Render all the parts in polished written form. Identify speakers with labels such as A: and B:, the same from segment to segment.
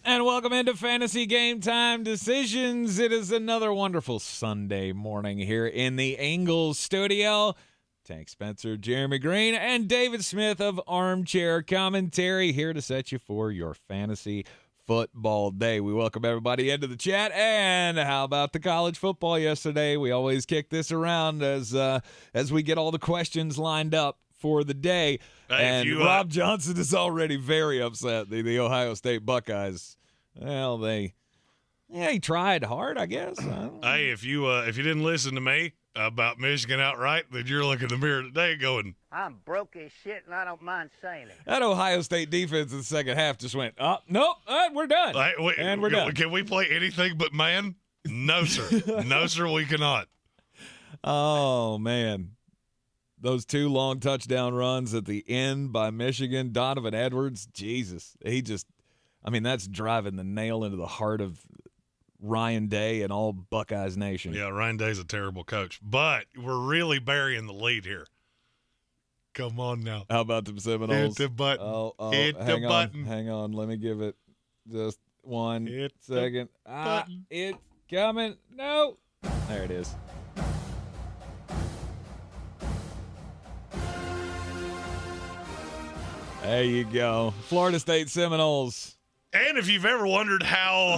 A: And welcome into Fantasy Game Time Decisions. It is another wonderful Sunday morning here in the Ingles Studio. Tank Spencer, Jeremy Greene, and David Smith of Armchair Commentary here to set you for your fantasy football day. We welcome everybody into the chat. And how about the college football yesterday? We always kick this around as we get all the questions lined up for the day. And Rob Johnson is already very upset. The Ohio State Buckeyes, well, he tried hard, I guess.
B: Hey, if you didn't listen to me about Michigan outright, then you're looking in the mirror today going,
C: I'm broke as shit, and I don't mind saying it.
A: That Ohio State defense in the second half just went, nope, we're done. And we're done.
B: Can we play anything but man? No, sir. No, sir, we cannot.
A: Oh, man. Those two long touchdown runs at the end by Michigan, Donovan Edwards, Jesus. That's driving the nail into the heart of Ryan Day and all Buckeyes Nation.
B: Yeah, Ryan Day's a terrible coach, but we're really burying the lead here. Come on now.
A: How about the Seminoles?
B: Hit the button. Hit the button.
A: Hang on. Let me give it just 1 second.
B: Button.
A: It's coming. No. There it is. There you go. Florida State Seminoles.
B: And if you've ever wondered how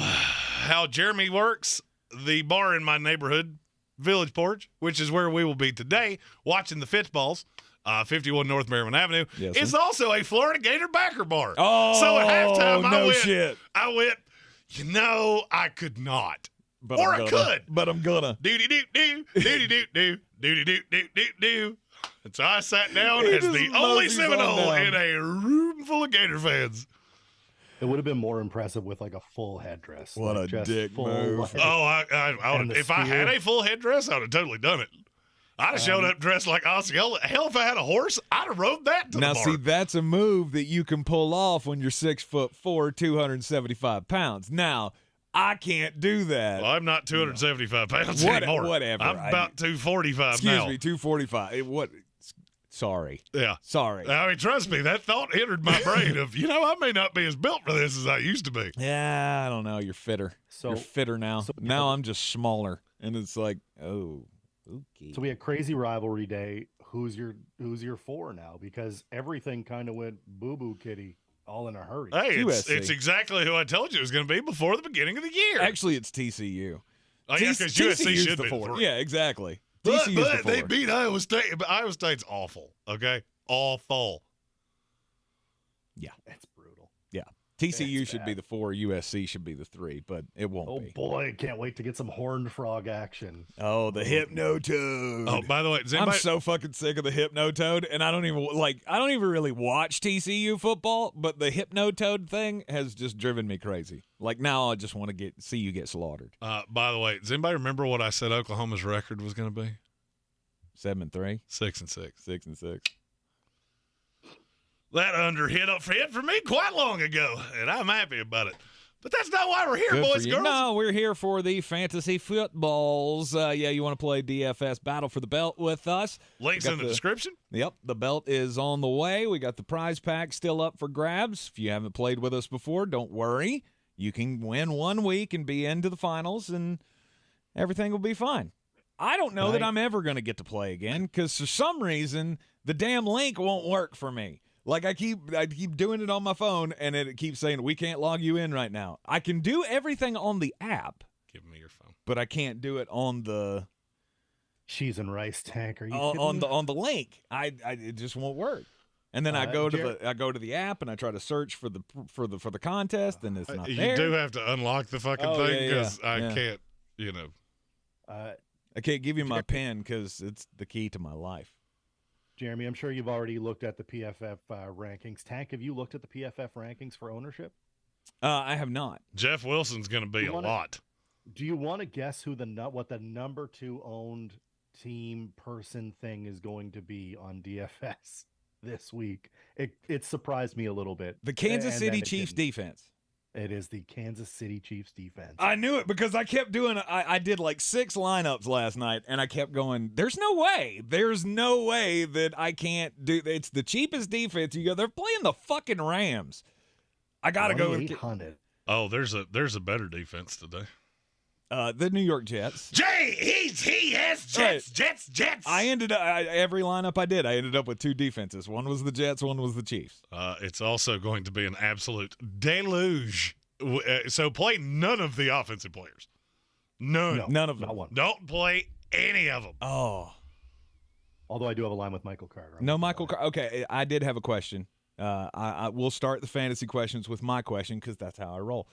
B: Jeremy works, the bar in my neighborhood, Village Porch, which is where we will be today, watching the Fitzballs, 51 North Merriman Avenue, is also a Florida Gator backer bar.
A: Oh,
B: so at halftime,
A: I
B: went, I could not.
A: But
B: I could.
A: But I'm gonna.
B: Do-de-do-do, do-de-do-do, do-de-do-do-do-do. And so I sat down as the only Seminole in a room full of Gator fans.
D: It would have been more impressive with like a full headdress.
A: What a dick move.
B: If I had a full headdress, I would have totally done it. I'd have showed up dressed like Osceola. Hell, if I had a horse, I'd have rode that to the bar.
A: Now, see, that's a move that you can pull off when you're 6'4", 275 pounds. Now, I can't do that.
B: Well, I'm not 275 pounds anymore.
A: Whatever.
B: I'm about 245 now.
A: Excuse me, 245. Sorry.
B: Yeah.
A: Sorry.
B: I mean, trust me, that thought entered my brain of, I may not be as built for this as I used to be.
A: Yeah, I don't know. You're fitter. You're fitter now. Now I'm just smaller. And it's like, oh, okay.
D: So we had crazy rivalry day. Who's your four now? Because everything kind of went boo-boo kitty all in a hurry.
B: Hey, it's exactly who I told you it was going to be before the beginning of the year.
A: Actually, it's TCU.
B: Oh, yeah, because USC should be the four.
A: Yeah, exactly.
B: But they beat Iowa State. But Iowa State's awful, okay? Awful.
A: Yeah.
D: It's brutal.
A: Yeah. TCU should be the 4, USC should be the 3, but it won't be.
D: Oh, boy, can't wait to get some horned frog action.
A: Oh, the Hypnotoad.
B: Oh, by the way,
A: I'm so fucking sick of the Hypnotoad, and I don't even really watch TCU football, but the Hypnotoad thing has just driven me crazy. Like, now I just want to see you get slaughtered.
B: By the way, does anybody remember what I said Oklahoma's record was going to be?
A: 7-3?
B: 6-6.
A: 6-6.
B: That under hit for me quite long ago, and I'm happy about it. But that's not why we're here,
A: Good
B: boys and girls.
A: No, we're here for the fantasy footballs. You want to play DFS Battle for the Belt with us?
B: Links in the description.
A: Yep, the belt is on the way. We got the prize pack still up for grabs. If you haven't played with us before, don't worry. You can win 1 week and be into the finals, and everything will be fine. I don't know that I'm ever going to get to play again because for some reason the damn link won't work for me. Like I keep doing it on my phone, and it keeps saying we can't log you in right now. I can do everything on the app.
B: Give me your phone,
A: but I can't do it on the
D: cheese and rice tank. Are you
A: on the link? It just won't work. And then I go to the app and I try to search for the contest, and it's not there.
B: You do have to unlock the fucking thing because I can't.
A: I can't give you my PIN because it's the key to my life.
D: Jeremy, I'm sure you've already looked at the PFF rankings. Tank, have you looked at the PFF rankings for ownership?
A: I have not.
B: Jeff Wilson's going to be a lot.
D: Do you want to guess what the number 2 owned team person thing is going to be on DFS this week? It surprised me a little bit.
A: The Kansas City Chiefs defense.
D: It is the Kansas City Chiefs defense.
A: I knew it because I kept doing it. I did like 6 lineups last night, and I kept going, there's no way that I can't do. It's the cheapest defense. They're playing the fucking Rams. I got to go with
D: 800.
B: Oh, there's a better defense today.
A: The New York Jets.
B: He has Jets.
A: I ended up every lineup I did. I ended up with two defenses. One was the Jets. One was the Chiefs.
B: It's also going to be an absolute deluge. So play none of the offensive players. None.
D: No,
A: None of them.
D: not one.
B: Don't play any of them.
A: Oh.
D: Although I do have a line with Michael Carter.
A: No, Michael Carter. Okay, I did have a question. I will start the fantasy questions with my question because that's how I roll.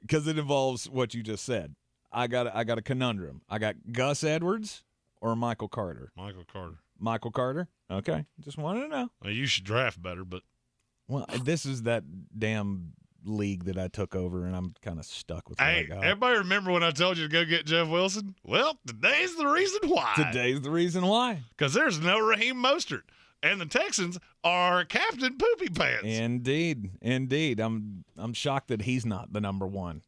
A: Because it involves what you just said. I got a conundrum. I got Gus Edwards or Michael Carter. Michael Carter. Okay, just wanted to know.
B: Well, you should draft better, but
A: Well, this is that damn league that I took over, and I'm kind of stuck with what I
B: hey,
A: got.
B: everybody remember when I told you to go get Jeff Wilson? Well, today's the reason why.
A: Today's the reason why.
B: Because there's no Raheem Mostert. And the Texans are Captain Poopy Pants.
A: Indeed. I'm shocked that he's not the number one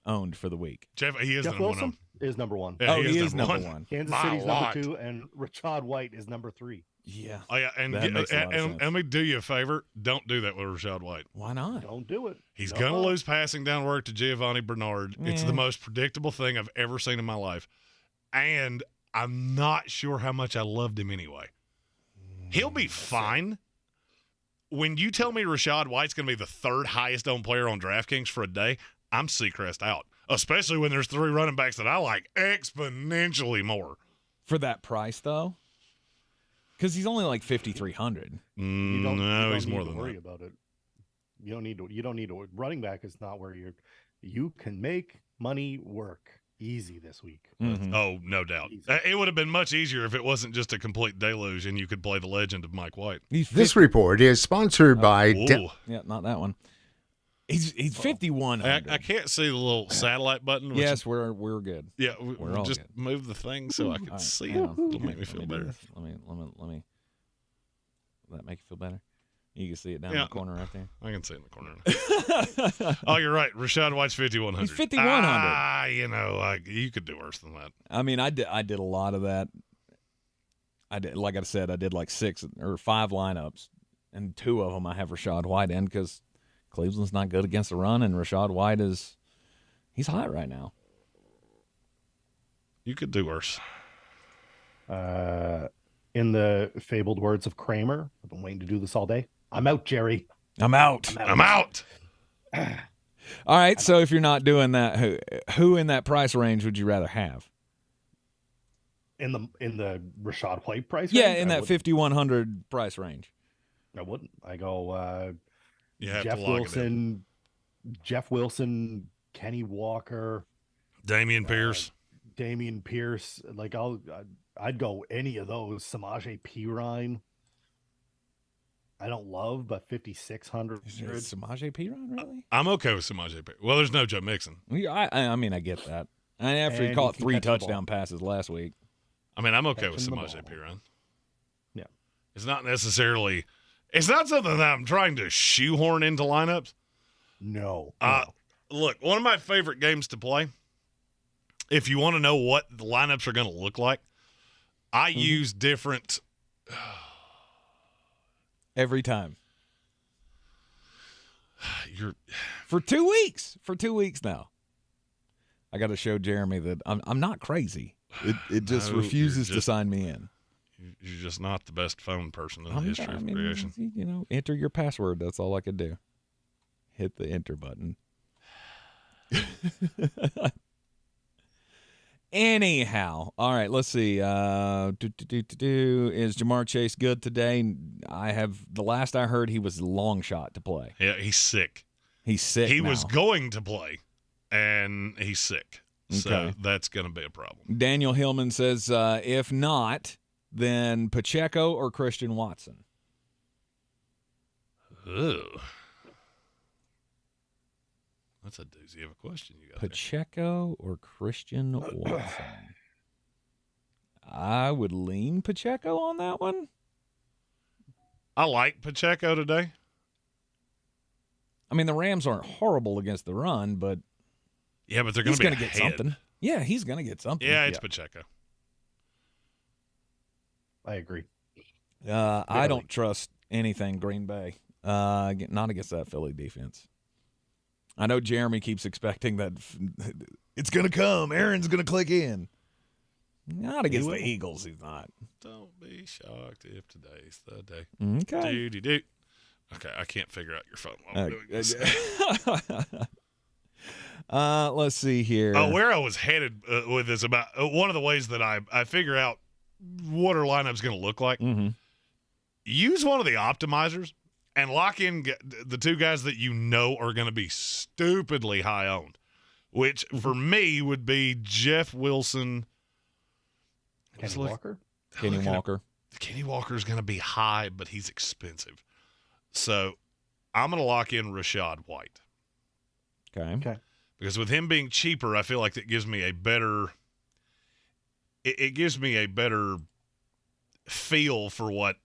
A: owned for the week.
B: He is
D: Jeff
B: number
D: Wilson
B: one.
D: is number one.
B: Yeah,
A: he is number one.
D: Kansas
B: By
D: City's
B: a
D: number
B: lot.
D: 2, and Rashad White is number 3.
A: Yeah.
B: Oh, yeah, and
A: That makes a lot of sense.
B: let me do you a favor. Don't do that with Rashad White.
A: Why not?
D: Don't do it.
B: He's
D: No.
B: going to lose passing down work to Giovanni Bernard. It's
A: Yeah.
B: the most predictable thing I've ever seen in my life. And I'm not sure how much I loved him anyway. He'll be fine. When you tell me Rashad White's going to be the third highest owned player on DraftKings for a day, I'm Seacrest out, especially when there's 3 running backs that I like exponentially more.
A: For that price, though? Because he's only like 5,300.
D: You don't,
B: No,
D: you don't
B: he's
D: need
B: more
D: to
B: than
D: worry
B: that.
D: about it. You don't need to. Running back is not where you can make money work easy this week.
A: Mhm.
B: Oh, no doubt.
D: Easy.
B: It would have been much easier if it wasn't just a complete deluge and you could play the legend of Mike White.
A: He's
E: This report is sponsored by
B: Ooh.
A: yeah, not that one. He's 5,100.
B: I can't see the little satellite button. Which
A: Yes, we're good.
B: Yeah,
A: We're all
B: just
A: good.
B: move the thing so I can
A: All right,
B: see
A: hang
B: it.
A: on.
B: It'll make me feel
A: do
B: better.
A: this. Let me. Will that make you feel better? You can see it down in
B: Yeah.
A: the corner right there.
B: I can see it in the corner. Oh, you're right. Rashad White's 5,100.
A: He's 5,100.
B: You could do worse than that.
A: I mean, I did a lot of that. I did, like I said, I did like 6 or 5 lineups, and 2 of them I have Rashad White in because Cleveland's not good against the run, and Rashad White he's hot right now.
B: You could do worse.
D: In the fabled words of Kramer, I've been waiting to do this all day. I'm out, Jerry.
A: I'm out.
B: I'm out.
A: All right, so if you're not doing that, who in that price range would you rather have?
D: In the Rashad White price.
A: Yeah,
D: range,
A: in that 5,100 price range.
D: I wouldn't. I go
B: You have
D: Jeff
B: to lock it in.
D: Wilson, Kenny Walker,
B: Damian Pierce.
D: Damian Pierce. Like I'd go any of those. Samaje Perine. I don't love, but 5,600.
A: Is Samaje Perine really?
B: I'm okay with Samaje Pierce. Well, there's no Joe Mixon.
A: Yeah, I mean, I get that. And after he
D: And
A: caught
D: he can
A: 3
D: catch the ball.
A: touchdown passes last week.
B: I mean, I'm okay with
D: Catching the
B: Samaje
D: ball.
B: Perine.
D: Yeah.
B: It's not necessarily – it's not something that I'm trying to shoehorn into lineups.
D: No.
B: Look, one of my favorite games to play, if you want to know what the lineups are going to look like, I use different
A: Every time.
B: you're
A: For 2 weeks. For 2 weeks now. I got to show Jeremy that I'm not crazy. It just
B: No,
A: refuses
B: you're
A: to
B: just-
A: sign me in.
B: you're just not the best phone person in the history of creation.
A: You know, enter your password. That's all I could do. Hit the enter button. Anyhow, all right, let's see. Is Jamar Chase good today? The last I heard, he was a long shot to play.
B: Yeah, he's sick.
A: He's sick
B: He
A: now.
B: was going to play, and he's sick. So
A: Okay.
B: that's going to be a problem.
A: Daniel Hillman says, if not, then Pacheco or Christian Watson.
B: Ugh. That's a doozy of a question you got there.
A: Pacheco or Christian Watson? I would lean Pacheco on that one.
B: I like Pacheco today.
A: I mean, the Rams aren't horrible against the run, but
B: Yeah, but they're going
A: he's
B: to be
A: going to get
B: ahead.
A: something. Yeah, he's going to get something.
B: Yeah, it's Pacheco.
D: I agree.
A: I don't trust anything Green Bay. Not against that Philly defense. I know Jeremy keeps expecting that it's going to come. Aaron's going to click in. Not against the Eagles, he's not.
B: Don't be shocked if today's the day.
A: Okay.
B: Doody-doo. Okay, I can't figure out your phone while we're doing this.
A: Let's see here.
B: Where I was headed with this about one of the ways that I figure out what our lineup's going to look like.
A: Mm-hmm.
B: Use one of the optimizers and lock in the two guys that you know are going to be stupidly high owned, which for me would be Jeff Wilson.
D: Kenny Walker?
A: Kenny Walker.
B: Kenny Walker is going to be high, but he's expensive. So I'm going to lock in Rashad White.
A: Okay.
B: Because with him being cheaper, I feel like that gives me a better it gives me a better feel for what.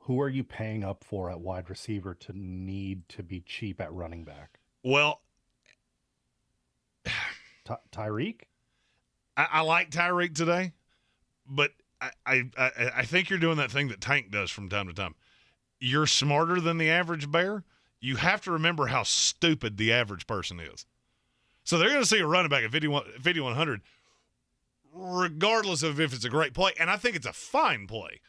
D: Who are you paying up for at wide receiver to need to be cheap at running back?
B: Well,
D: Tyreek?
B: I like Tyreek today, but I think you're doing that thing that Tank does from time to time. You're smarter than the average bear. You have to remember how stupid the average person is. So they're going to see a running back at 5,100, regardless of if it's a great play. And I think it's a fine play.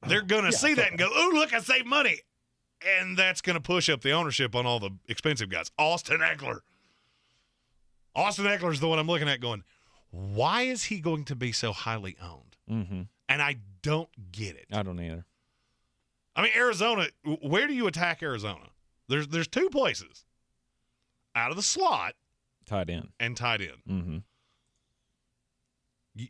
B: They're going to see that and go, oh, look, I saved money. And that's going to push up the ownership on all the expensive guys. Austin Eckler. Austin Eckler is the one I'm looking at going, why is he going to be so highly owned?
A: Mm-hmm.
B: And I don't get it.
A: I don't either.
B: I mean, Arizona, where do you attack Arizona? There's two places. Out of the slot.
A: Tight end.
B: And tight end.
A: Mm-hmm.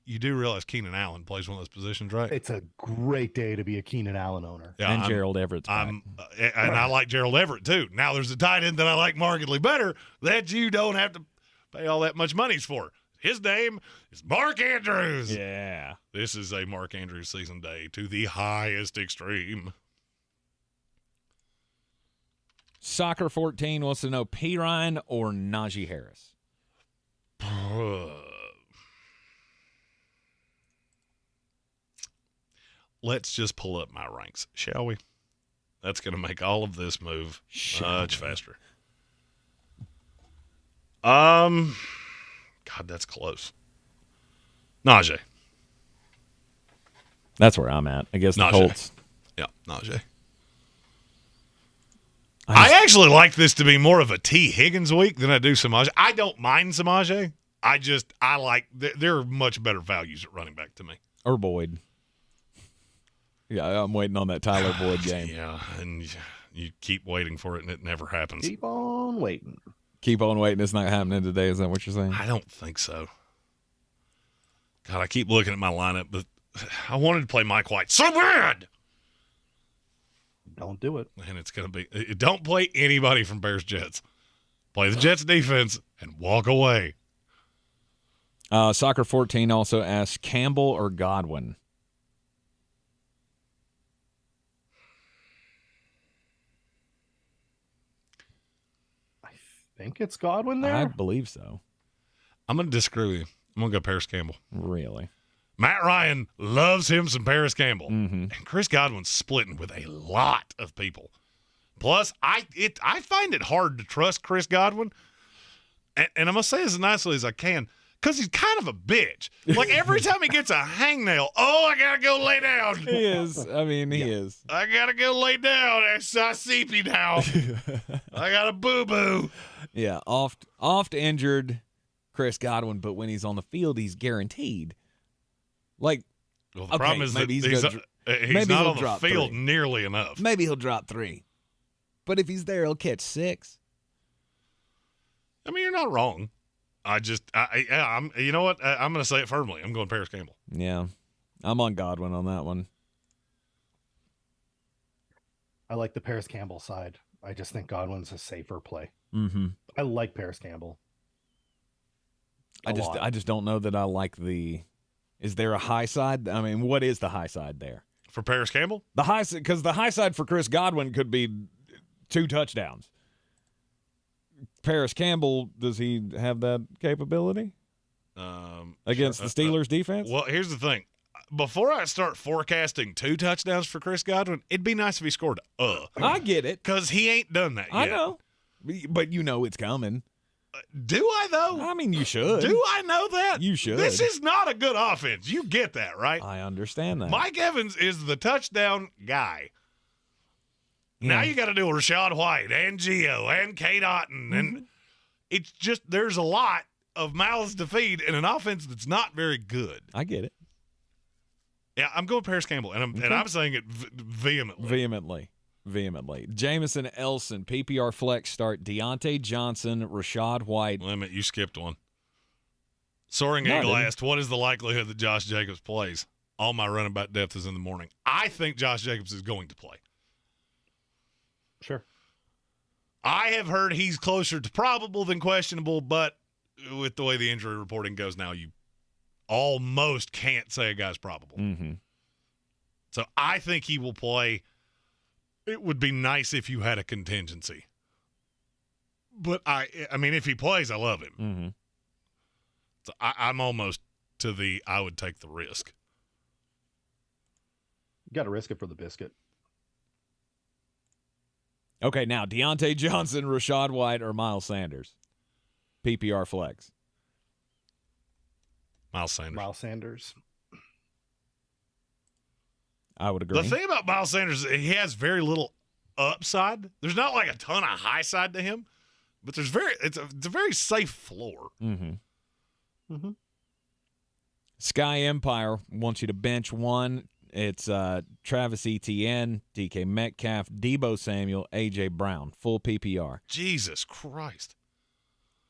B: You do realize Keenan Allen plays one of those positions, right?
D: It's a great day to be a Keenan Allen owner.
A: Yeah, and Gerald Everett's back.
B: And I like Gerald Everett, too. Now, there's a tight end that I like markedly better that you don't have to pay all that much money for. His name is Mark Andrews.
A: Yeah.
B: This is a Mark Andrews season day to the highest extreme.
A: Soccer 14 wants to know Pirine or Najee Harris.
B: Let's just pull up my ranks, shall we? That's going to make all of this move much faster. God, that's close. Najee.
A: That's where I'm at. I guess the Colts.
B: Yeah, Najee. I actually like this to be more of a T. Higgins week than I do Samaje. I don't mind Samaje. I like there are much better values at running back to me.
A: Or Boyd. Yeah, I'm waiting on that Tyler Boyd game.
B: Yeah, and you keep waiting for it, and it never happens.
D: Keep on waiting.
A: Keep on waiting. It's not happening today. Is that what you're saying?
B: I don't think so. God, I keep looking at my lineup, but I wanted to play Mike White so bad.
D: Don't do it.
B: And it's going to be – don't play anybody from Bears-Jets. Play the Jets defense and walk away.
A: Soccer 14 also asks Campbell or Godwin.
D: I think it's Godwin there.
A: I believe so.
B: I'm going to disagree with you. I'm going to go Paris Campbell.
A: Really?
B: Matt Ryan loves him some Paris Campbell.
A: Mm-hmm.
B: And Chris Godwin's splitting with a lot of people. Plus, I find it hard to trust Chris Godwin. And I'm going to say as nicely as I can, because he's kind of a bitch. Like, every time he gets a hangnail, I got to go lay down.
A: He is. I mean, he is.
B: I got to go lay down. It's so sleepy now. I got a boo-boo.
A: Yeah, oft injured Chris Godwin, but when he's on the field, he's guaranteed. Like,
B: well, the problem is that he's
A: maybe
B: not on the field nearly enough.
A: Maybe he'll drop 3. But if he's there, he'll catch 6.
B: I mean, you're not wrong. I'm. You know what? I'm going to say it firmly. I'm going Paris Campbell.
A: Yeah, I'm on Godwin on that one.
D: I like the Paris Campbell side. I just think Godwin's a safer play.
A: Mm-hmm.
D: I like Paris Campbell.
A: I just don't know that I like the. Is there a high side? I mean, what is the high side there
B: for Paris Campbell?
A: Because the high side for Chris Godwin could be 2 touchdowns. Paris Campbell, does he have that capability against the Steelers defense?
B: Well, here's the thing. Before I start forecasting 2 touchdowns for Chris Godwin, it'd be nice if he scored
A: I get it.
B: Because he ain't done that yet.
A: I know. But you know it's coming.
B: Do I, though?
A: I mean, you should.
B: Do I know that?
A: You should.
B: This is not a good offense. You get that, right?
A: I understand that.
B: Mike Evans is the touchdown guy. Now you got to deal with Rashad White and Gio and Kate Otten. And it's just there's a lot of mouths to feed in an offense that's not very good.
A: I get it.
B: Yeah, I'm going Paris Campbell, and I'm saying it vehemently. Vehemently. Jamison Elson, PPR flex start, Deontay Johnson, Rashad White. Wait a minute, you skipped one. Soaring Eagle asked, what is the likelihood that Josh Jacobs plays? All my running back depth is in the morning. I think Josh Jacobs is going to play.
D: Sure.
B: I have heard he's closer to probable than questionable, but with the way the injury reporting goes now, you almost can't say a guy's probable.
A: Mm-hmm.
B: So I think he will play. It would be nice if you had a contingency. But, I mean, if he plays, I love him.
A: Mm-hmm.
B: So I'm almost to the I would take the risk.
D: You got to risk it for the biscuit.
A: Okay, now, Deontay Johnson, Rashad White, or Miles Sanders? PPR flex.
B: Miles Sanders.
D: Miles Sanders.
A: I would agree.
B: The thing about Miles Sanders is he has very little upside. There's not like a ton of high side to him, but it's a very safe floor.
A: Mm-hmm.
D: Mm-hmm.
A: Sky Empire wants you to bench one. It's Travis Etienne, DK Metcalf, Debo Samuel, A.J. Brown, full PPR.
B: Jesus Christ.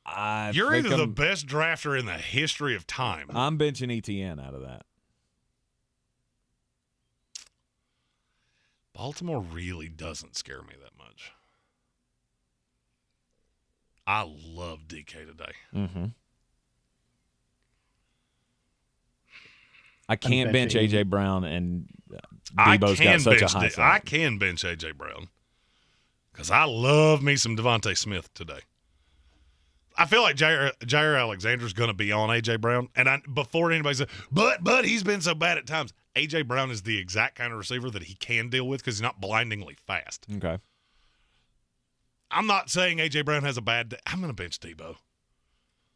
A: I
B: You're
A: think
B: either the best drafter in the history of time.
A: I'm benching Etienne out of that.
B: Baltimore really doesn't scare me that much. I love DK today.
A: Mm-hmm. I can't bench A.J. Brown, and Debo's got such a high side.
B: I can bench A.J. Brown because I love me some Devontae Smith today. I feel like Jair Alexander's going to be on A.J. Brown, and before anybody says, but he's been so bad at times. A.J. Brown is the exact kind of receiver that he can deal with because he's not blindingly fast.
A: Okay.
B: I'm not saying A.J. Brown has a bad day. I'm going to bench Debo.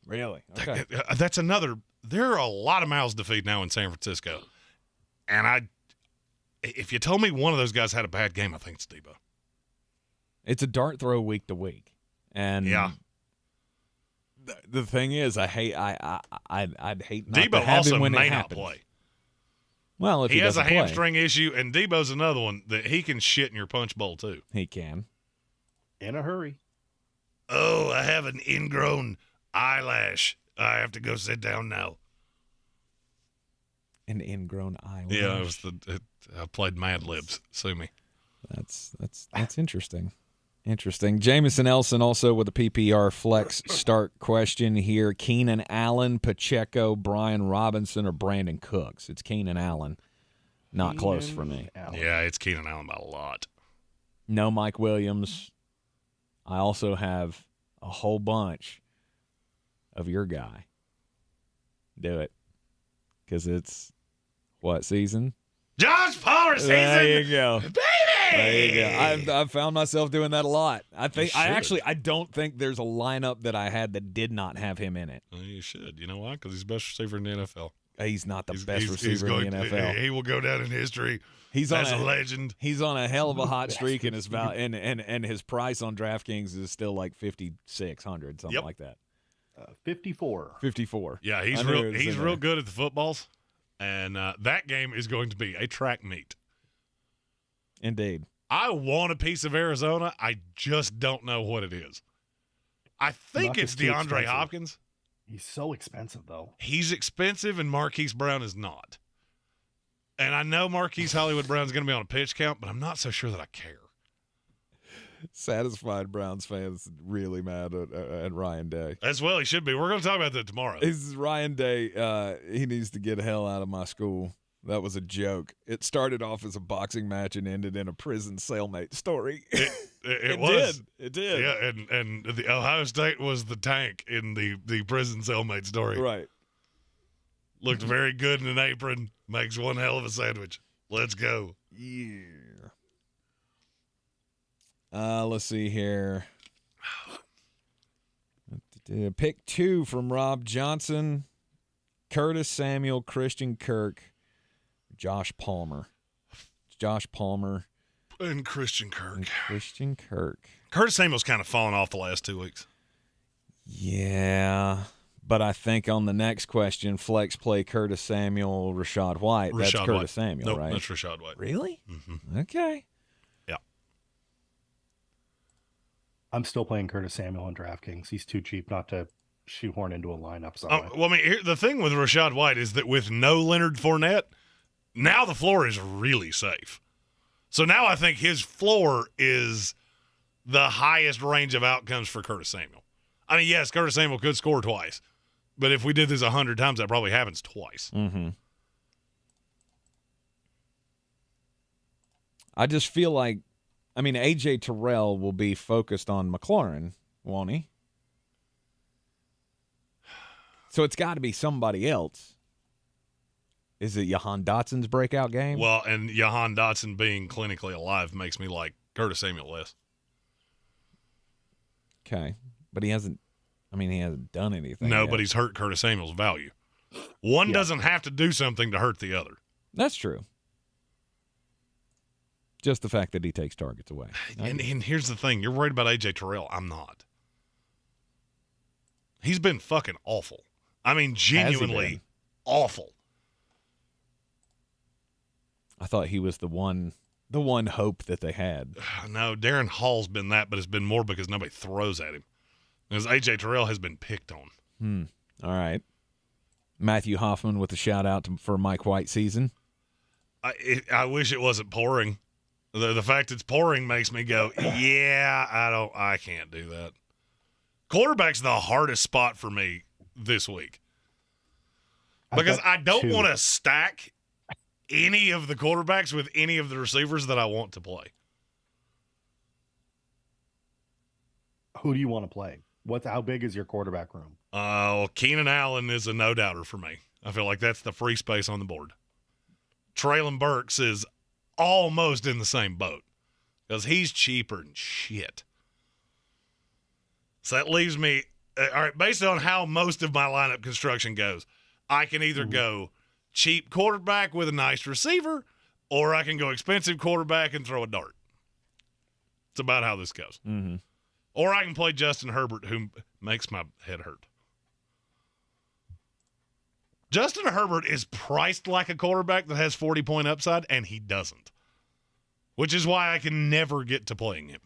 A: Really? Okay.
B: That's another. There are a lot of mouths to feed now in San Francisco. And if you told me one of those guys had a bad game, I think it's Debo.
A: It's a dart throw week to week. And
B: yeah.
A: The thing is, I'd hate not
B: Debo
A: to have
B: also
A: him when
B: may
A: it
B: not
A: happens.
B: play.
A: Well, if he
B: has a
A: doesn't
B: hamstring issue, and Debo's another one that he can shit in your punch bowl too.
A: He can.
D: In a hurry.
B: Oh, I have an ingrown eyelash. I have to go sit down now.
A: An ingrown eyelash.
B: Yeah, I played Mad Libs. Sue me.
A: That's interesting. Interesting. Jamison Elson also with a PPR flex start question here. Keenan Allen, Pacheco, Brian Robinson, or Brandon Cooks? It's Keenan Allen. Not close for me.
B: Yeah, it's Keenan Allen by a lot.
A: No Mike Williams. I also have a whole bunch of your guy. Do it. Because it's what season?
B: Josh Palmer season.
A: There you go.
B: Baby!
A: There you go. I've found myself doing that a lot. I don't think there's a lineup that I had that did not have him in it.
B: Well, you should. You know why? Because he's the best receiver in the NFL.
A: He's not the best receiver in the NFL.
B: He will go down in history as a legend.
A: He's on a hell of a hot streak, and his price on DraftKings is still like 5,600, something like that.
D: 54.
A: 54.
B: Yeah, he's real good at the footballs, and that game is going to be a track meet.
A: Indeed.
B: I want a piece of Arizona. I just don't know what it is. I think it's DeAndre Hopkins.
D: He's so expensive, though.
B: He's expensive, and Marquise Brown is not. And I know Marquise Hollywood Brown's going to be on a pitch count, but I'm not so sure that I care.
A: Satisfied Browns fans really mad at Ryan Day.
B: As well, he should be. We're going to talk about that tomorrow.
A: Ryan Day, he needs to get the hell out of my school. That was a joke. It started off as a boxing match and ended in a prison cellmate story.
B: It was.
A: It did.
B: Yeah, and the Ohio State was the tank in the prison cellmate story.
A: Right.
B: Looked very good in an apron. Makes one hell of a sandwich. Let's go.
A: Yeah. Let's see here. Pick 2 from Rob Johnson, Curtis Samuel, Christian Kirk, Josh Palmer. Josh Palmer.
B: And Christian Kirk.
A: Curtis
B: Samuel's kind of fallen off the last 2 weeks.
A: Yeah, but I think on the next question, flex play Curtis Samuel, Rashad White. That's Curtis Samuel,
B: nope,
A: right?
B: That's Rashad White.
A: Really?
B: Mm-hmm.
A: Okay.
B: Yeah.
D: I'm still playing Curtis Samuel on DraftKings. He's too cheap not to shoehorn into a lineup somewhere.
B: Well, I mean, the thing with Rashad White is that with no Leonard Fournette, now the floor is really safe. So now I think his floor is the highest range of outcomes for Curtis Samuel. I mean, yes, Curtis Samuel could score twice, but if we did this 100 times, that probably happens twice.
A: Mm-hmm. I just feel like, I mean, A.J. Terrell will be focused on McLaurin, won't he? So it's got to be somebody else. Is it Jahan Dotson's breakout game?
B: Well, and Jahan Dotson being clinically alive makes me like Curtis Samuel less.
A: Okay. But he hasn't done anything.
B: No,
A: yet.
B: but he's hurt Curtis Samuel's value. One doesn't have to do something to hurt the other.
A: That's true. Just the fact that he takes targets away.
B: And here's the thing. You're worried about A.J. Terrell. I'm not. He's been fucking awful. I mean, genuinely awful.
A: I thought he was the one hope that they had.
B: No, Darren Hall's been that, but it's been more because nobody throws at him. Because A.J. Terrell has been picked on.
A: All right. Matthew Hoffman with a shout-out for Mike White season.
B: I wish it wasn't pouring. The fact it's pouring makes me go, yeah, I can't do that. Quarterback's the hardest spot for me this week. Because I don't want to stack any of the quarterbacks with any of the receivers that I want to play.
D: Who do you want to play? How big is your quarterback room?
B: Keenan Allen is a no-doubter for me. I feel like that's the free space on the board. Traylon Burks is almost in the same boat because he's cheaper than shit. So that leaves me, all right, based on how most of my lineup construction goes, I can either go cheap quarterback with a nice receiver, or I can go expensive quarterback and throw a dart. It's about how this goes.
A: Mm-hmm.
B: Or I can play Justin Herbert, who makes my head hurt. Justin Herbert is priced like a quarterback that has 40-point upside, and he doesn't. Which is why I can never get to playing him.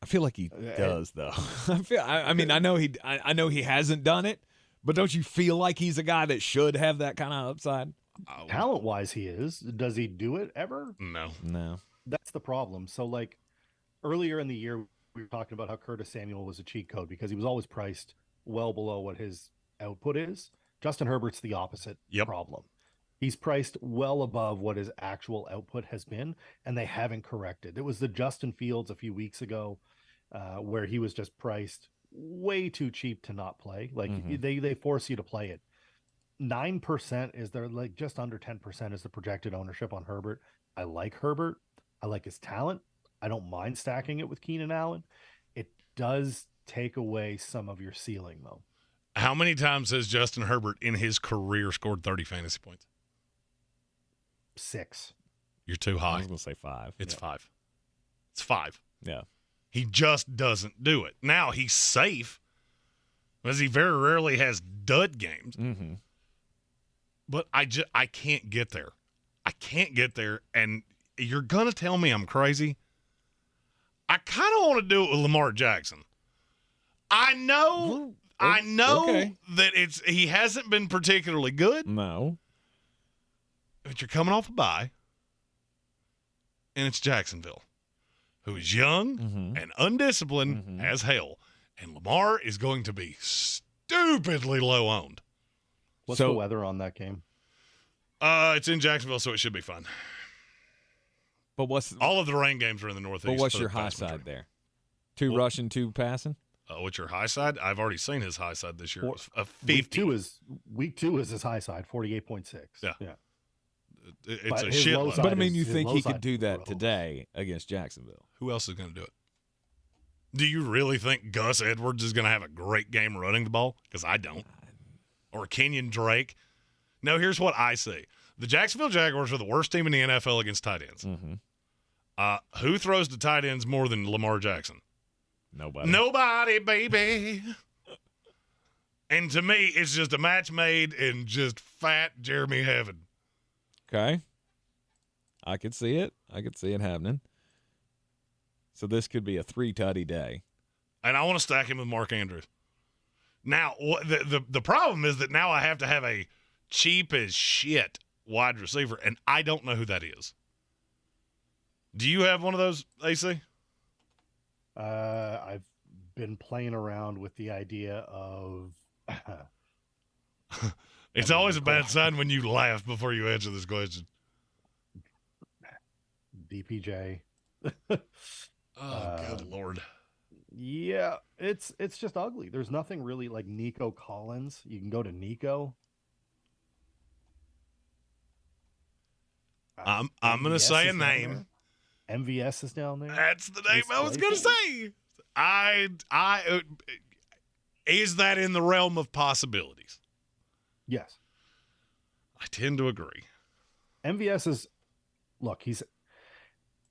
A: I feel like he does, though. I know he hasn't done it, but don't you feel like he's a guy that should have that kind of upside?
D: Talent-wise, he is. Does he do it ever?
B: No.
D: That's the problem. So, like, earlier in the year, we were talking about how Curtis Samuel was a cheat code because he was always priced well below what his output is. Justin Herbert's the opposite problem. He's priced well above what his actual output has been, and they haven't corrected. It was the Justin Fields a few weeks ago where he was just priced way too cheap to not play. Like they force you to play it. 9% is there, like just under 10% is the projected ownership on Herbert. I like Herbert. I like his talent. I don't mind stacking it with Keenan Allen. It does take away some of your ceiling, though.
B: How many times has Justin Herbert in his career scored 30 fantasy points?
D: 6.
B: You're too high.
A: I was going to say 5.
B: It's 5. It's 5.
A: Yeah.
B: He just doesn't do it. Now, he's safe because he very rarely has dud games.
A: Mm-hmm.
B: But I can't get there. I can't get there, and you're going to tell me I'm crazy? I kind of want to do it with Lamar Jackson. I know
A: okay.
B: that he hasn't been particularly good.
A: No.
B: But you're coming off a bye, and it's Jacksonville, who is young and undisciplined as hell. And Lamar is going to be stupidly low owned.
D: What's the weather on that game?
B: It's in Jacksonville, so it should be fun.
A: But
B: all of the rain games are in the Northeast.
A: But what's your high side there? 2 rushing, 2 passing?
B: What's your high side? I've already seen his high side this year. A
D: 50. Week two is his high side, 48.6.
B: Yeah. It's
D: but
B: a shit load.
A: But I mean, you think he could do that today against Jacksonville?
B: Who else is going to do it? Do you really think Gus Edwards is going to have a great game running the ball? Because I don't. Or Kenyon Drake. No, here's what I see. The Jacksonville Jaguars are the worst team in the NFL against tight ends.
A: Mm-hmm.
B: Who throws to tight ends more than Lamar Jackson? Nobody, baby. And to me, it's just a match made in just fat Jeremy heaven.
A: Okay. I could see it. I could see it happening. So this could be a 3-tutty day.
B: And I want to stack him with Mark Andrews. Now, the problem is that now I have to have a cheap as shit wide receiver, and I don't know who that is. Do you have one of those, AC?
D: I've been playing around with the idea of.
B: It's always a bad sign when you laugh before you answer this question.
D: DPJ.
B: Good Lord.
D: Yeah, it's just ugly. There's nothing really like Nico Collins. You can go to Nico.
B: I'm going to say a name.
D: MVS is down there.
B: That's the name I was going to say. Is that in the realm of possibilities?
D: Yes.
B: I tend to agree.
D: MVS is, look, he's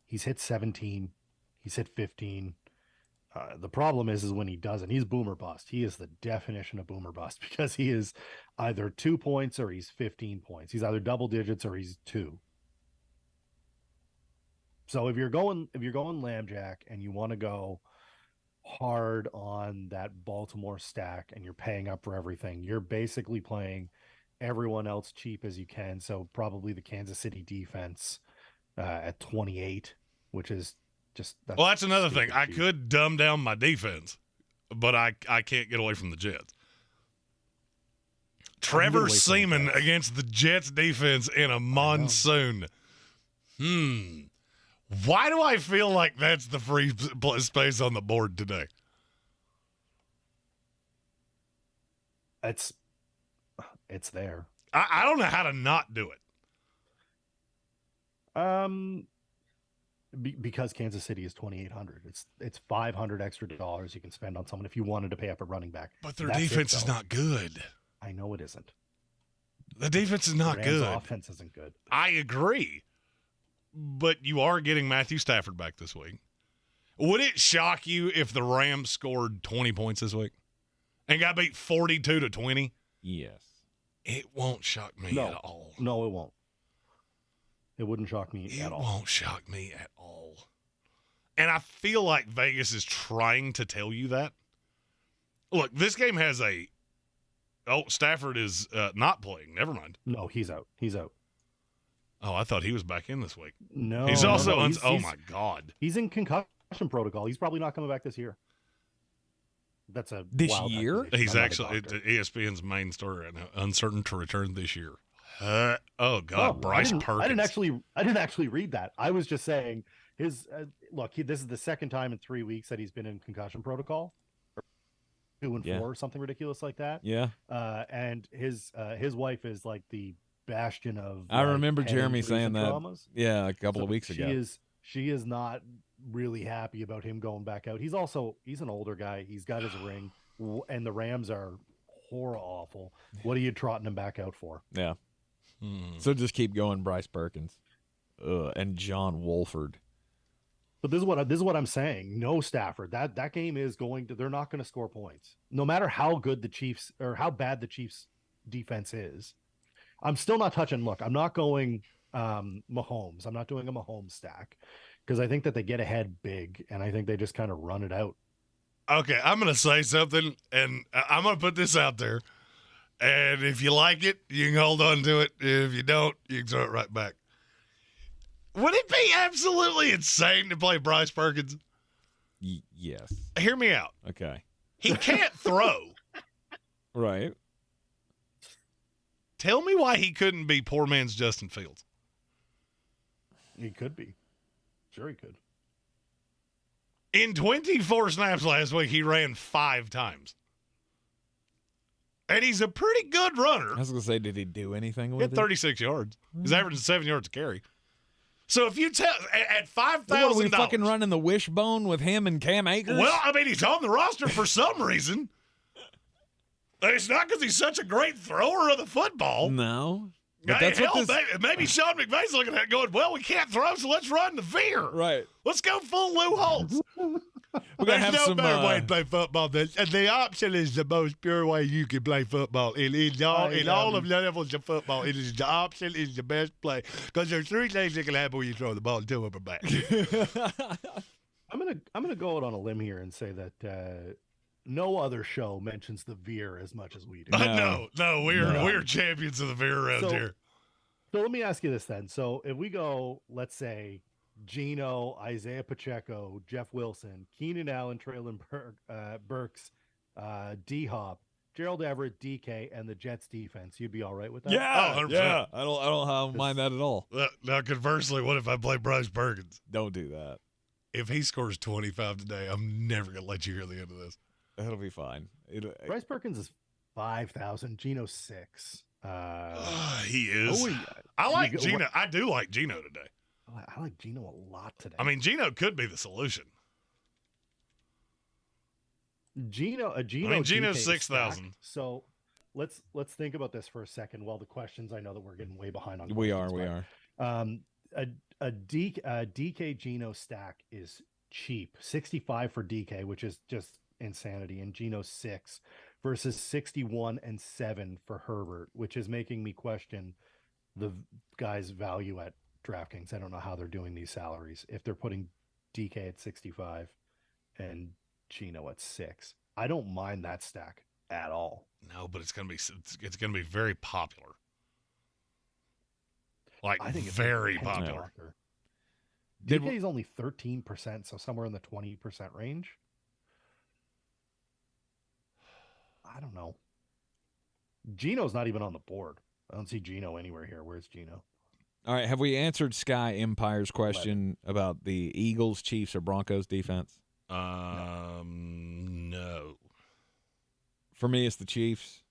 D: hit 17. He's hit 15. The problem is when he doesn't, he's boomer bust. He is the definition of boomer bust because he is either 2 points or he's 15 points. He's either double digits or he's 2. So if you're going Lambjack and you want to go hard on that Baltimore stack and you're paying up for everything, you're basically playing everyone else cheap as you can. So probably the Kansas City defense at 28, which is just
B: that's another thing.
D: cheap.
B: I could dumb down my defense, but I can't get away from the Jets. Trevor Seaman against the Jets defense in a monsoon. Why do I feel like that's the free space on the board today?
D: It's there.
B: I don't know how to not do it.
D: Because Kansas City is 2,800. It's 500 extra dollars you can spend on someone if you wanted to pay up a running back.
B: But their defense is not good.
D: I know it isn't.
B: The defense is not good.
D: Offense isn't good.
B: I agree. But you are getting Matthew Stafford back this week. Would it shock you if the Rams scored 20 points this week and got beat 42-20?
A: Yes.
B: It won't shock me at all.
D: No, it won't. It wouldn't shock me at all.
B: It won't shock me at all. And I feel like Vegas is trying to tell you that. Look, this game has Stafford is not playing. Never mind.
D: No, he's out. He's out.
B: Oh, I thought he was back in this week.
D: No.
B: He's also
D: oh
B: my God.
D: He's in concussion protocol. He's probably not coming back this year. That's a
A: This
D: wild
A: year?
D: accusation.
B: He's
D: I'm not a
B: actually
D: doctor.
B: ESPN's main story right now. Uncertain to return this year. Oh God, Bryce Perkins.
D: I didn't actually read that. I was just saying his look. This is the second time in 3 weeks that he's been in concussion protocol. 2 and 4, something ridiculous like that.
A: Yeah.
D: And his wife is like the bastion of.
A: I remember Jeremy saying that.
D: Traumas.
A: Yeah, a couple of weeks ago.
D: She is not really happy about him going back out. He's an older guy. He's got his ring, and the Rams are horror awful. What are you trotting him back out for?
A: Yeah. So just keep going, Bryce Perkins, and John Wolford.
D: But this is what I'm saying. No Stafford. That game is going to. They're not going to score points, no matter how good the Chiefs or how bad the Chiefs defense is. I'm still not touching. Look, I'm not going Mahomes. I'm not doing a Mahomes stack because I think that they get ahead big, and I think they just kind of run it out.
B: Okay, I'm going to say something, and I'm going to put this out there. And if you like it, you can hold on to it. If you don't, you can throw it right back. Would it be absolutely insane to play Bryce Perkins?
A: Yes.
B: Hear me out.
A: Okay.
B: He can't throw.
A: Right.
B: Tell me why he couldn't be poor man's Justin Fields.
D: He could be. Sure he could.
B: In 24 snaps last week, he ran 5 times. And he's a pretty good runner.
A: I was going to say, did he do anything
B: He
A: with
B: had
A: it?
B: 36 yards. He's averaging 7 yards a carry. So if you tell at $5,000,
A: What are we fucking running the wishbone with him and Cam Akers?
B: Well, I mean, he's on the roster for some reason. It's not because he's such a great thrower of the football.
A: No. But
B: Hey,
A: that's
B: hell,
A: what this,
B: maybe Sean McVay's looking at it going, well, we can't throw, so let's run the veer.
A: right.
B: Let's go full Lou Holtz.
A: We're gonna have some.
F: play football. The option is the most pure way you can play football. In all of levels of football, the option is the best play because there's three things that can happen when you throw the ball to upper back.
D: I'm gonna go out on a limb here and say that no other show mentions the veer as much as we do.
B: No, we're champions of the veer around here.
D: So let me ask you this then. So if we go, let's say, Geno, Isaiah Pacheco, Jeff Wilson, Keenan Allen, Traylon Burks, D-Hop, Gerald Everett, DK, and the Jets defense, you'd be all right with that?
A: Yeah,
B: 100%.
A: yeah. I don't mind that at all.
B: Now, conversely, what if I play Bryce Perkins?
A: Don't do that.
B: If he scores 25 today, I'm never going to let you hear the end of this.
A: That'll be fine.
D: Bryce Perkins is 5,000. Geno 6.
B: He is. I like Geno. I do like Geno today.
D: I like Geno a lot today.
B: I mean, Geno could be the solution.
D: Geno's
B: DK 6,000.
D: So let's think about this for a second. While the questions, I know that we're getting way behind on.
A: We are.
D: A DK Geno stack is cheap. 65 for DK, which is just insanity, and Geno 6 versus 61 and 7 for Herbert, which is making me question the guy's value at DraftKings. I don't know how they're doing these salaries if they're putting DK at 65 and Geno at 6. I don't mind that stack at all.
B: No, but it's gonna be very popular. Like,
D: I think it's
B: very popular.
D: DK is only 13%, so somewhere in the 20% range. I don't know. Geno's not even on the board. I don't see Geno anywhere here. Where's Geno?
A: All right. Have we answered Sky Empire's question about the Eagles, Chiefs, or Broncos defense?
B: No.
A: For me, it's the Chiefs.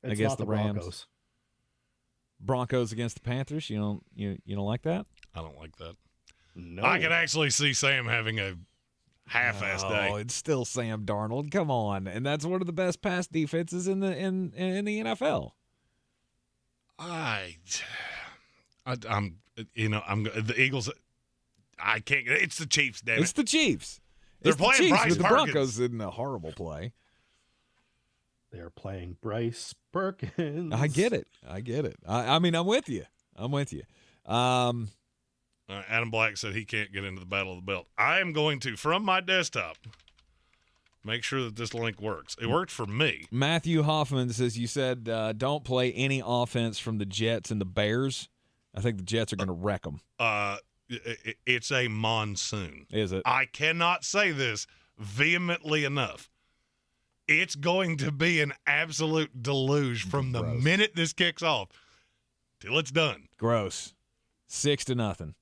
D: It's
A: against
D: not
A: the
D: the
A: Rams.
D: Broncos.
A: Broncos against the Panthers. You don't like that?
B: I don't like that.
D: No.
B: I can actually see Sam having a half-ass
A: Oh,
B: day.
A: it's still Sam Darnold. Come on, and that's one of the best pass defenses in the NFL.
B: I'm the Eagles. I can't. It's the Chiefs, damn
A: It's
B: it.
A: the Chiefs.
B: They're
A: It's the
B: playing
A: Chiefs,
B: Bryce
A: but the
B: Perkins.
A: Broncos isn't a horrible play.
D: They're playing Bryce Perkins.
A: I get it. I mean, I'm with you.
B: Adam Black said he can't get into the Battle of the Belt. I am going to, from my desktop, make sure that this link works. It worked for me.
A: Matthew Hoffman says you said don't play any offense from the Jets and the Bears. I think the Jets are going to wreck them.
B: It's a monsoon.
A: Is it?
B: I cannot say this vehemently enough. It's going to be an absolute deluge from the minute this kicks off till it's done.
A: Gross. 6-0.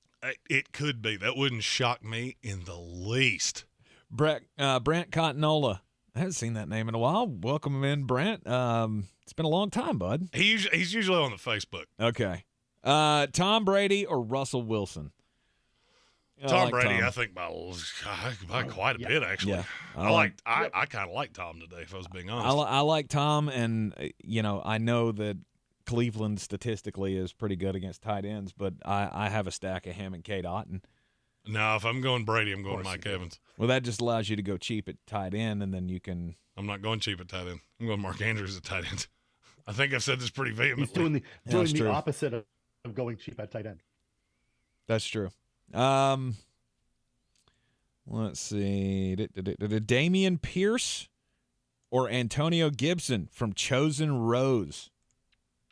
B: It could be. That wouldn't shock me in the least.
A: Brent Cottonola. I haven't seen that name in a while. Welcome him in, Brent. It's been a long time, bud.
B: He's usually on the Facebook.
A: Okay. Tom Brady or Russell Wilson?
B: Tom Brady, I think by quite a bit actually.
A: Yeah.
B: I kind of like Tom today, if I was being honest.
A: I like Tom, and I know that Cleveland statistically is pretty good against tight ends, but I have a stack of him and Kate Otten.
B: No, if I'm going Brady, I'm going Mike Evans.
A: Well, that just allows you to go cheap at tight end, and then you can.
B: I'm not going cheap at tight end. I'm going Mark Andrews at tight end. I think I've said this pretty vehemently.
D: He's doing the opposite of going cheap at tight end.
A: That's true. Let's see. Damian Pierce or Antonio Gibson from Chosen Rose?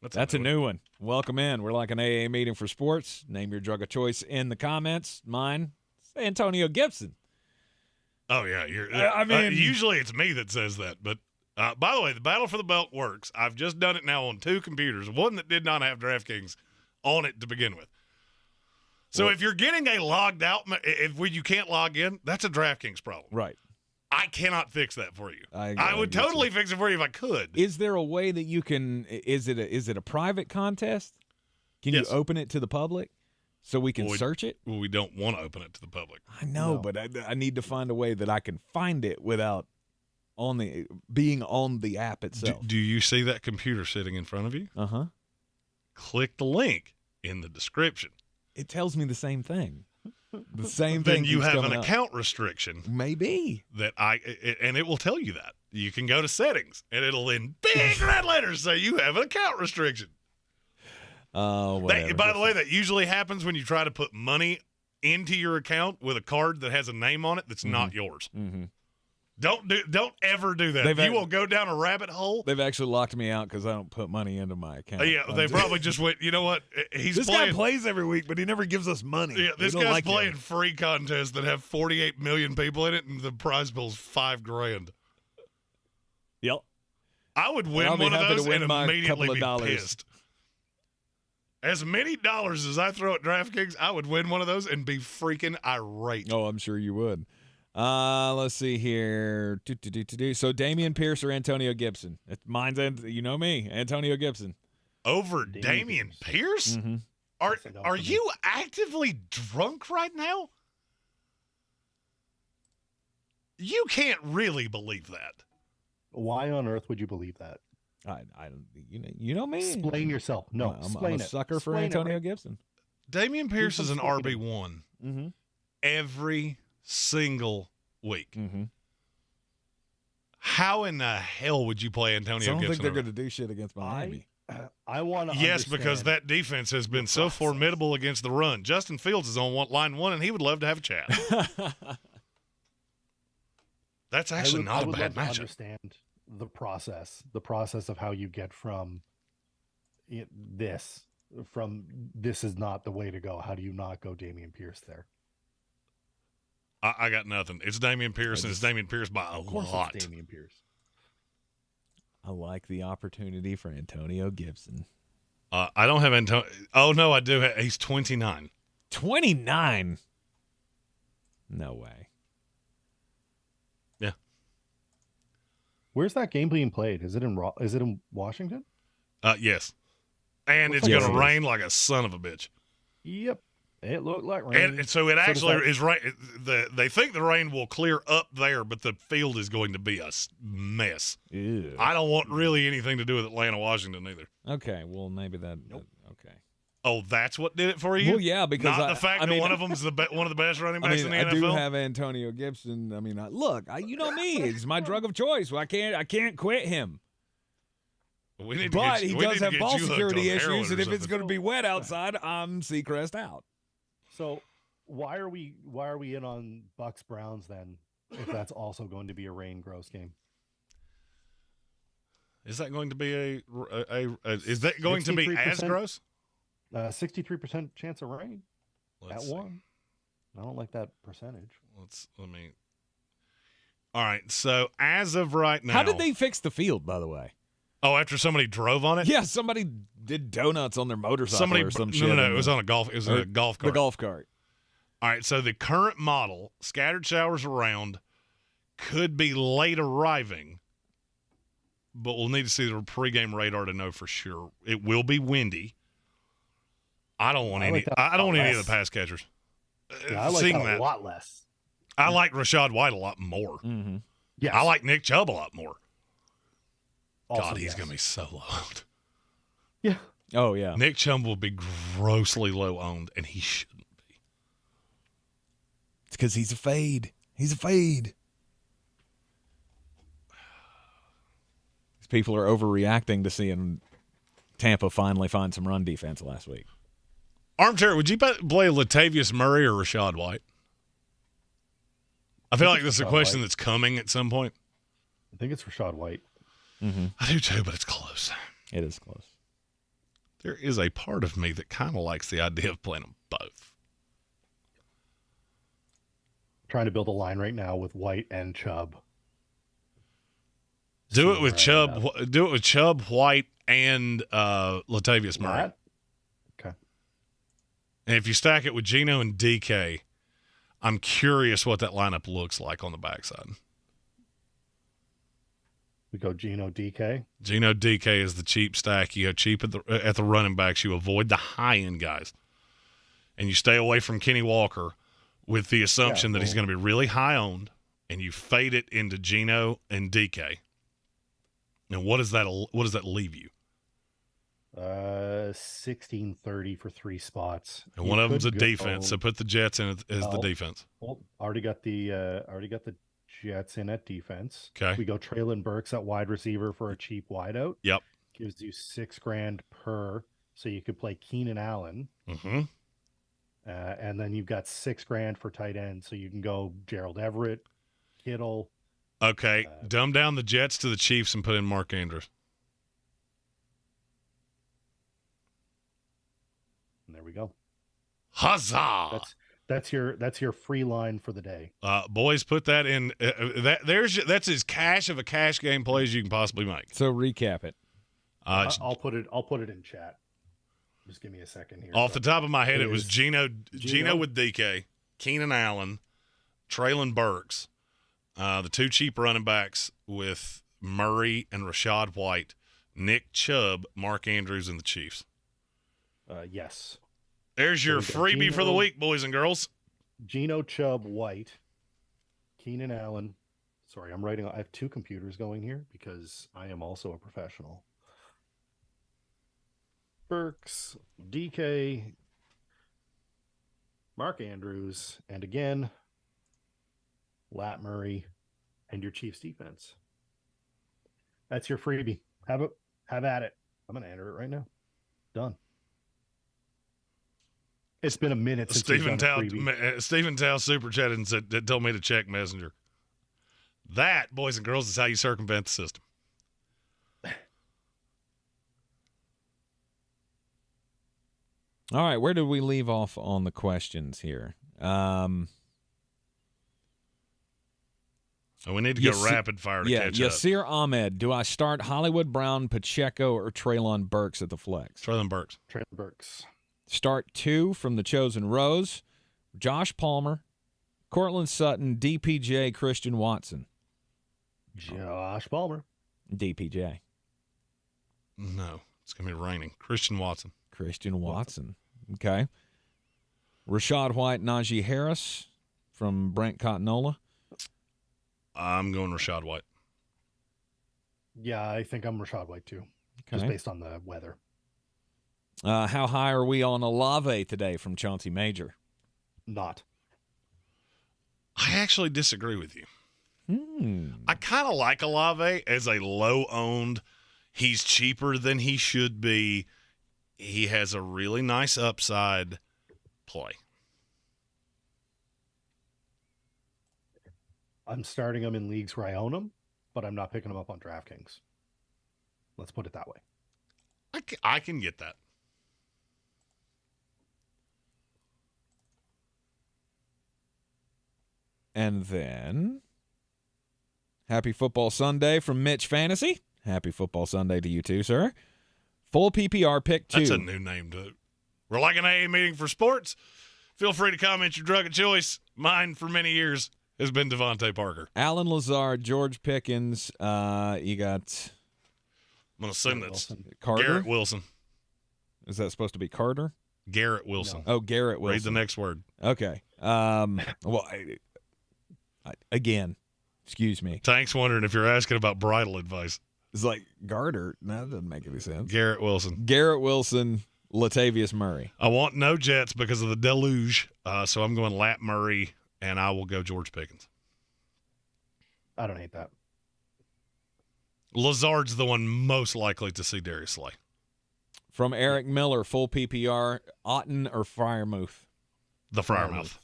A: That's a new one. Welcome in. We're like an AA meeting for sports. Name your drug of choice in the comments. Mine, Antonio Gibson.
B: Oh, yeah. Usually it's me that says that. But, by the way, the Battle for the Belt works. I've just done it now on 2 computers, one that did not have DraftKings on it to begin with. So if you're getting a logged out, where you can't log in, that's a DraftKings problem.
A: Right.
B: I cannot fix that for you.
A: I
B: would totally fix it for you if I could.
A: Is there a way that you can? Is it a private contest? Can
B: Yes.
A: you open it to the public so we can
B: Well,
A: search it?
B: Well, we don't want to open it to the public.
A: I know,
D: No.
A: but I need to find a way that I can find it without being on the app itself.
B: Do you see that computer sitting in front of you?
A: Uh-huh.
B: Click the link in the description.
A: It tells me the same thing. The same
B: Then
A: thing.
B: you
A: keeps
B: have an
A: coming up.
B: account restriction
A: Maybe.
B: that and it will tell you that. You can go to settings, and it'll in big red letters say you have an account restriction.
A: Oh, whatever.
B: By the way, that usually happens when you try to put money into your account with a card that has a name on it that's not yours.
A: Mm-hmm.
B: Don't ever do that. You will go down a rabbit hole.
A: They've actually locked me out because I don't put money into my account.
B: Yeah, they probably just went, you know what?
A: This guy plays every week, but he never gives us money.
B: Yeah, this
A: We don't
B: guy's
A: like
B: playing
A: him.
B: free contests that have 48 million people in it, and the prize pool's $5,000.
A: Yep.
B: I would win
A: I'll be
B: one of
A: happy to
B: those
A: win
B: and
A: my
B: immediately
A: couple of
B: be
A: dollars.
B: pissed. As many dollars as I throw at DraftKings, I would win one of those and be freaking irate.
A: Oh, I'm sure you would. Let's see here. So Damian Pierce or Antonio Gibson? Mine's, you know me, Antonio Gibson.
B: Over Damian Pierce?
A: Mm-hmm.
B: Are you actively drunk right now? You can't really believe that.
D: Why on earth would you believe that?
A: I you know me.
D: Explain yourself. No,
A: I'm
D: explain
A: a
D: it.
A: sucker for
D: Explain it,
A: Antonio
D: right?
A: Gibson.
B: Damian Pierce
D: some
B: is an
D: explaining.
B: RB1
A: Mm-hmm.
B: every single week.
A: Mm-hmm.
B: How in the hell would you play Antonio
A: So I don't
B: Gibson?
A: think they're
B: over-
A: going to do shit against Miami.
D: I want to.
B: Yes, because that defense has been so
D: process.
B: formidable against the run. Justin Fields is on line one, and he would love to have a chat. That's actually not a bad matchup.
D: Understand the process of how you get from this is not the way to go. How do you not go Damian Pierce there?
B: I got nothing. It's Damian Pierce, and it's Damian Pierce by a
D: Of course,
B: lot.
D: it's Damian Pierce.
A: I like the opportunity for Antonio Gibson.
B: I don't have Antonio. Oh, no, I do. He's 29.
A: 29? No way.
B: Yeah.
D: Where's that game being played? Is it in Washington?
B: Yes. And
D: Looks
B: it's
A: like
B: going to
A: it is.
B: rain like a son of a bitch.
D: Yep. It looked like rain.
B: And so it
D: does
B: actually
D: that.
B: is right. They think the rain will clear up there, but the field is going to be a mess.
A: Ew.
B: I don't want really anything to do with Atlanta, Washington either.
A: Okay, well, maybe that. Okay.
B: Oh, that's what did it for you?
A: Well, yeah, because
B: Not the fact that one of them's one of the best running backs in the
A: I
B: NFL.
A: do have Antonio Gibson. I mean, you know me. It's my drug of choice. Well, I can't quit him.
B: We need to
A: But
B: get,
A: he
B: we
A: does
B: need to
A: have
B: get
A: ball
B: you hooked
A: security
B: on heroin
A: issues,
B: or
A: and if it's
B: something.
A: going to be wet outside, I'm Seacrest out.
D: So why are we in on Bucks Browns then? If that's also going to be a rain gross game.
B: Is that going to be is that going to be as
D: 63%?
B: gross?
D: 63% chance of rain
B: Let's
D: at
B: see.
D: one. I don't like that percentage.
B: Let me. All right. So as of right now,
A: How did they fix the field, by the way?
B: Oh, after somebody drove on it.
A: Yeah, somebody did donuts on their motorcycle
B: Somebody.
A: or some
B: no,
A: shit.
B: no, no.
A: in
B: It was
A: the-
B: on a golf. It was
A: or
B: a golf cart.
A: The golf cart.
B: All right. So the current model, scattered showers around, could be late arriving, but we'll need to see the pregame radar to know for sure. It will be windy. I don't want
D: I
B: any.
D: like that
B: I don't want any of
D: less.
B: the pass catchers.
D: Yeah, I like
B: Seeing
D: that a lot less.
B: I like Rashad White a lot more.
A: Mm-hmm.
D: Yes.
B: I like Nick Chubb a lot more.
D: Also,
B: God, he's
D: yes.
B: going to be so low owned.
D: Yeah.
A: Oh, yeah.
B: Nick Chubb will be grossly low owned, and he shouldn't be.
A: It's because he's a fade. He's a fade. These people are overreacting to seeing Tampa finally find some run defense last week.
B: Armchair, would you play Latavius Murray or Rashad White? I feel like this is a
D: Rashad
B: question
D: White.
B: that's coming at some point.
D: I think it's Rashad White.
A: Mm-hmm.
B: I do too, but it's close.
A: It is close.
B: There is a part of me that kind of likes the idea of playing them both.
D: Trying to build a line right now with White and Chubb.
B: Do it
D: See
B: with
D: where I
B: Chubb.
D: end up.
B: Do it with Chubb, White, and Latavius Murray.
D: That? Okay.
B: And if you stack it with Geno and DK, I'm curious what that lineup looks like on the backside.
D: We go Geno DK.
B: Geno DK is the cheap stack. You go cheap at the running backs. You avoid the high-end guys. And you stay away from Kenny Walker with the assumption that he's going to be really high-owned, and you fade it into Geno and DK. Now, what does that leave you?
D: 1630 for 3 spots.
B: And one of them's a defense, so put the Jets in as the defense.
D: Well, already got the Jets in at defense.
B: Okay.
D: We go Traylon Burks at wide receiver for a cheap wideout.
B: Yep.
D: Gives you $6,000 per, so you could play Keenan Allen.
B: Mm-hmm.
D: And then you've got $6,000 for tight end, so you can go Gerald Everett, Kittle.
B: Okay, dumb down the Jets to the Chiefs and put in Mark Andrews.
D: And there we go.
B: Huzzah!
D: That's your free line for the day.
B: Boys, put that in. That's as cash of a cash game play as you can possibly make.
A: So recap it.
D: I'll put it in chat. Just give me a second here.
B: Off the top of my head, it was Geno with DK, Keenan Allen, Traylon Burks, the 2 cheap running backs with Murray and Rashad White, Nick Chubb, Mark Andrews, and the Chiefs.
D: Yes.
B: There's your freebie for the week, boys and girls.
D: Geno, Chubb, White, Keenan Allen. Sorry, I have 2 computers going here because I am also a professional. Burks, DK, Mark Andrews, and again, Lat Murray, and your Chiefs defense. That's your freebie. Have at it. I'm going to enter it right now. Done. It's been a minute since
B: Stephen Tao super chatted and said, told me to check Messenger. That, boys and girls, is how you circumvent the system.
A: All right, where did we leave off on the questions here?
B: We need to go rapid fire to catch up.
A: Yasir Ahmed, do I start Hollywood Brown, Pacheco, or Traylon Burks at the flex?
B: Traylon Burks.
A: Start 2 from the Chosen Rows, Josh Palmer, Cortland Sutton, DPJ, Christian Watson.
D: Josh Palmer.
A: DPJ.
B: No, it's going to be raining. Christian Watson. Okay. Rashad White, Najee Harris from Brent Cottonola. I'm going Rashad White.
D: Yeah, I think I'm Rashad White too, just based on the weather.
A: How high are we on Olave today from Chauncey Major?
D: Not.
B: I actually disagree with you. I kind of like Olave as a low-owned. He's cheaper than he should be. He has a really nice upside play.
D: I'm starting him in leagues where I own him, but I'm not picking him up on DraftKings. Let's put it that way.
B: I can get that.
A: And then, happy football Sunday from Mitch Fantasy. Happy football Sunday to you too, sir. Full PPR pick 2.
B: That's a new name, dude. We're like an AA meeting for sports. Feel free to comment your drug of choice. Mine for many years has been Devontae Parker.
A: Alan Lazard, George Pickens. You got.
B: I'm going to assume that's
A: Carter?
B: Garrett Wilson.
A: Is that supposed to be Carter?
B: Garrett Wilson.
A: No. Oh, Garrett Wilson.
B: Read the next word.
A: Okay. Well, again, excuse me.
B: Tank's wondering if you're asking about bridal advice.
A: It's like Garter. No, that doesn't make any sense.
B: Garrett Wilson,
A: Latavius Murray.
B: I want no Jets because of the deluge, so I'm going Lat Murray, and I will go George Pickens.
D: I don't hate that.
B: Lazard's the one most likely to see Darius Slay.
A: From Eric Miller, full PPR, Otten or Freiermuth?
B: The Freiermuth.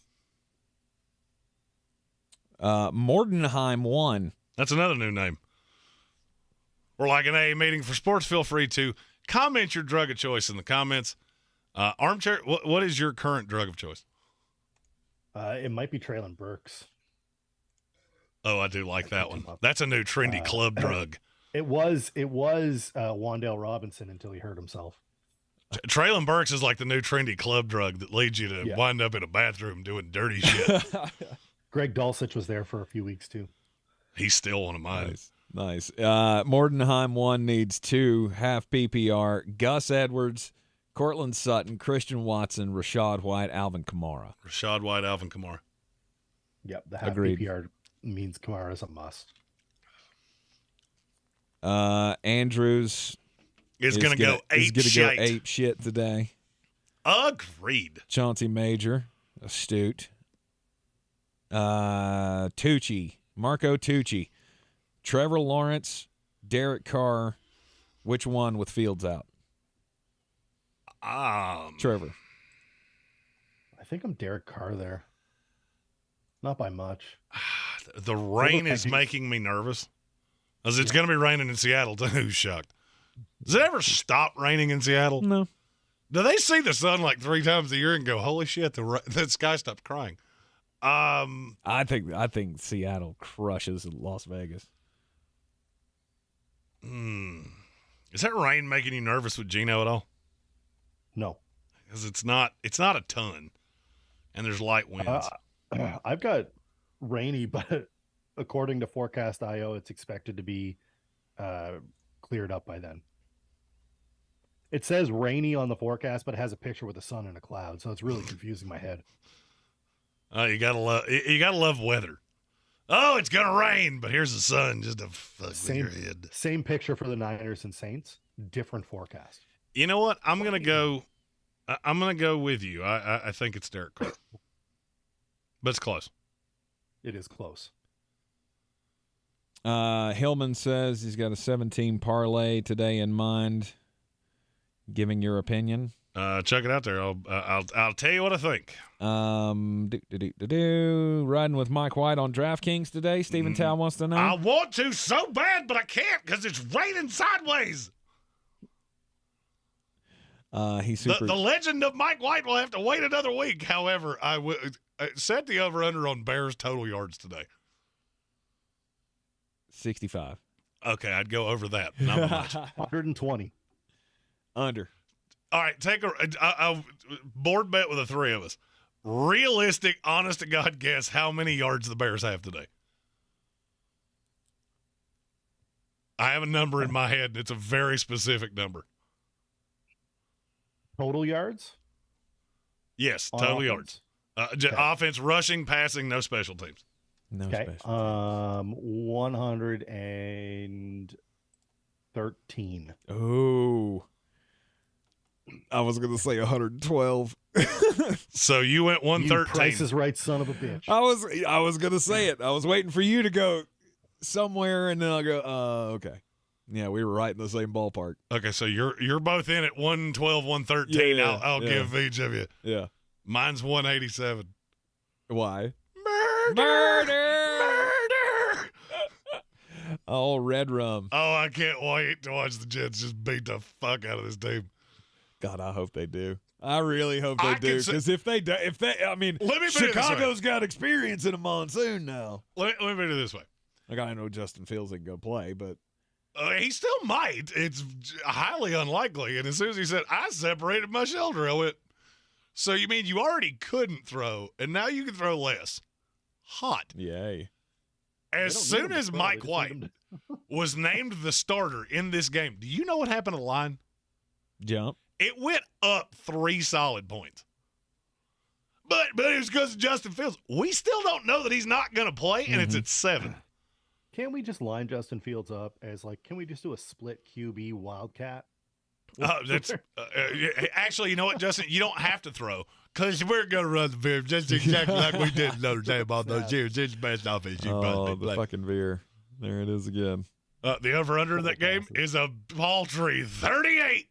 A: Mordenheim 1.
B: That's another new name. We're like an AA meeting for sports. Feel free to comment your drug of choice in the comments. Armchair, what is your current drug of choice?
D: It might be Traylon Burks.
B: Oh, I do like that one. That's a new trendy club drug.
D: It was Wan'Dale Robinson until he hurt himself.
B: Traylon Burks is like the new trendy club drug that leads you to wind up in a bathroom doing dirty shit.
D: Greg Dulcich was there for a few weeks too.
B: He's still one of mine.
A: Nice. Mordenheim 1 needs 2, half PPR. Gus Edwards, Cortland Sutton, Christian Watson, Rashad White, Alvin Kamara.
B: Rashad White, Alvin Kamara.
D: Yep, the half
A: Agreed.
D: PPR means Kamara is a must.
A: Andrews
B: Is going to go ape
A: shit today.
B: Agreed.
A: Chauncey Major, astute. Tucci, Marco Tucci, Trevor Lawrence, Derek Carr. Which one with Fields out? Trevor.
D: I think I'm Derek Carr there. Not by much.
B: The rain is making me nervous. Because it's going to be raining in Seattle, too. Who's shocked? Does it ever stop raining in Seattle?
A: No.
B: Do they see the sun like 3 times a year and go, holy shit, the sky stopped crying?
A: I think Seattle crushes Las Vegas.
B: Is that rain making you nervous with Geno at all?
D: No.
B: Because it's not a ton, and there's light winds.
D: I've got rainy, but according to Forecast.io, it's expected to be cleared up by then. It says rainy on the forecast, but it has a picture with the sun and a cloud, so it's really confusing my head.
B: You gotta love weather. Oh, it's gonna rain, but here's the sun just to fuck with your head.
D: Same picture for the Niners and Saints, different forecast.
B: You know what? I'm gonna go with you. I think it's Derek Carr, but it's close.
D: It is close.
A: Hillman says he's got a 17 parlay today in mind. Giving your opinion.
B: Check it out there. I'll tell you what I think.
A: Riding with Mike White on DraftKings today. Stephen Tao wants to know.
B: I want to so bad, but I can't because it's raining sideways. The legend of Mike White will have to wait another week. However, I would set the over/under on Bears total yards today.
A: 65.
B: Okay, I'd go over that. Not much.
D: 120.
A: Under.
B: All right, take a board bet with the 3 of us. Realistic, honest to God guess how many yards the Bears have today. I have a number in my head, and it's a very specific number.
D: Total yards?
B: Yes, total yards. Offense, rushing, passing, no special teams.
A: No
D: okay.
A: special.
D: 113.
A: Oh. I was going to say 112.
B: So you went 113.
D: Price is right, son of a bitch.
A: I was going to say it. I was waiting for you to go somewhere, and then I'll go, okay. Yeah, we were right in the same ballpark.
B: Okay, so you're both in at 112, 113.
A: Yeah,
B: I'll give each of you.
A: Yeah.
B: Mine's 187.
A: Why?
B: Murder!
A: Oh, red rum.
B: Oh, I can't wait to watch the Jets just beat the fuck out of this team.
A: God, I hope they do. I really hope they do. Because if they, I mean, Chicago's got experience in a monsoon now.
B: Let me put it this way.
A: Like, I know Justin Fields can go play, but
B: he still might. It's highly unlikely. And as soon as he said, I separated my shoulder, I went, so you mean you already couldn't throw, and now you can throw less? Hot.
A: Yay.
B: As soon as Mike White was named the starter in this game, do you know what happened to the line?
A: Jump.
B: It went up 3 solid points. But it was because of Justin Fields. We still don't know that he's not going to play, and it's at 7.
D: Can't we just line Justin Fields up as, like, can we just do a split QB wildcat?
B: Actually, you know what, Justin? You don't have to throw because we're going to run the Veer just exactly like we did in Notre Dame all those years. It's the best offense you possibly play.
A: Fucking Veer. There it is again.
B: The over-under in that game is a paltry 38.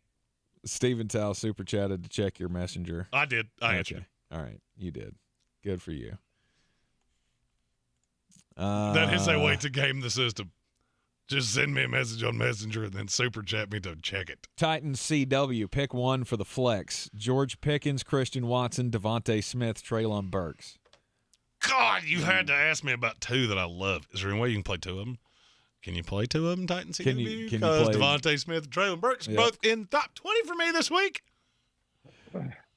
A: Stephen Tao super chatted to check your messenger.
B: I did. I answered.
A: All right. You did. Good for you.
B: That is a way to game the system. Just send me a message on Messenger and then super chat me to check it.
A: Titans CW, pick one for the flex. George Pickens, Christian Watson, Devontae Smith, Treylon Burks.
B: God, you had to ask me about 2 that I love. Is there any way you can play 2 of them? Can you play 2 of them, Titans CW?
A: Can you play
B: Devontae Smith and Treylon Burks both in top 20 for me this week.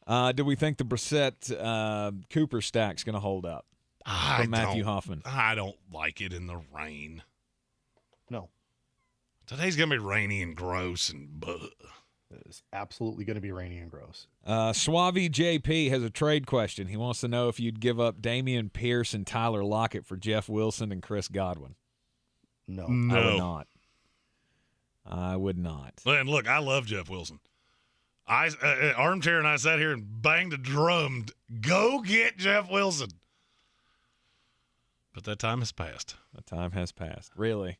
A: Do we think the Brissett Cooper stack's going to hold up? From Matthew Hoffman.
B: I don't like it in the rain.
D: No.
B: Today's going to be rainy and gross and
D: It is absolutely going to be rainy and gross.
A: Suave JP has a trade question. He wants to know if you'd give up Dameon Pierce and Tyler Lockett for Jeff Wilson and Chris Godwin.
D: No.
A: I would not. I would not.
B: And look, I love Jeff Wilson. Armchair and I sat here and banged a drum. Go get Jeff Wilson. But that time has passed.
A: The time has passed. Really?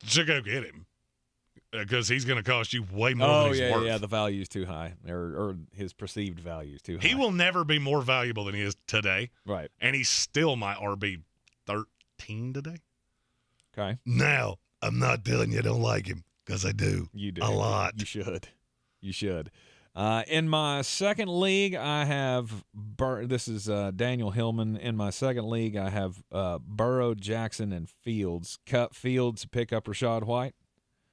B: Should go get him. Because he's going to cost you way more than he's worth.
A: Yeah, the value's too high, or his perceived value's too high.
B: He will never be more valuable than he is today.
A: Right.
B: And he's still my RB 13 today.
A: Okay.
B: Now, I'm not telling you I don't like him, because I do.
A: You do.
B: A lot.
A: You should. You should. In my second league, I have this is Daniel Hillman. In my second league, I have Burrow, Jackson, and Fields. Cut Fields, pick up Rashad White.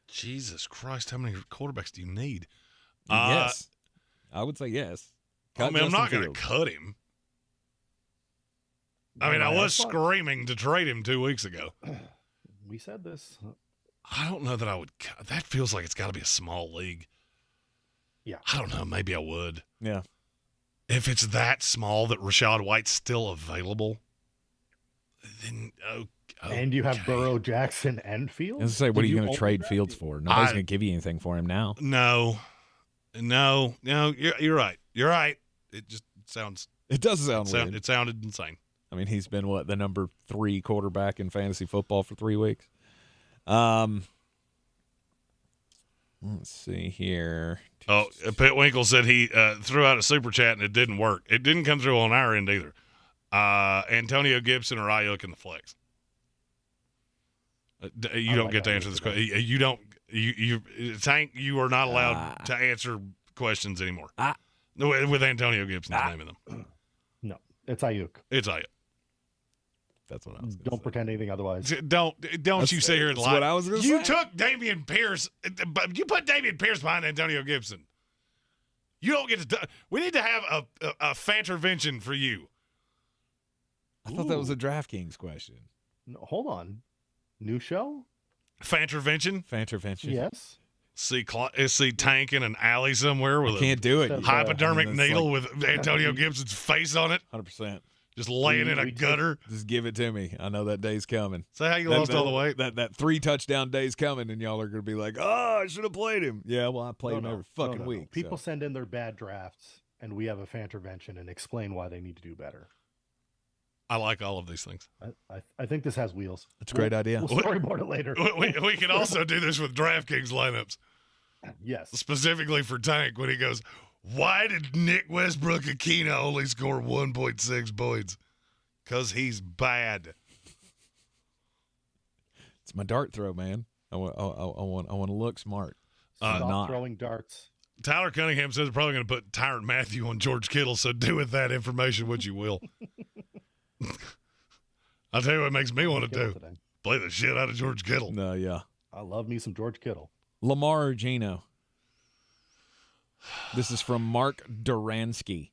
B: Jesus Christ, how many quarterbacks do you need?
A: Yes. I would say yes. Cut
B: I'm not
A: Justin
B: going to
A: Fields.
B: cut him. I was screaming to trade him 2 weeks ago.
D: We said this.
B: I don't know that I would. That feels like it's got to be a small league.
D: Yeah.
B: I don't know. Maybe I would.
A: Yeah.
B: If it's that small that Rashad White's still available, then
D: And you have Burrow, Jackson, and Fields?
A: I was going to say, what are you going to
D: only
A: trade
D: draft
A: Fields
D: him?
A: for? Nobody's going to give you anything for him now.
B: No. You're right. You're right. It just sounds.
A: It does sound weird.
B: It sounded insane.
A: I mean, he's been, the number 3 quarterback in fantasy football for 3 weeks. Let's see here.
B: Oh, Pitt Winkle said he threw out a super chat and it didn't work. It didn't come through on our end either. Antonio Gibson or Ayuk in the flex. You don't get to answer this question. You don't. You Tank. You are not allowed to answer questions anymore. With Antonio Gibson's name in them.
D: No, it's Ayuk.
B: It's Ayuk.
A: That's what I was going to
D: Don't
A: say.
D: pretend anything otherwise.
B: Don't you sit here and
A: That's
B: lie.
A: what I was going to say.
B: You took Dameon Pierce, but you put Dameon Pierce behind Antonio Gibson. You don't get to. We need to have a fantervention for you.
A: I thought that was a DraftKings question.
D: No, hold on. New show?
B: Fantervention.
A: Fantervention.
D: Yes.
B: See Tank in an alley somewhere with
A: Can't do it.
D: a
B: hypodermic
A: I mean, that's
B: needle
A: like-
B: with Antonio Gibson's face on it,
A: 100%.
B: just laying in a
D: We took-
B: gutter.
A: Just give it to me. I know that day's coming.
B: Say how you lost all the weight.
A: That 3 touchdown day's coming, and y'all are going to be like, oh, I should have played him. Yeah, well, I played him every fucking
D: No.
A: week.
D: People
A: so.
D: send in their bad drafts, and we have a fantervention and explain why they need to do better.
B: I like all of these things.
D: I think this has wheels.
A: It's a great idea.
D: We'll storyboard it later.
B: We can also do this with DraftKings lineups,
D: Yes.
B: specifically for Tank when he goes, why did Nick Westbrook-Akina only score 1.6 points? Because he's bad.
A: It's my dart throw, man. I want to look smart.
D: Stop
A: not.
D: throwing darts.
B: Tyler Cunningham says probably going to put Tyrann Mathieu on George Kittle, so do with that information what you will. I'll tell you what makes me want to
D: Kittle
B: do.
D: today.
B: Play the shit out of George Kittle.
A: No, yeah.
D: I love me some George Kittle.
A: Lamar or Gino? This is from Mark Duransky.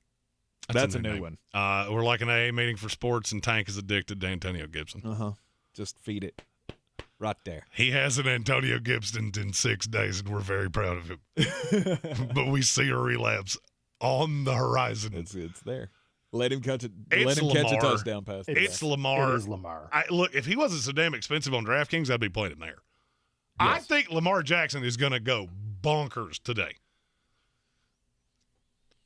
A: That's a new
B: name.
A: one.
B: We're like an AA meeting for sports, and Tank is addicted to Antonio Gibson.
A: Uh-huh. Just feed it. Right there.
B: He has an Antonio Gibson in 6 days, and we're very proud of him. But we see a relapse on the horizon.
A: It's there. Let him catch it.
B: It's
A: Let him catch a
B: Lamar.
A: touchdown pass.
B: It's Lamar.
D: It is Lamar.
B: Look, if he wasn't so damn expensive on DraftKings, I'd be playing him there. I
A: Yes.
B: think Lamar Jackson is going to go bonkers today.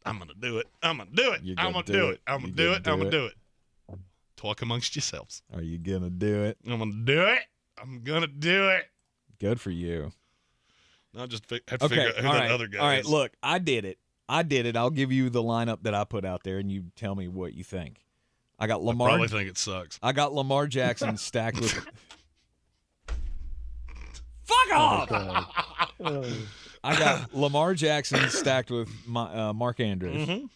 B: I'm going to do it. I'm going to do it.
A: You're
B: I'm
A: gonna
B: going to
A: do
B: do
A: it.
B: it. I'm going to
A: You're
B: do it.
A: gonna
B: I'm going
A: do
B: to do it. Talk amongst yourselves.
A: Are you going to do it?
B: I'm going to do it. I'm going to do it.
A: Good for you.
B: I'll just have to figure out who
A: all
B: that
A: right.
B: other guy
A: All right,
B: is.
A: look, I did it. I'll give you the lineup that I put out there, and you tell me what you think. I got
B: I
A: Lamar.
B: probably think it sucks.
A: I got Lamar Jackson stacked with. Fuck off! I got Lamar Jackson stacked with Mark Andrews.
B: Mm-hmm.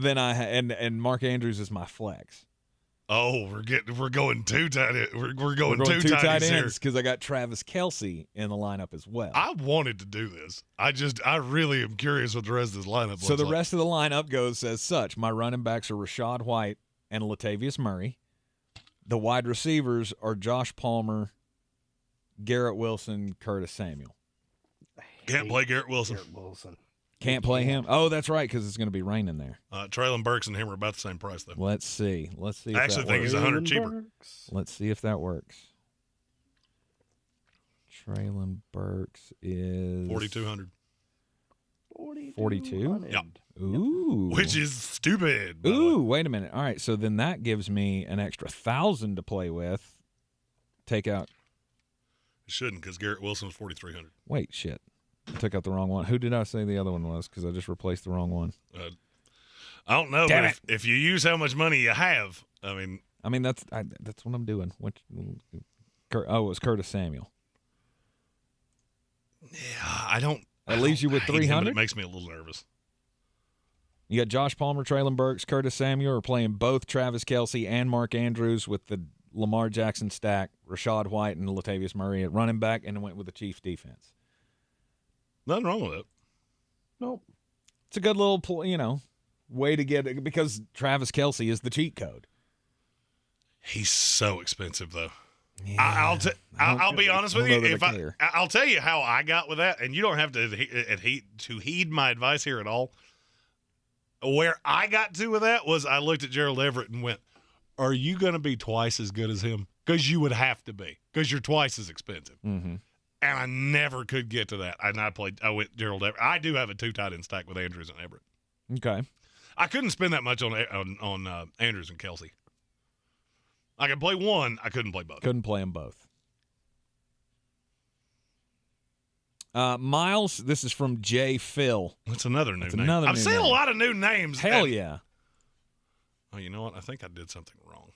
A: Then and Mark Andrews is my flex.
B: Oh, we're going too tight. We're
A: We're
B: going
A: going
B: too
A: two tight
B: tight here.
A: ends because I got Travis Kelce in the lineup as well.
B: I wanted to do this. I really am curious what the rest of this lineup looks
A: So the
B: like.
A: rest of the lineup goes as such. My running backs are Rashad White and Latavius Murray. The wide receivers are Josh Palmer Garrett Wilson, Curtis Samuel.
B: Can't play Garrett Wilson.
A: Can't play him? Oh, that's right, because it's going to be raining there.
B: Traylon Burks and him are about the same price, though.
A: Let's see. If
B: I actually think he's 100 cheaper.
A: Let's see if that works. Traylon Burks is
B: 4,200.
A: 42?
B: Yeah.
A: Ooh.
B: Which is stupid.
A: Ooh, wait a minute. All right, so then that gives me an extra 1,000 to play with. Take out.
B: It shouldn't, because Garrett Wilson was 4,300.
A: Wait, shit. I took out the wrong one. Who did I say the other one was? Because I just replaced the wrong one.
B: I don't know,
A: Damn
B: but if you use how much money you have, I mean,
A: that's what I'm doing. It was Curtis Samuel.
B: Yeah, I don't.
A: That leaves you with 300.
B: It makes me a little nervous.
A: You got Josh Palmer, Traylon Burks, Curtis Samuel are playing both Travis Kelce and Mark Andrews with the Lamar Jackson stack, Rashad White and Latavius Murray at running back, and went with the Chiefs defense.
B: Nothing wrong with it.
A: Nope. It's a good little, way to get it because Travis Kelce is the cheat code.
B: He's so expensive, though.
A: Yeah,
B: I'll be honest with you.
A: I'll
B: tell you how I got with that, and you don't have to heed my advice here at all. Where I got to with that was I looked at Gerald Everett and went, "Are you going to be twice as good as him? Because you would have to be, because you're twice as expensive."
A: Mm-hmm.
B: And I never could get to that. And I went Gerald Everett. I do have a 2 tight end stack with Andrews and Everett.
A: Okay.
B: I couldn't spend that much on Andrews and Kelce. I could play one. I couldn't play both.
A: Couldn't play them both. Miles, this is from J. Phil.
B: That's another new name. I'm seeing a lot of new names.
A: Hell yeah.
B: Oh, you know what? I think I did something wrong.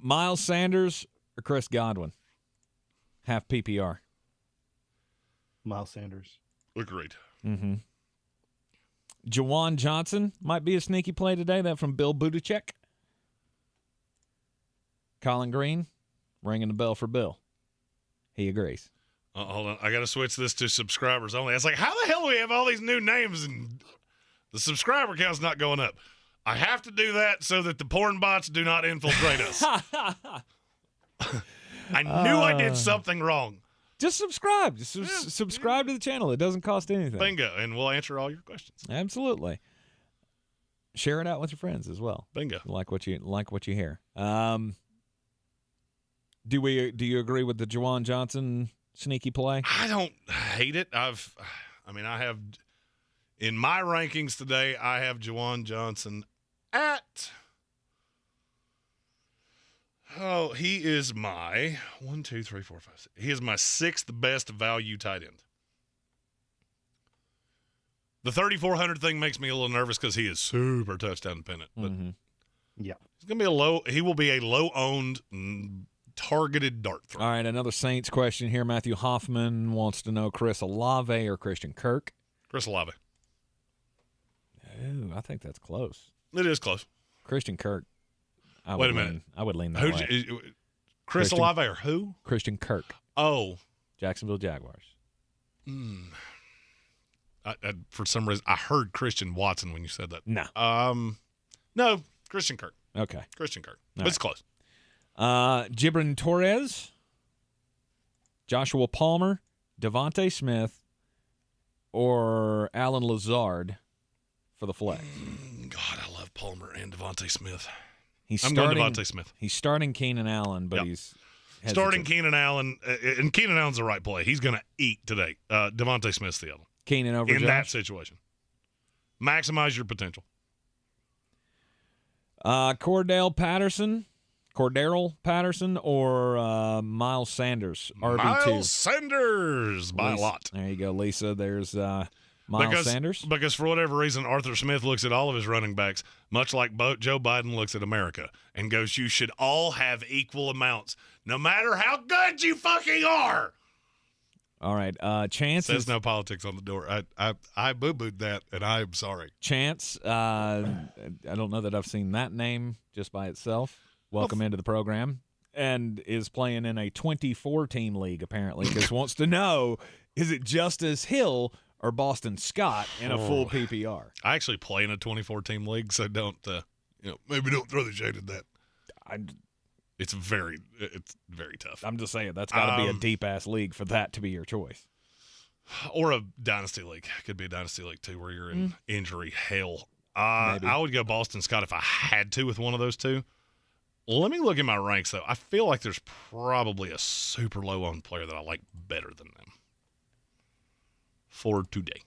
A: Miles Sanders or Chris Godwin? Half PPR.
D: Miles Sanders.
B: Agreed.
A: Mm-hmm. Jawan Johnson might be a sneaky play today. That from Bill Buttigieg. Colin Greene, ringing the bell for Bill. He agrees.
B: Hold on. I got to switch this to subscribers only. I was like, how the hell do we have all these new names and the subscriber count's not going up? I have to do that so that the porn bots do not infiltrate us. I knew I did something wrong.
A: Just subscribe. Subscribe to the channel. It doesn't cost anything.
B: Bingo. And we'll answer all your questions.
A: Absolutely. Share it out with your friends as well.
B: Bingo.
A: Like what you hear. Do you agree with the Jawan Johnson sneaky play?
B: I don't hate it. I have in my rankings today, I have Jawan Johnson at he is my 1, 2, 3, 4, 5, 6. He is my 6th best value tight end. The 3,400 thing makes me a little nervous because he is super touchdown dependent. But
D: yeah,
B: he's gonna be he will be a low owned targeted dart throw.
A: All right, another Saints question here. Matthew Hoffman wants to know Chris Olave or Christian Kirk.
B: Chris Olave.
A: Ooh, I think that's close.
B: It is close.
A: Christian Kirk.
B: Wait a minute.
A: I would lean that way.
B: Chris Olave or who?
A: Christian Kirk.
B: Oh.
A: Jacksonville Jaguars.
B: For some reason, I heard Christian Watson when you said that.
A: No.
B: No, Christian Kirk.
A: Okay.
B: Christian Kirk.
A: All
B: But it's close.
A: Gibran Torres, Joshua Palmer, Devontae Smith, or Alan Lazard for the flex.
B: God, I love Palmer and Devontae Smith.
A: I'm going
B: Devontae Smith.
A: He's starting Keenan Allen, but he's hesitant.
B: Starting Keenan Allen, and Keenan Allen's the right play. He's going to eat today. Devontae Smith's the other.
A: Keenan over
B: in
A: Josh?
B: That situation. Maximize your potential.
A: Cordell Patterson, or Miles Sanders, RB2.
B: Miles Sanders by a lot.
A: There you go, Lisa. There's Miles Sanders.
B: Because for whatever reason, Arthur Smith looks at all of his running backs, much like Joe Biden looks at America, and goes, you should all have equal amounts, no matter how good you fucking are.
A: All right, Chance
B: says no politics on the door. I boo-booed that, and I'm sorry.
A: Chance, I don't know that I've seen that name just by itself. Welcome into the program, and is playing in a 24-team league apparently because wants to know, is it Justice Hill or Boston Scott in a full PPR?
B: I actually play in a 24-team league, so don't maybe don't throw the shade at that. It's very tough.
A: I'm just saying, that's got to be a deep-ass league for that to be your choice.
B: Or a dynasty league. Could be a dynasty league, too, where you're in injury hell.
A: Maybe.
B: I would go Boston Scott if I had to with one of those two. Let me look at my ranks, though. I feel like there's probably a super low-owned player that I like better than them for today.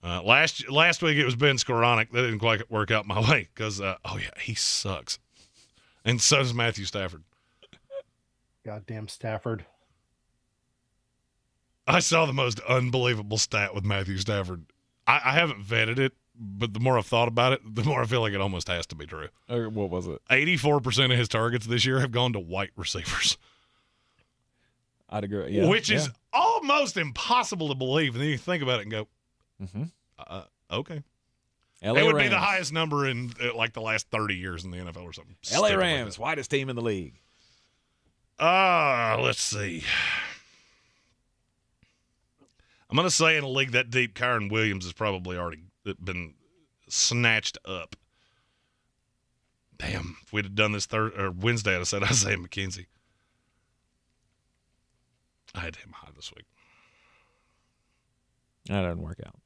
B: Last week it was Ben Skoranek. That didn't quite work out my way because, he sucks. And so does Matthew Stafford.
D: Goddamn Stafford.
B: I saw the most unbelievable stat with Matthew Stafford. I haven't vetted it, but the more I've thought about it, the more I feel like it almost has to be true.
A: What was it?
B: 84% of his targets this year have gone to white receivers.
A: I'd agree. Yeah,
B: which is almost impossible to believe. And then you think about it and go, okay. It would be the highest number in like the last 30 years in the NFL or something.
A: LA Rams, whitest team in the league.
B: Let's see. I'm going to say in a league that deep, Kyron Williams has probably already been snatched up. Damn, if we'd have done this Wednesday, I'd have said Isaiah McKenzie. I had him high this week.
A: That didn't work out.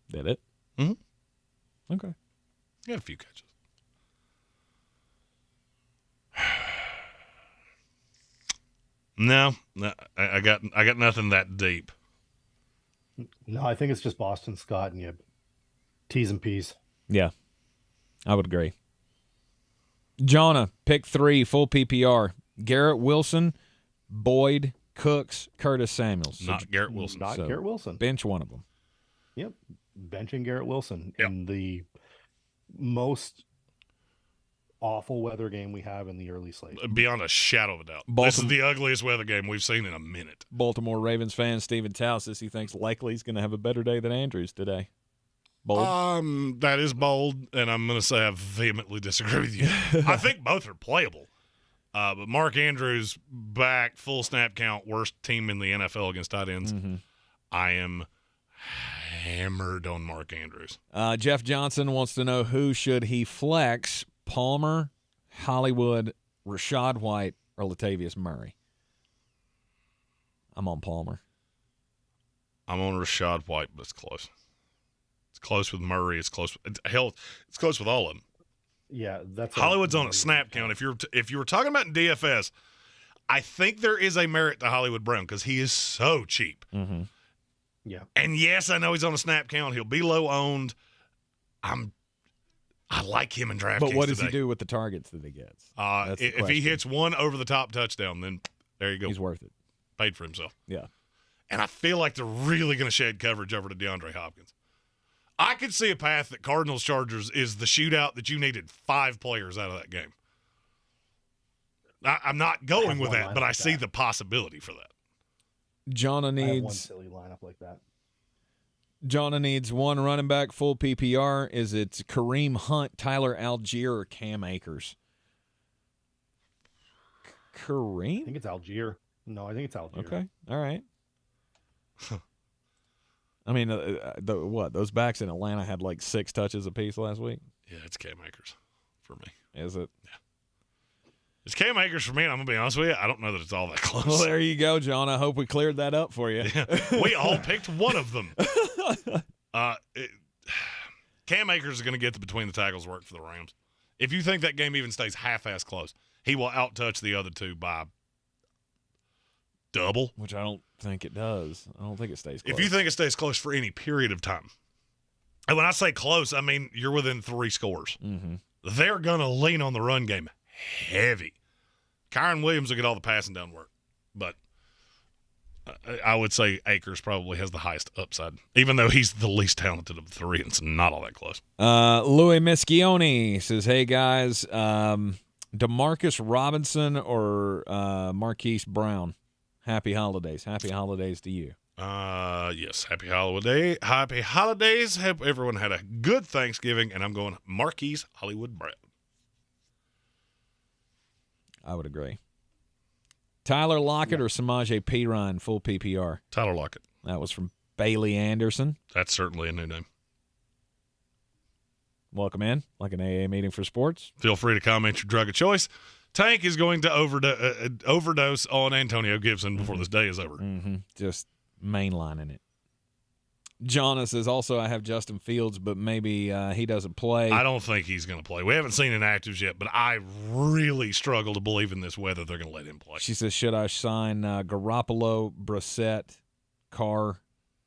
A: Did it?
B: Mm-hmm.
A: Okay.
B: He had a few catches. No, I got nothing that deep.
D: No, I think it's just Boston Scott and you T's and P's.
A: Yeah, I would agree. Jonna, pick 3, full PPR. Garrett Wilson, Boyd, Cooks, Curtis Samuels.
B: Not Garrett Wilson.
D: Not Garrett Wilson.
A: Bench one of them.
D: Yep. Benching Garrett Wilson
B: Yep.
D: in the most awful weather game we have in the early slate.
B: Beyond a shadow of a doubt. This is the ugliest weather game we've seen in a minute.
A: Baltimore Ravens fan Steven Tao says he thinks likely he's going to have a better day than Andrews today. Bold?
B: That is bold, and I'm going to say I vehemently disagree with you. I think both are playable. But Mark Andrews back, full snap count, worst team in the NFL against tight ends.
A: Mm-hmm.
B: I am hammered on Mark Andrews.
A: Jeff Johnson wants to know who should he flex, Palmer, Hollywood, Rashad White, or Latavius Murray. I'm on Palmer.
B: I'm on Rashad White, but it's close. It's close with Murray. It's close. It's close with all of them.
D: Yeah, that's
B: Hollywood's on a snap count. If you were talking about in DFS, I think there is a merit to Hollywood Brown because he is so cheap.
A: Mm-hmm.
D: Yeah.
B: And yes, I know he's on a snap count. He'll be low owned. I like him in Draftkings.
A: But what does
B: today.
A: he do with the targets that he gets?
B: If he hits one over the top touchdown, then there you go.
A: He's worth it.
B: Paid for himself.
A: Yeah.
B: And I feel like they're really going to shed coverage over to DeAndre Hopkins. I could see a path that Cardinals-Chargers is the shootout that you needed 5 players out of that game. I'm not going with that, but I see the possibility for that.
A: Jonna
D: I have one
A: needs
D: silly lineup like that.
A: Jonna needs one running back, full PPR. Is it Kareem Hunt, Tyler Algier, or Cam Akers? Kareem?
D: I think it's Algier. No, I think it's Algier.
A: Okay. All right. I mean, those backs in Atlanta had like 6 touches apiece last week.
B: Yeah, it's Cam Akers for me.
A: Is it?
B: Yeah. It's Cam Akers for me, and I'm going to be honest with you, I don't know that it's all that close.
A: Well, there you go, John. I hope we cleared that up for you.
B: Yeah. We all picked one of them. Cam Akers is going to get the between the tackles work for the Rams. If you think that game even stays half-ass close, he will out-touch the other two by double.
A: Which I don't think it does. I don't think it stays close.
B: If you think it stays close for any period of time, and when I say close, I mean you're within 3 scores.
A: Mm-hmm.
B: They're going to lean on the run game heavy. Kyron Williams will get all the passing down work, but I would say Akers probably has the highest upside, even though he's the least talented of the 3, and it's not all that close.
A: Louis Mischione says, hey, guys, DeMarcus Robinson or Marquise Brown? Happy holidays. Happy holidays to you.
B: Yes, happy holiday. Happy holidays. Hope everyone had a good Thanksgiving, and I'm going Marquise Hollywood Brown.
A: I would agree. Tyler Lockett or Samaje Perine, full PPR?
B: Tyler Lockett.
A: That was from Bailey Anderson.
B: That's certainly a new name.
A: Welcome in, like an AA meeting for sports.
B: Feel free to comment your drug of choice. Tank is going to overdose on Antonio Gibson before this day is over.
A: Mm-hmm. Just mainlining it. Jonas says also I have Justin Fields, but maybe he doesn't play.
B: I don't think he's going to play. We haven't seen inactives yet, but I really struggle to believe in this weather they're going to let him play.
A: She says, should I sign Garoppolo, Brissett, Carr,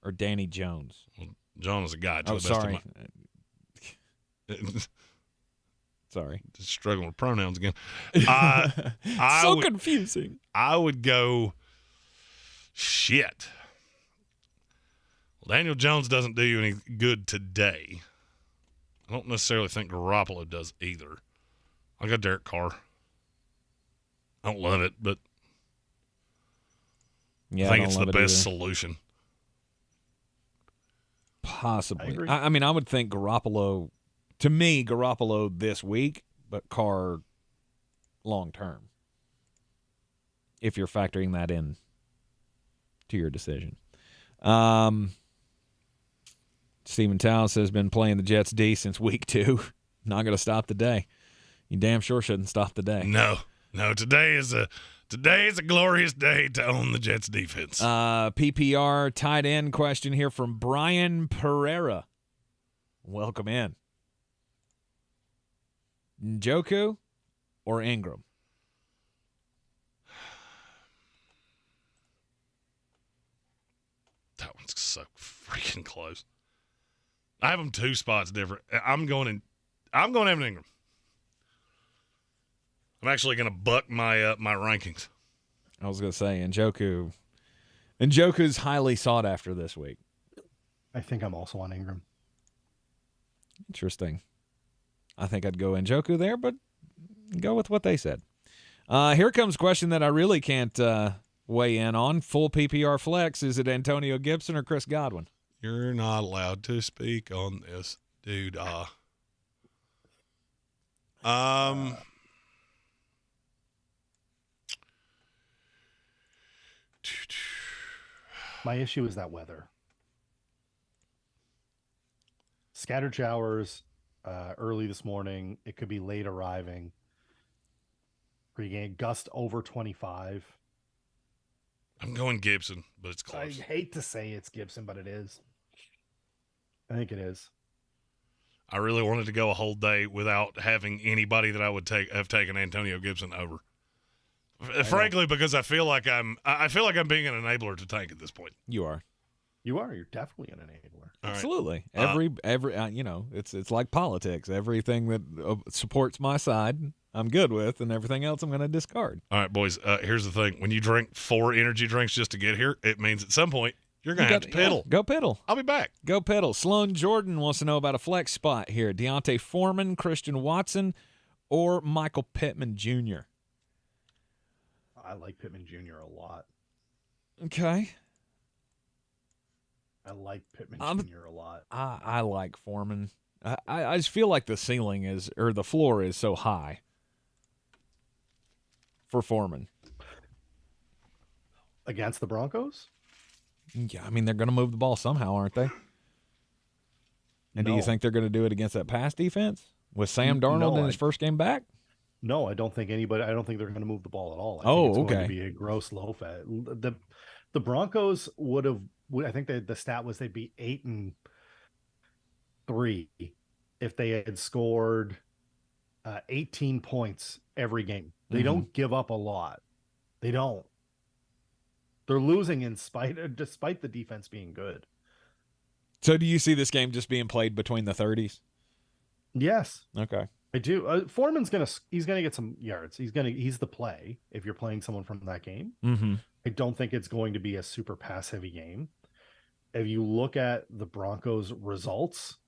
A: or Danny Jones?
B: Well, John is a guy. To
A: Oh,
B: the best
A: sorry.
B: Of my...
A: Sorry.
B: Just struggling with pronouns again.
A: Confusing.
B: I would go, shit. Well, Daniel Jones doesn't do you any good today. I don't necessarily think Garoppolo does either. I got Derek Carr. I don't love it, but
A: Yeah,
B: I think
A: don't
B: it's
A: love
B: the
A: it
B: best
A: either.
B: solution.
A: Possibly.
D: I agree.
A: I mean, I would think Garoppolo, to me, Garoppolo this week, but Carr long term. If you're factoring that in to your decision. Stephen Towles has been playing the Jets D since week 2. Not going to stop the day. You damn sure shouldn't stop the day.
B: No, today is a glorious day to own the Jets defense.
A: PPR tight end question here from Brian Pereira. Welcome in. Njoku or Ingram?
B: That one's so freaking close. I have them 2 spots different. I'm going Evan Ingram. I'm actually going to buck my my rankings.
A: I was going to say Njoku's highly sought after this week.
D: I think I'm also on Ingram.
A: Interesting. I think I'd go Njoku there, but go with what they said. Here comes a question that I really can't weigh in on. Full PPR flex. Is it Antonio Gibson or Chris Godwin?
B: You're not allowed to speak on this, dude.
D: My issue is that weather. Scattered showers early this morning. It could be late arriving. Pregame gust over 25.
B: I'm going Gibson, but it's
D: I
B: close.
D: hate to say it's Gibson, but it is. I think it is.
B: I really wanted to go a whole day without having anybody that I would have taken Antonio Gibson over. Frankly, because I feel like I'm being an enabler to Tank at this point.
A: You are.
D: You are. You're definitely an enabler.
B: All right.
A: Absolutely. Every it's like politics. Everything that supports my side, I'm good with, and everything else I'm going to discard.
B: All right, boys. Here's the thing: when you drink 4 energy drinks just to get here, it means at some point you're going to have to piddle.
A: Yeah, go piddle.
B: I'll be back.
A: Go piddle. Sloan Jordan wants to know about a flex spot here: Deontay Foreman, Christian Watson, or Michael Pittman Jr.
D: I like Pittman Jr. a lot.
A: Okay.
D: I like Pittman Jr. a lot.
A: I like Foreman. I just feel like the ceiling is, or the floor is so high for Foreman.
D: Against the Broncos?
A: Yeah, I mean, they're going to move the ball somehow, aren't they? And do you
D: No.
A: think they're going to do it against that pass defense with Sam Darnold in his first game back?
D: No, I don't think anybody. I don't think they're going to move the ball at all. I
A: Oh,
D: think it's
A: okay.
D: going to be a gross low fat. The Broncos would have. I think the stat was they'd be 8-3 if they had scored 18 points every game. They don't give up a lot. They don't. They're losing despite the defense being good.
A: So do you see this game just being played between the 30s?
D: Yes,
A: Okay.
D: I do. Foreman's he's gonna get some yards. He's the play if you're playing someone from that game.
A: Mm-hmm.
D: I don't think it's going to be a super pass heavy game. If you look at the Broncos results,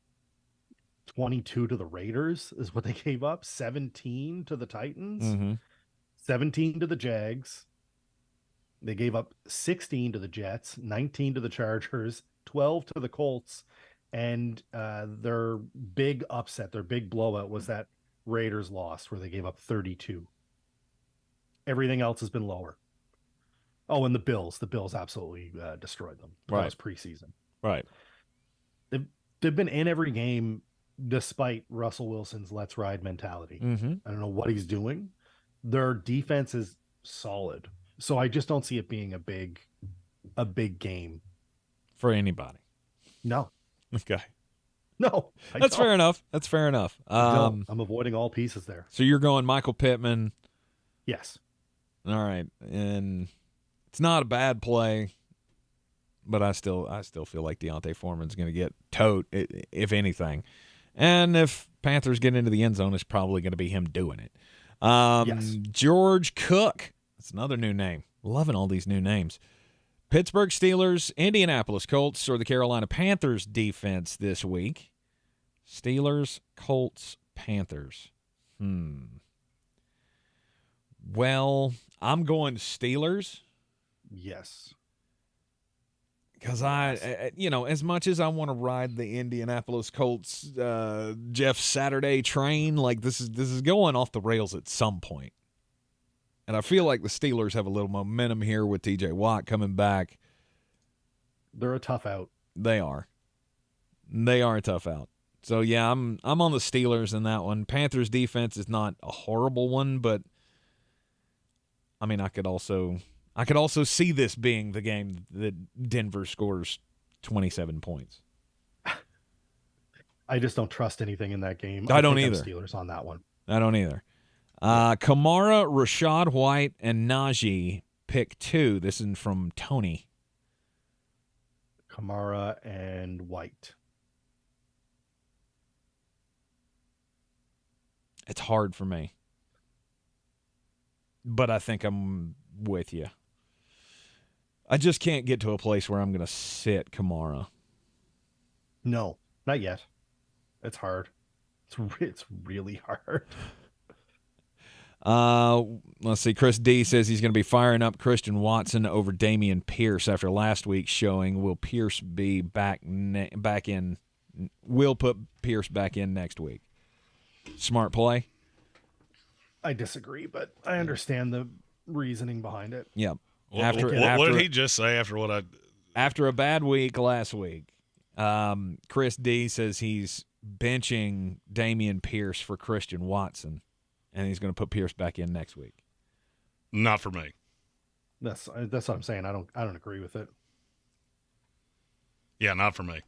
D: 22 to the Raiders is what they gave up, 17 to the Titans,
A: Mm-hmm.
D: 17 to the Jags. They gave up 16 to the Jets, 19 to the Chargers, 12 to the Colts, and their big upset, their big blowout was that Raiders loss where they gave up 32. Everything else has been lower. Oh, and the Bills absolutely destroyed them. That
A: Right.
D: was preseason.
A: Right.
D: They've been in every game despite Russell Wilson's let's ride mentality.
A: Mm-hmm.
D: I don't know what he's doing. Their defense is solid. So I just don't see it being a big game.
A: For anybody.
D: No.
A: Okay.
D: No.
A: That's fair enough. That's fair enough.
D: I'm avoiding all pieces there.
A: So you're going Michael Pittman.
D: Yes.
A: All right. And it's not a bad play, but I still feel like Deontay Foreman's going to get tote, if anything. And if Panthers get into the end zone, it's probably going to be him doing it.
D: Yes.
A: George Cook. That's another new name. Loving all these new names. Pittsburgh Steelers, Indianapolis Colts, or the Carolina Panthers defense this week. Steelers, Colts, Panthers. Well, I'm going Steelers.
D: Yes.
A: Because as much as I want to ride the Indianapolis Colts Jeff Saturday train, like this is going off the rails at some point. And I feel like the Steelers have a little momentum here with TJ Watt coming back.
D: They're a tough out.
A: They are. They are a tough out. So yeah, I'm on the Steelers in that one. Panthers defense is not a horrible one, but I mean I could also see this being the game that Denver scores 27 points.
D: I just don't trust anything in that game.
A: I don't
D: think
A: either.
D: I'm Steelers on that one.
A: I don't either. Kamara, Rashad White, and Najee pick 2. This is from Tony.
D: Kamara and White.
A: It's hard for me. But I think I'm with you. I just can't get to a place where I'm going to sit Kamara.
D: No, not yet. It's hard. It's really hard.
A: Let's see. Chris D says he's going to be firing up Christian Watson over Damian Pierce after last week's showing. Will Pierce be back in? We'll put Pierce back in next week. Smart play.
D: I disagree, but I understand the reasoning behind it.
A: Yep.
B: What did he just say
A: after a bad week last week? Chris D says he's benching Damian Pierce for Christian Watson. And he's going to put Pierce back in next week.
B: Not for me.
D: That's what I'm saying. I don't agree with it.
B: Yeah, not for me.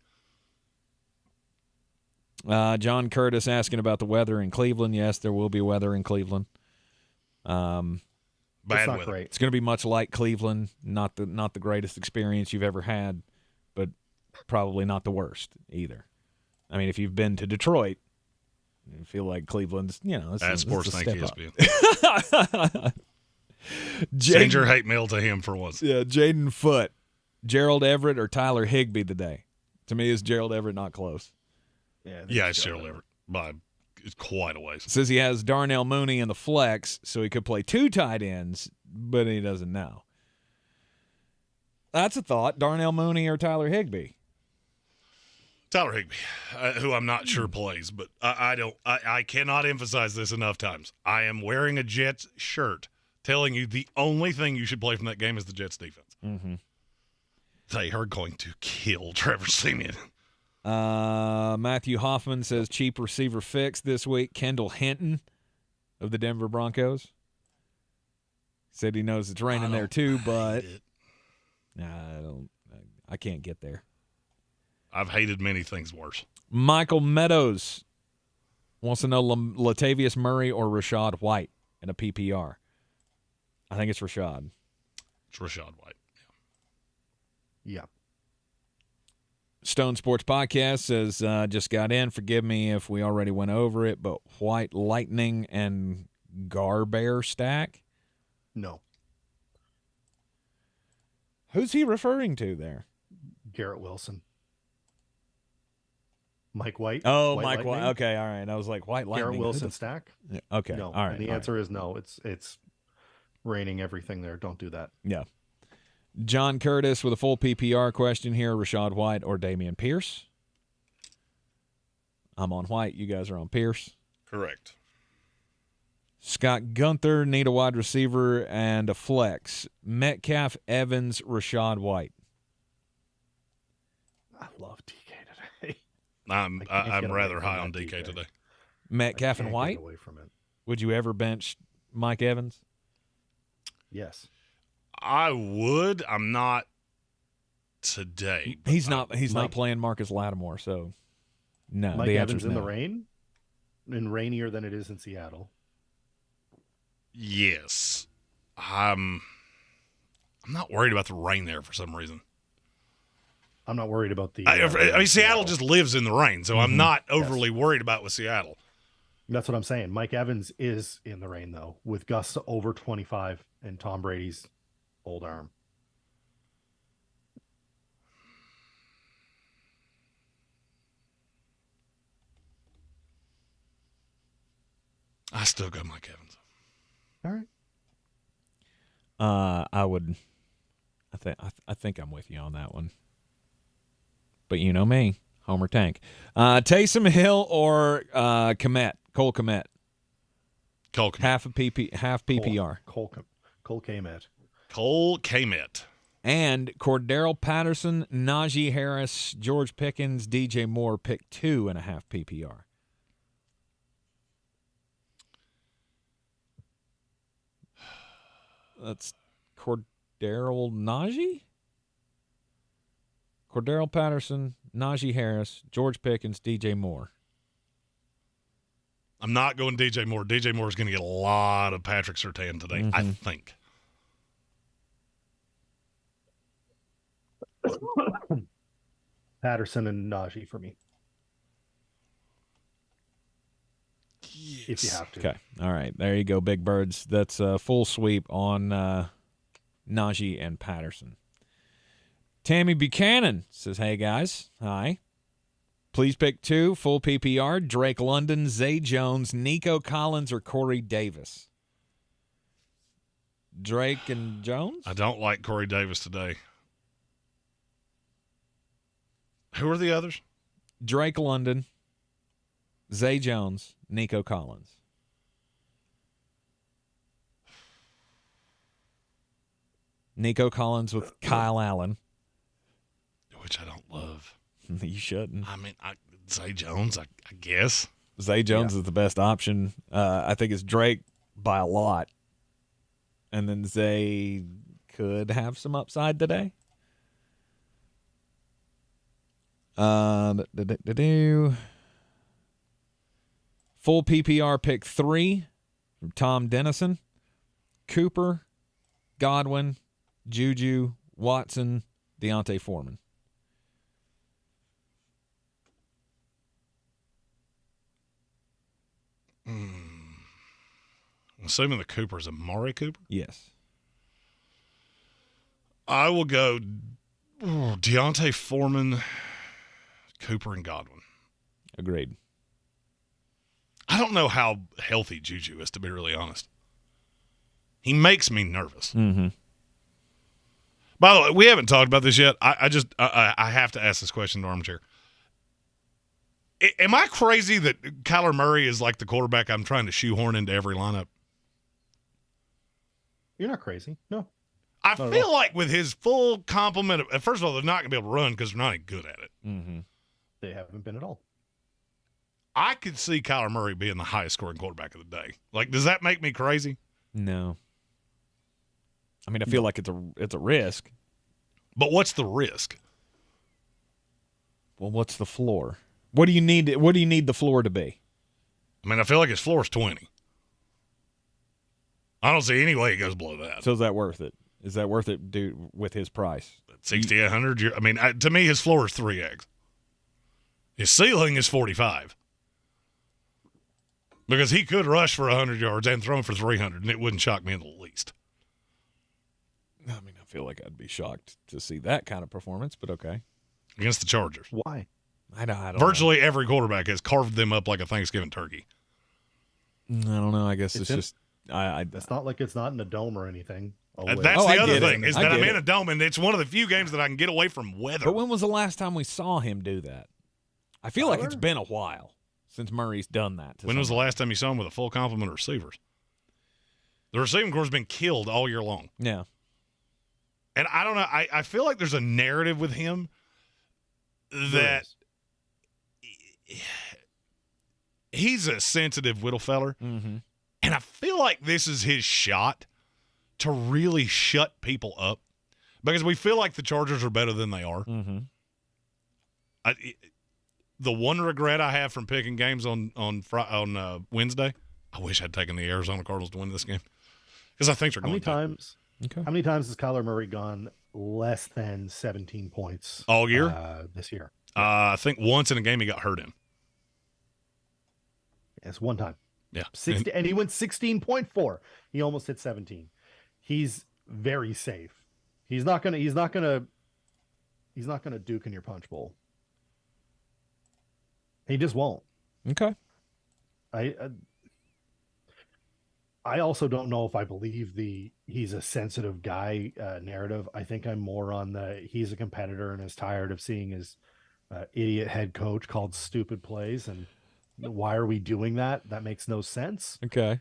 A: John Curtis asking about the weather in Cleveland. Yes, there will be weather in Cleveland.
B: Bad weather.
D: Great.
A: It's going to be much like Cleveland. Not the greatest experience you've ever had, but probably not the worst either. I mean, if you've been to Detroit, I feel like Cleveland's,
B: At Sports Thank
A: ESPN.
B: Send your hate mail to him for once.
A: Yeah, Jaden Foote, Gerald Everett, or Tyler Higbee today. To me, is Gerald Everett not close?
B: Yeah, it's Gerald Everett. But it's quite a ways.
A: Says he has Darnell Mooney in the flex, so he could play 2 tight ends, but he doesn't now. That's a thought. Darnell Mooney or Tyler Higbee?
B: Tyler Higbee, who I'm not sure plays, but I cannot emphasize this enough times. I am wearing a Jets shirt telling you the only thing you should play from that game is the Jets defense.
A: Mm-hmm.
B: They are going to kill Trevor Siemian.
A: Matthew Hoffman says cheap receiver fix this week. Kendall Hinton of the Denver Broncos. Said he knows it's raining there too, but I can't get there.
B: I've hated many things worse.
A: Michael Meadows wants to know Latavius Murray or Rashad White in a PPR. I think it's Rashad.
B: It's Rashad White.
D: Yeah.
A: Stone Sports Podcast says, just got in. Forgive me if we already went over it, but White Lightning and Garbear stack?
D: No.
A: Who's he referring to there?
D: Garrett Wilson. Mike White.
A: Oh,
D: White
A: Mike
D: Lightning?
A: White. Okay, all right. I was like, White Lightning.
D: Garrett Wilson stack?
A: Yeah, okay,
D: No.
A: all right.
D: And the answer is no. It's raining everything there. Don't do that.
A: Yeah. John Curtis with a full PPR question here. Rashad White or Damian Pierce? I'm on White. You guys are on Pierce.
B: Correct.
A: Scott Gunther, need a wide receiver and a flex. Metcalf, Evans, Rashad White.
D: I love TK today.
B: I'm rather high on DK today.
A: Metcalf and White.
D: Away from it.
A: Would you ever bench Mike Evans?
D: Yes.
B: I would. I'm not today.
A: He's not playing Marcus Lattimore, so no.
D: Mike
A: the
D: Evans
A: answer's
D: in
A: no.
D: the rain, and rainier than it is in Seattle.
B: Yes. I'm not worried about the rain there for some reason.
D: I'm not worried about the.
B: I mean, Seattle just lives in the rain, so I'm not overly worried about with Seattle.
D: That's what I'm saying. Mike Evans is in the rain, though, with gusts over 25 and Tom Brady's old arm.
B: I still got Mike Evans.
D: All right.
A: I would. I think I'm with you on that one. But you know me, Homer Tank. Taysom Hill or Kmet, Cole Kmet.
B: Cole Kmet.
A: Half PPR.
D: Cole Kmet.
B: Cole Kmet.
A: And Cordero Patterson, Najee Harris, George Pickens, DJ Moore pick 2.5 PPR. That's Cordero Najee? Cordero Patterson, Najee Harris, George Pickens, DJ Moore.
B: I'm not going DJ Moore. DJ Moore is going to get a lot of Patrick Surtain today, I think.
D: Patterson and Najee for me.
B: Yes.
D: If you have to.
A: Okay. All right. There you go, Big Birds. That's a full sweep on Najee and Patterson. Tammy Buchanan says, hey, guys. Hi. Please pick 2, full PPR, Drake London, Zay Jones, Nico Collins, or Corey Davis. Drake and Jones?
B: I don't like Corey Davis today. Who are the others?
A: Drake London, Zay Jones, Nico Collins. Nico Collins with Kyle Allen.
B: Which I don't love.
A: You shouldn't.
B: I mean, Zay Jones, I guess.
A: Zay Jones is the best option. I think it's Drake by a lot. And then Zay could have some upside today. Full PPR pick 3 from Tom Dennison. Cooper, Godwin, Juju, Watson, Deontay Foreman.
B: I'm assuming the Cooper is Amari Cooper?
A: Yes.
B: I will go Deontay Foreman, Cooper, and Godwin.
A: Agreed.
B: I don't know how healthy Juju is, to be really honest. He makes me nervous.
A: Mm-hmm.
B: By the way, we haven't talked about this yet. I have to ask this question to Armchair. Am I crazy that Kyler Murray is like the quarterback I'm trying to shoehorn into every lineup?
D: You're not crazy. No.
B: I feel like with his full complement of, first of all, they're not going to be able to run because they're not any good at it.
A: Mm-hmm.
D: They haven't been at all.
B: I could see Kyler Murray being the highest scoring quarterback of the day. Like, does that make me crazy?
A: No. I mean, I feel like it's a risk.
B: But what's the risk?
A: Well, what's the floor? What do you need the floor to be?
B: I mean, I feel like his floor is 20. I don't see any way he goes below that.
A: So is that worth it? Is that worth it, dude, with his price?
B: 6,800. I mean, to me, his floor is 3 eggs. His ceiling is 45. Because he could rush for 100 yards and throw for 300, and it wouldn't shock me in the least.
A: I mean, I feel like I'd be shocked to see that kind of performance, but okay.
B: Against the Chargers.
D: Why?
A: I don't
B: Virtually every quarterback has carved them up like a Thanksgiving turkey.
A: I don't know. I guess it's just
D: It's not like it's not in a dome or anything.
B: That's
A: I
B: the other
A: get it.
B: thing, is
A: I
B: that
A: get
B: I'm
A: it.
B: in a dome, and it's one of the few games that I can get away from weather.
A: But when was the last time we saw him do that? I feel like it's been a while since Murray's done that.
B: When was the last time you saw him with a full complement of receivers? The receiving corps has been killed all year long.
A: Yeah.
B: And I don't know. I feel like there's a narrative with him that he's a sensitive little feller,
A: Mm-hmm.
B: and I feel like this is his shot to really shut people up because we feel like the Chargers are better than they are.
A: Mm-hmm.
B: The one regret I have from picking games on Wednesday, I wish I'd taken the Arizona Cardinals to win this game because I think they're going to.
D: How many times has Kyler Murray gone less than 17 points
B: All year?
D: This year?
B: I think once in a game he got hurt in.
D: It's one time.
B: Yeah.
D: 60, and he went 16.4. He almost hit 17. He's very safe. He's not gonna duke in your punch bowl. He just won't.
A: Okay.
D: I also don't know if I believe he's a sensitive guy narrative. I think I'm more on he's a competitor and is tired of seeing his idiot head coach called stupid plays. And why are we doing that? That makes no sense.
A: Okay.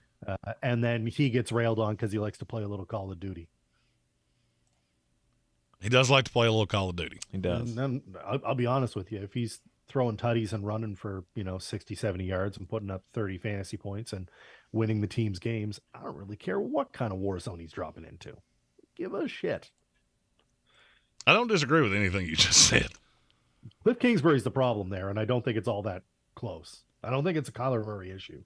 D: And then he gets railed on because he likes to play a little Call of Duty.
B: He does like to play a little Call of Duty.
A: He does.
D: And then I'll be honest with you. If he's throwing tutties and running for, 60, 70 yards and putting up 30 fantasy points and winning the team's games, I don't really care what kind of war zone he's dropping into. Give a shit.
B: I don't disagree with anything you just said.
D: Cliff Kingsbury's the problem there, and I don't think it's all that close. I don't think it's a Kyler Murray issue.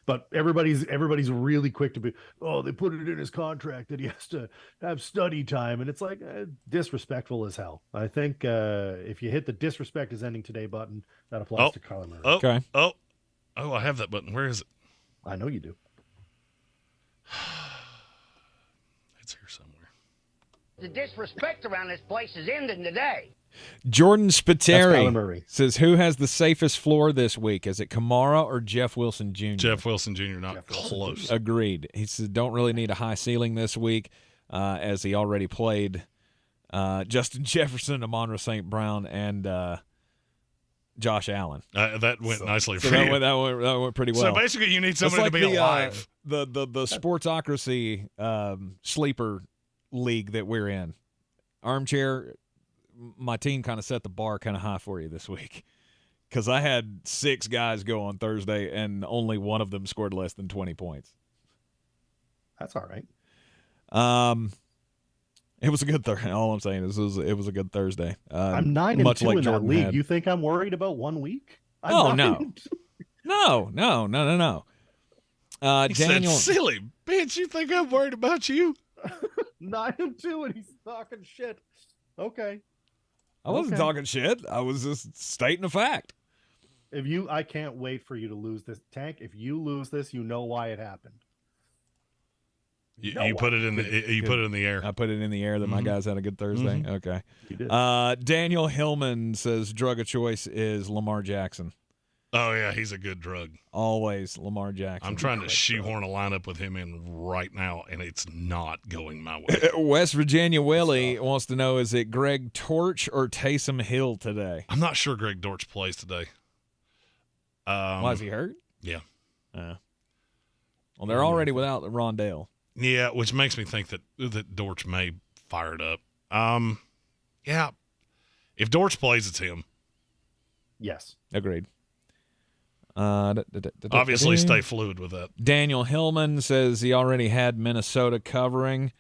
D: But everybody's really quick to be, they put it in his contract that he has to have study time. And it's like disrespectful as hell. I think if you hit the disrespect is ending today button, that applies to Kyler Murray.
A: Okay.
B: Oh, I have that button. Where is it?
D: I know you do.
B: It's here somewhere.
C: The disrespect around this place is ending today.
A: Jordan
D: That's Kyler
A: Spiteri
D: Murray.
A: says, who has the safest floor this week? Is it Kamara or Jeff Wilson Jr.?
B: Jeff Wilson Jr. not
D: Jeff Wilson
B: close.
A: Agreed. He says, don't really need a high ceiling this week as he already played Justin Jefferson, Amon-Ra St. Brown, and Josh Allen.
B: That went nicely
A: So
B: for you.
A: that went pretty well.
B: So basically, you need
A: It's
B: somebody
A: like
B: to be alive.
A: The Sportsocracy sleeper league that we're in. Armchair, my team kind of set the bar kind of high for you this week because I had 6 guys go on Thursday and only one of them scored less than 20 points.
D: That's all right.
A: It was a good Thursday. All I'm saying is it was a good Thursday.
D: I'm 9-2
A: much like
D: in
A: Jordan
D: that league.
A: had.
D: You think I'm worried about 1 week?
A: Oh,
D: I'm
A: no. No.
B: He
A: Daniel,
B: said, silly bitch, you think I'm worried about you?
D: 9-2 and he's talking shit. Okay.
A: I wasn't
D: Okay.
A: talking shit. I was just stating a fact.
D: I can't wait for you to lose this. Tank, if you lose this, you know why it happened.
B: You
D: No,
B: put it in the put it in the air.
A: I put it in the air that my guys had a good Thursday. Okay.
D: You did.
A: Daniel Hillman says drug of choice is Lamar Jackson.
B: Oh yeah, he's a good drug.
A: Always Lamar Jackson.
B: I'm trying to shoehorn a lineup with him in right now, and it's not going my way.
A: West Virginia Willie wants to know, is it Greg Torch or Taysom Hill today?
B: I'm not sure Greg Dortch plays today.
A: Why is he hurt?
B: Yeah.
A: Well, they're already without Rondale.
B: Yeah, which makes me think that Dortch may fire it up. Yeah. If Dortch plays, it's him.
D: Yes.
A: Agreed.
B: Obviously, stay fluid with that.
A: Daniel Hillman says he already had Minnesota covering.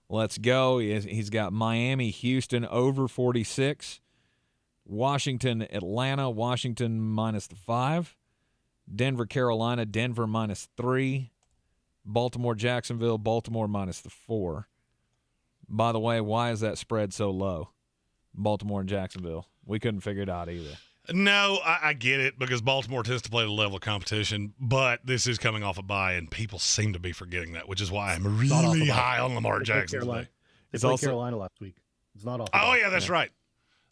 A: Let's go. He's got Miami, Houston over 46. Washington, Atlanta, Washington -5. Denver, Carolina, Denver -3. Baltimore, Jacksonville, Baltimore -4. By the way, why is that spread so low? Baltimore and Jacksonville. We couldn't figure it out either.
B: No, I get it because Baltimore tends to play the level of competition, but this is coming off a bye, and people seem to be forgetting that, which is why I'm really high on Lamar Jackson today.
D: They played Carolina last week. It's not off.
B: Oh, yeah, that's right.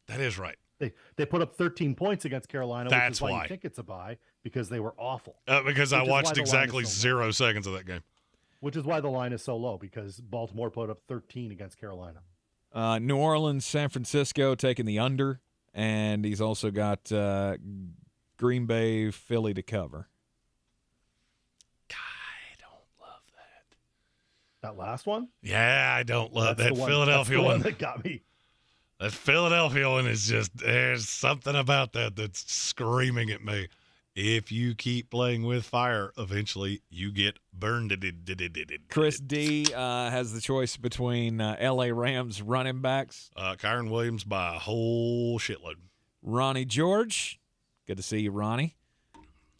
B: That is right.
D: They put up 13 points against Carolina, which
B: That's
D: is why
B: why.
D: you think it's a bye, because they were awful.
B: Because I
D: Which is why
B: watched
D: the line
B: exactly
D: is so
B: 0 seconds of that game.
D: Which is why the line is so low, because Baltimore put up 13 against Carolina.
A: New Orleans, San Francisco taking the under, and he's also got Green Bay, Philly to cover.
B: I don't love that.
D: That last one?
B: Yeah, I don't love
D: That's
B: that
D: the one-
B: Philadelphia
D: that's the
B: one.
D: that got me.
B: That Philadelphia one is just, there's something about that that's screaming at me. If you keep playing with fire, eventually you get burned.
A: Chris D has the choice between L.A. Rams running backs.
B: Kyron Williams by a whole shitload.
A: Ronnie George. Good to see you, Ronnie.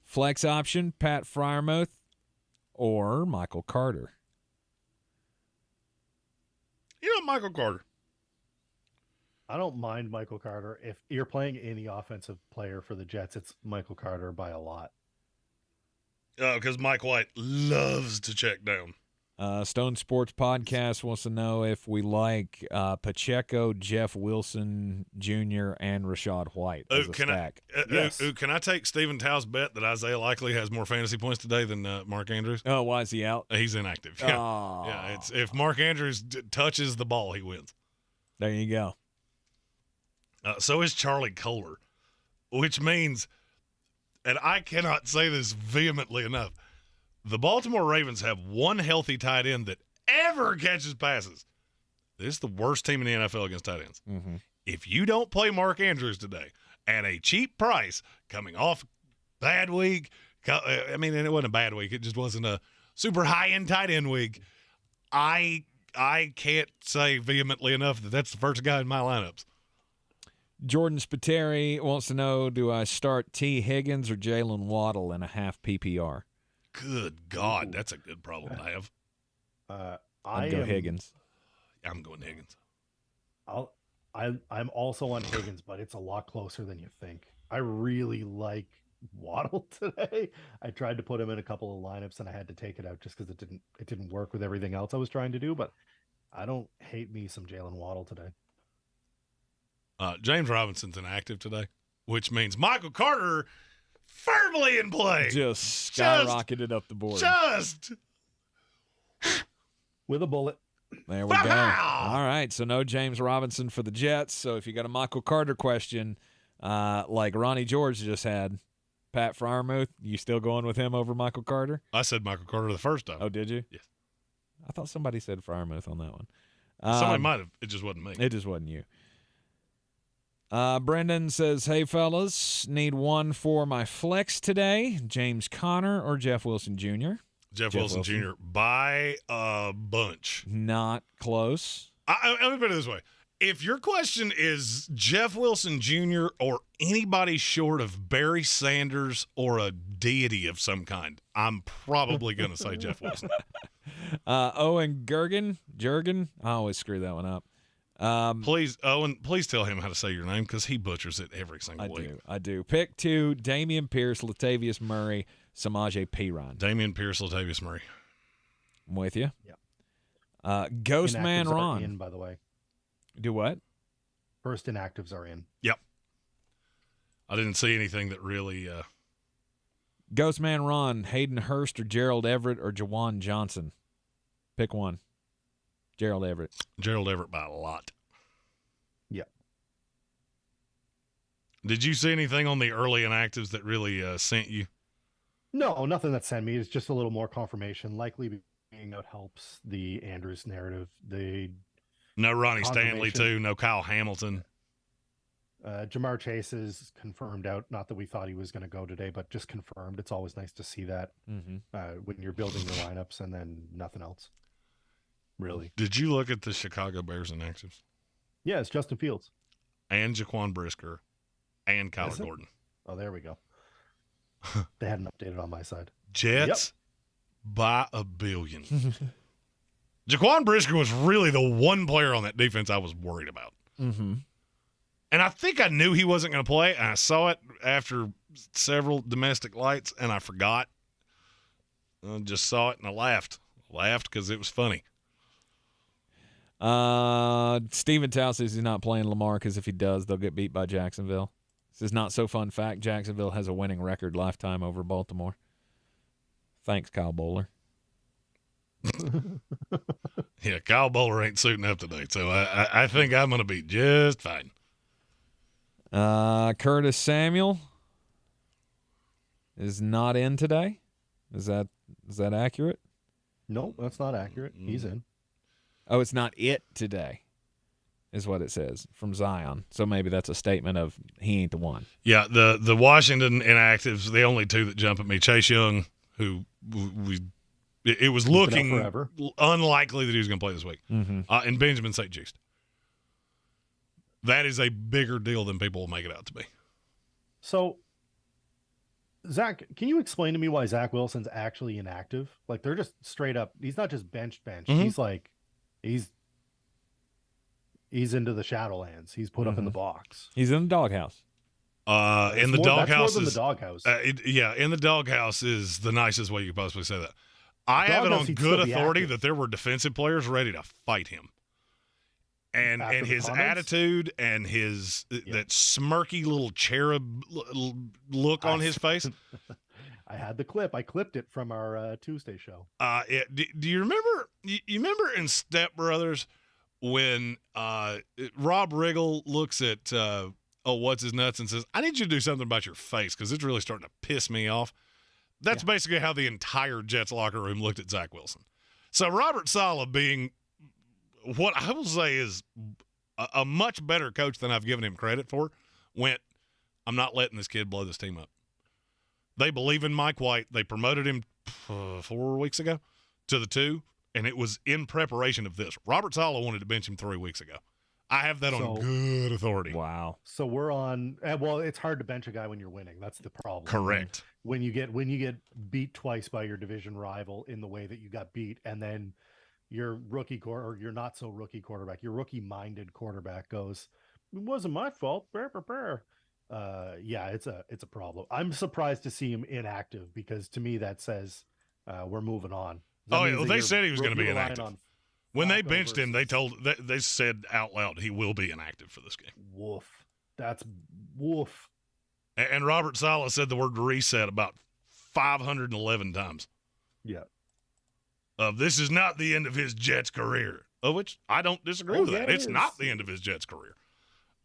A: Flex option, Pat Freiermuth or Michael Carter.
B: Michael Carter.
D: I don't mind Michael Carter. If you're playing any offensive player for the Jets, it's Michael Carter by a lot.
B: Because Mike White loves to check down.
A: Stone Sports Podcast wants to know if we like Pacheco, Jeff Wilson Jr., and Rashad White as a stack.
B: Can I take Stephen Tao's bet that Isaiah Likely has more fantasy points today than Mark Andrews?
A: Oh, why is he out?
B: He's inactive. Yeah, yeah. It's if Mark Andrews touches the ball, he wins.
A: There you go.
B: So is Charlie Kohler, which means, and I cannot say this vehemently enough, the Baltimore Ravens have one healthy tight end that ever catches passes. This is the worst team in the NFL against tight ends.
A: Mm-hmm.
B: If you don't play Mark Andrews today at a cheap price, coming off bad week, I mean, and it wasn't a bad week. It just wasn't a super high-end tight end week. I can't say vehemently enough that that's the first guy in my lineups.
A: Jordan Spiteri wants to know, do I start T. Higgins or Jalen Waddle in a half PPR?
B: Good God, that's a good problem to have.
A: I'd go Higgins.
B: I'm going Higgins.
D: I'm also on Higgins, but it's a lot closer than you think. I really like Waddle today. I tried to put him in a couple of lineups and I had to take it out just because it didn't work with everything else I was trying to do. But I don't hate me some Jalen Waddle today.
B: James Robinson's inactive today, which means Michael Carter firmly in play.
A: Just skyrocketed up the board.
B: Just
D: with a bullet.
A: There we go. All right, so no James Robinson for the Jets. So if you got a Michael Carter question, like Ronnie George just had, Pat Freiermuth, you still going with him over Michael Carter?
B: I said Michael Carter the first time.
A: Oh, did you?
B: Yes.
A: I thought somebody said Freiermuth on that one.
B: Somebody might have. It just wasn't me.
A: It just wasn't you. Brendan says, hey, fellas, need one for my flex today. James Conner or Jeff Wilson Jr.?
B: Jeff Wilson Jr. by a bunch.
A: Not close.
B: Let me put it this way. If your question is Jeff Wilson Jr. or anybody short of Barry Sanders or a deity of some kind, I'm probably going to say Jeff Wilson.
A: Owen Jurgen. I always screw that one up.
B: Please, Owen, please tell him how to say your name because he butchers it every single week.
A: I do. Pick 2, Damian Pierce, Latavius Murray, Samaje Perine.
B: Damian Pierce, Latavius Murray.
A: I'm with you.
D: Yeah.
A: Ghost
D: Inactives
A: Man Ron.
D: in, by the way.
A: Do what?
D: First inactives are in.
B: Yep. I didn't see anything that really.
A: Ghost Man Ron, Hayden Hurst or Gerald Everett or Jawan Johnson. Pick one. Gerald Everett.
B: Gerald Everett by a lot.
D: Yep.
B: Did you see anything on the early inactives that really sent you?
D: No, nothing that sent me. It's just a little more confirmation. Likely being out helps the Andrews narrative.
B: No Ronnie Stanley, too. No Kyle Hamilton.
D: Jamar Chase is confirmed out. Not that we thought he was going to go today, but just confirmed. It's always nice to see that when you're building your lineups and then nothing else. Really.
B: Did you look at the Chicago Bears inactives?
D: Yeah, it's Justin Fields.
B: And Jaquan Brisker. And Kyler Gordon.
D: Oh, there we go. They hadn't updated on my side.
B: Jets by a billion. Jaquan Brisker was really the one player on that defense I was worried about.
A: Mm-hmm.
B: And I think I knew he wasn't going to play. And I saw it after several domestic lights, and I forgot. I just saw it, and I laughed. Because it was funny.
A: Steven Tao says he's not playing Lamar because if he does, they'll get beat by Jacksonville. This is not so fun fact. Jacksonville has a winning record lifetime over Baltimore. Thanks, Kyle Bowler.
B: Yeah, Kyle Bowler ain't suiting up today, so I think I'm going to be just fine.
A: Curtis Samuel is not in today. Is that accurate?
D: No, that's not accurate. He's in.
A: Oh, it's not it today. is what it says from Zion. So maybe that's a statement of he ain't the one.
B: Yeah, the Washington inactives, the only two that jump at me. Chase Young, who it was looking unlikely that he was going to play this week, and Benjamin St. Just. That is a bigger deal than people will make it out to be. So,
D: Zach, can you explain to me why Zach Wilson's actually inactive? Like, they're just straight up. He's not just bench. He's like, he's into the Shadowlands. He's put up in the box.
A: He's in the doghouse.
B: In the doghouse
D: is the doghouse.
B: In the doghouse is the nicest way you could possibly say that. I have it on good authority that there were defensive players ready to fight him. And his attitude and his that smirky little cherub look on his face.
D: I had the clip. I clipped it from our Tuesday show.
B: Do you remember? You remember in Step Brothers when Rob Riggle looks at what's his nuts and says, "I need you to do something about your face because it's really starting to piss me off." That's basically how the entire Jets locker room looked at Zach Wilson. So Robert Saleh being what I will say is a much better coach than I've given him credit for, I'm not letting this kid blow this team up. They believe in Mike White. They promoted him 4 weeks ago to the 2, and it was in preparation of this. Robert Saleh wanted to bench him 3 weeks ago. I have that on good authority.
A: Wow.
D: So we're on. Well, it's hard to bench a guy when you're winning. That's the problem.
B: Correct.
D: When you get beat twice by your division rival in the way that you got beat, and then your rookie or your not so rookie quarterback, your rookie minded quarterback goes, "It wasn't my fault." Yeah, it's a problem. I'm surprised to see him inactive because to me that says we're moving on.
B: They said he was going to be inactive. When they benched him, they said out loud he will be inactive for this game.
D: Woof. That's woof.
B: And Robert Saleh said the word reset about 511 times.
D: Yeah.
B: This is not the end of his Jets career, of which I don't disagree with that. It's not the end of his Jets career.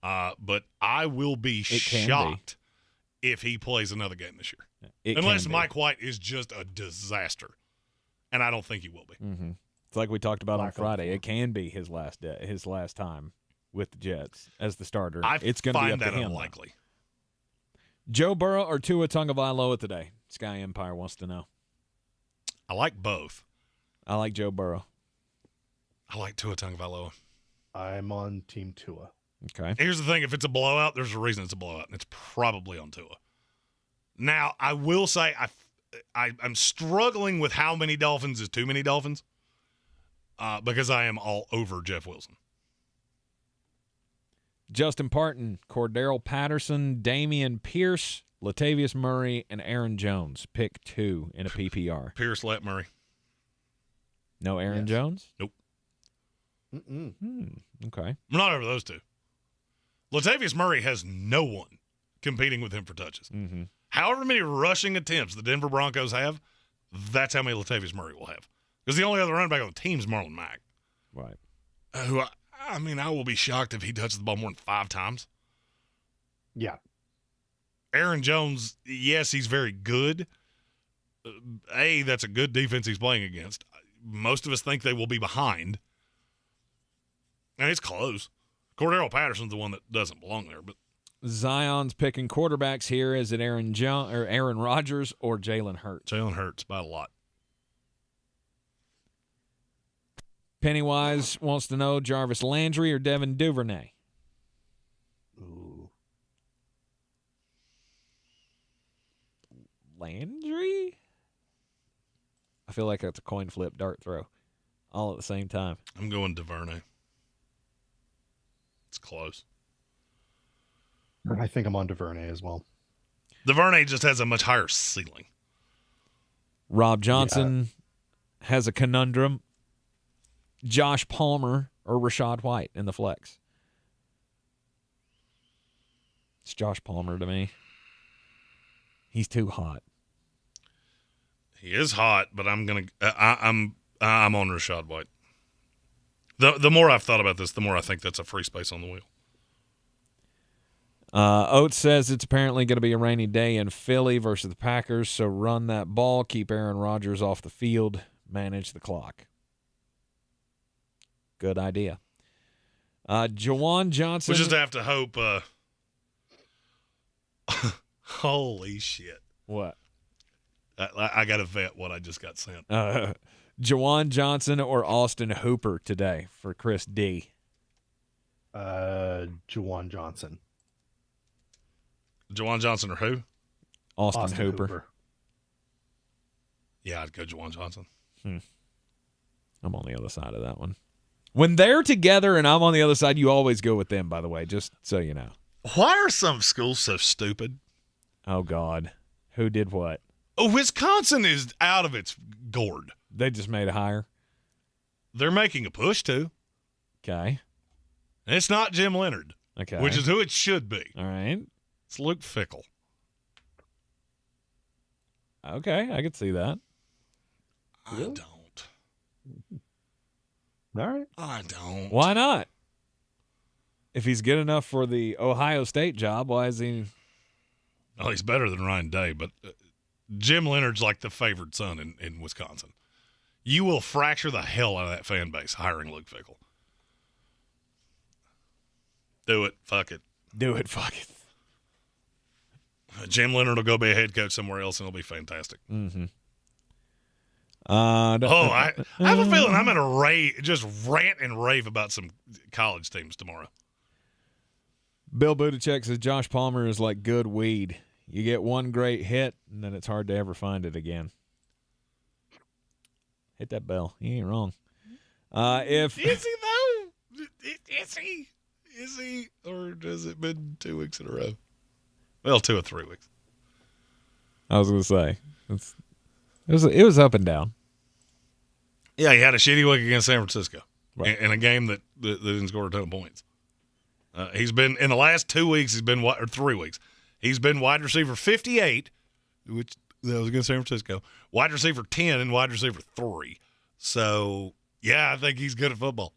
B: But I will be shocked if he plays another game this year. Unless Mike White is just a disaster. And I don't think he will be.
A: Mm-hmm. It's like we talked about on Friday. It can be his last day, his last time with the Jets as the starter. It's going to be up to him.
B: Unlikely.
A: Joe Burrow or Tua Tagovailoa today? Sky Empire wants to know.
B: I like both.
A: I like Joe Burrow.
B: I like Tua Tagovailoa. I'm
D: on Team Tua.
A: Okay.
B: Here's the thing. If it's a blowout, there's a reason it's a blowout, and it's probably on Tua. Now, I will say I'm struggling with how many Dolphins is too many Dolphins because I am all over Jeff Wilson.
A: Justin Parton, Cordero Patterson, Damian Pierce, Latavius Murray, and Aaron Jones. Pick 2 in a PPR.
B: Pierce, Lat Murray.
A: No Aaron Jones?
B: Nope.
A: Okay.
B: I'm not over those two. Latavius Murray has no one competing with him for touches.
A: Mm-hmm.
B: However many rushing attempts the Denver Broncos have, that's how many Latavius Murray will have. Because the only other running back on the team is Marlon Mack.
A: Right.
B: Who I will be shocked if he touches the ball more than 5 times.
D: Yeah.
B: Aaron Jones, yes, he's very good. That's a good defense he's playing against. Most of us think they will be behind. And it's close. Cordero Patterson's the one that doesn't belong there. But
A: Zion's picking quarterbacks here. Is it Aaron Rodgers or Jalen Hurts?
B: Jalen Hurts by a lot.
A: Pennywise wants to know Jarvis Landry or Devin Duvernay.
D: Ooh.
A: Landry? I feel like that's a coin flip dart throw all at the same time.
B: I'm going Duvernay. It's close.
D: I think I'm on Duvernay as well.
B: Duvernay just has a much higher ceiling.
A: Rob Johnson has a conundrum. Josh Palmer or Rashad White in the flex. It's Josh Palmer to me. He's too hot.
B: He is hot, but I'm on Rashad White. The more I've thought about this, the more I think that's a free space on the wheel.
A: Oates says it's apparently going to be a rainy day in Philly versus the Packers, so run that ball, keep Aaron Rodgers off the field, manage the clock. Good idea. Jawan Johnson.
B: We just have to hope. Holy shit.
A: What?
B: I got to vet what I just got sent.
A: Jawan Johnson or Austin Hooper today for Chris D.
D: Jawan Johnson.
B: Jawan Johnson or who?
A: Austin Hooper.
B: Yeah, I'd go Jawan Johnson.
A: I'm on the other side of that one. When they're together and I'm on the other side, you always go with them, by the way, just so you know.
B: Why are some schools so stupid?
A: Oh, God. Who did what?
B: Oh, Wisconsin is out of its gourd.
A: They just made a hire.
B: They're making a push to.
A: Okay.
B: And it's not Jim Leonard,
A: Okay.
B: which is who it should be.
A: All right.
B: It's Luke Fickell.
A: Okay, I could see that.
B: I don't.
D: All right.
B: I don't.
A: Why not? If he's good enough for the Ohio State job, why is he?
B: Well, he's better than Ryan Day, but Jim Leonard's like the favored son in Wisconsin. You will fracture the hell out of that fan base hiring Luke Fickell. Do it. Fuck it.
A: Do it. Fuck it.
B: Jim Leonard will go be a head coach somewhere else, and it'll be fantastic.
A: Mm-hmm.
B: I have a feeling I'm going to just rant and rave about some college teams tomorrow.
A: Bill Buttigieg says Josh Palmer is like good weed. You get one great hit, and then it's hard to ever find it again. Hit that bell. You ain't wrong.
B: Is he, though? Is he? Is he? Or has it been 2 weeks in a row? Well, 2 or 3 weeks.
A: I was going to say. It was up and down.
B: Yeah, he had a shitty week against San Francisco
A: Right.
B: in a game that didn't score a ton of points. He's been, in the last 2 weeks, or 3 weeks, he's been wide receiver 58, which that was against San Francisco, wide receiver 10, and wide receiver 3. So, yeah, I think he's good at football.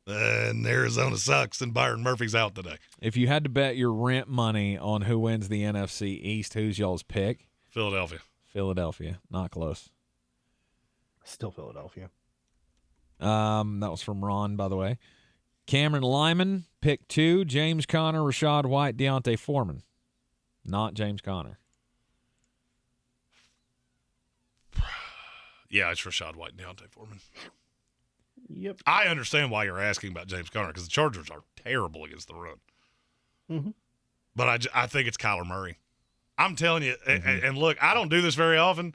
B: And Arizona sucks, and Byron Murphy's out today.
A: If you had to bet your rent money on who wins the NFC East, who's y'all's pick?
B: Philadelphia.
A: Philadelphia. Not close.
D: Still Philadelphia.
A: That was from Ron, by the way. Cameron Lyman, pick 2. James Conner, Rashad White, Deontay Foreman. Not James Conner.
B: Yeah, it's Rashad White and Deontay Foreman.
D: Yep.
B: I understand why you're asking about James Conner because the Chargers are terrible against the run.
D: Mm-hmm.
B: But I think it's Kyler Murray. I'm telling you, and look, I don't do this very often.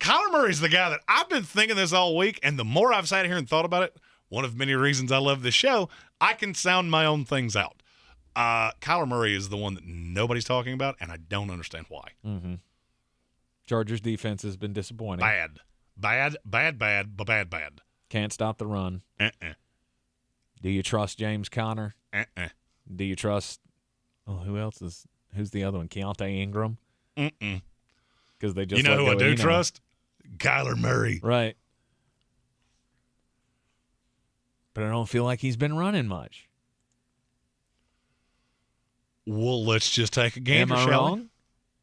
B: Kyler Murray's the guy that I've been thinking this all week, and the more I've sat here and thought about it, one of many reasons I love this show, I can sound my own things out. Kyler Murray is the one that nobody's talking about, and I don't understand why.
A: Mm-hmm. Chargers defense has been disappointing.
B: Bad.
A: Can't stop the run. Do you trust James Conner? Do you trust who's the other one? Keontae Ingram? Because they just
B: you know who I do trust? Kyler Murray.
A: Right. But I don't feel like he's been running much.
B: Well, let's just take a gander,
A: Am I
B: shall
A: wrong?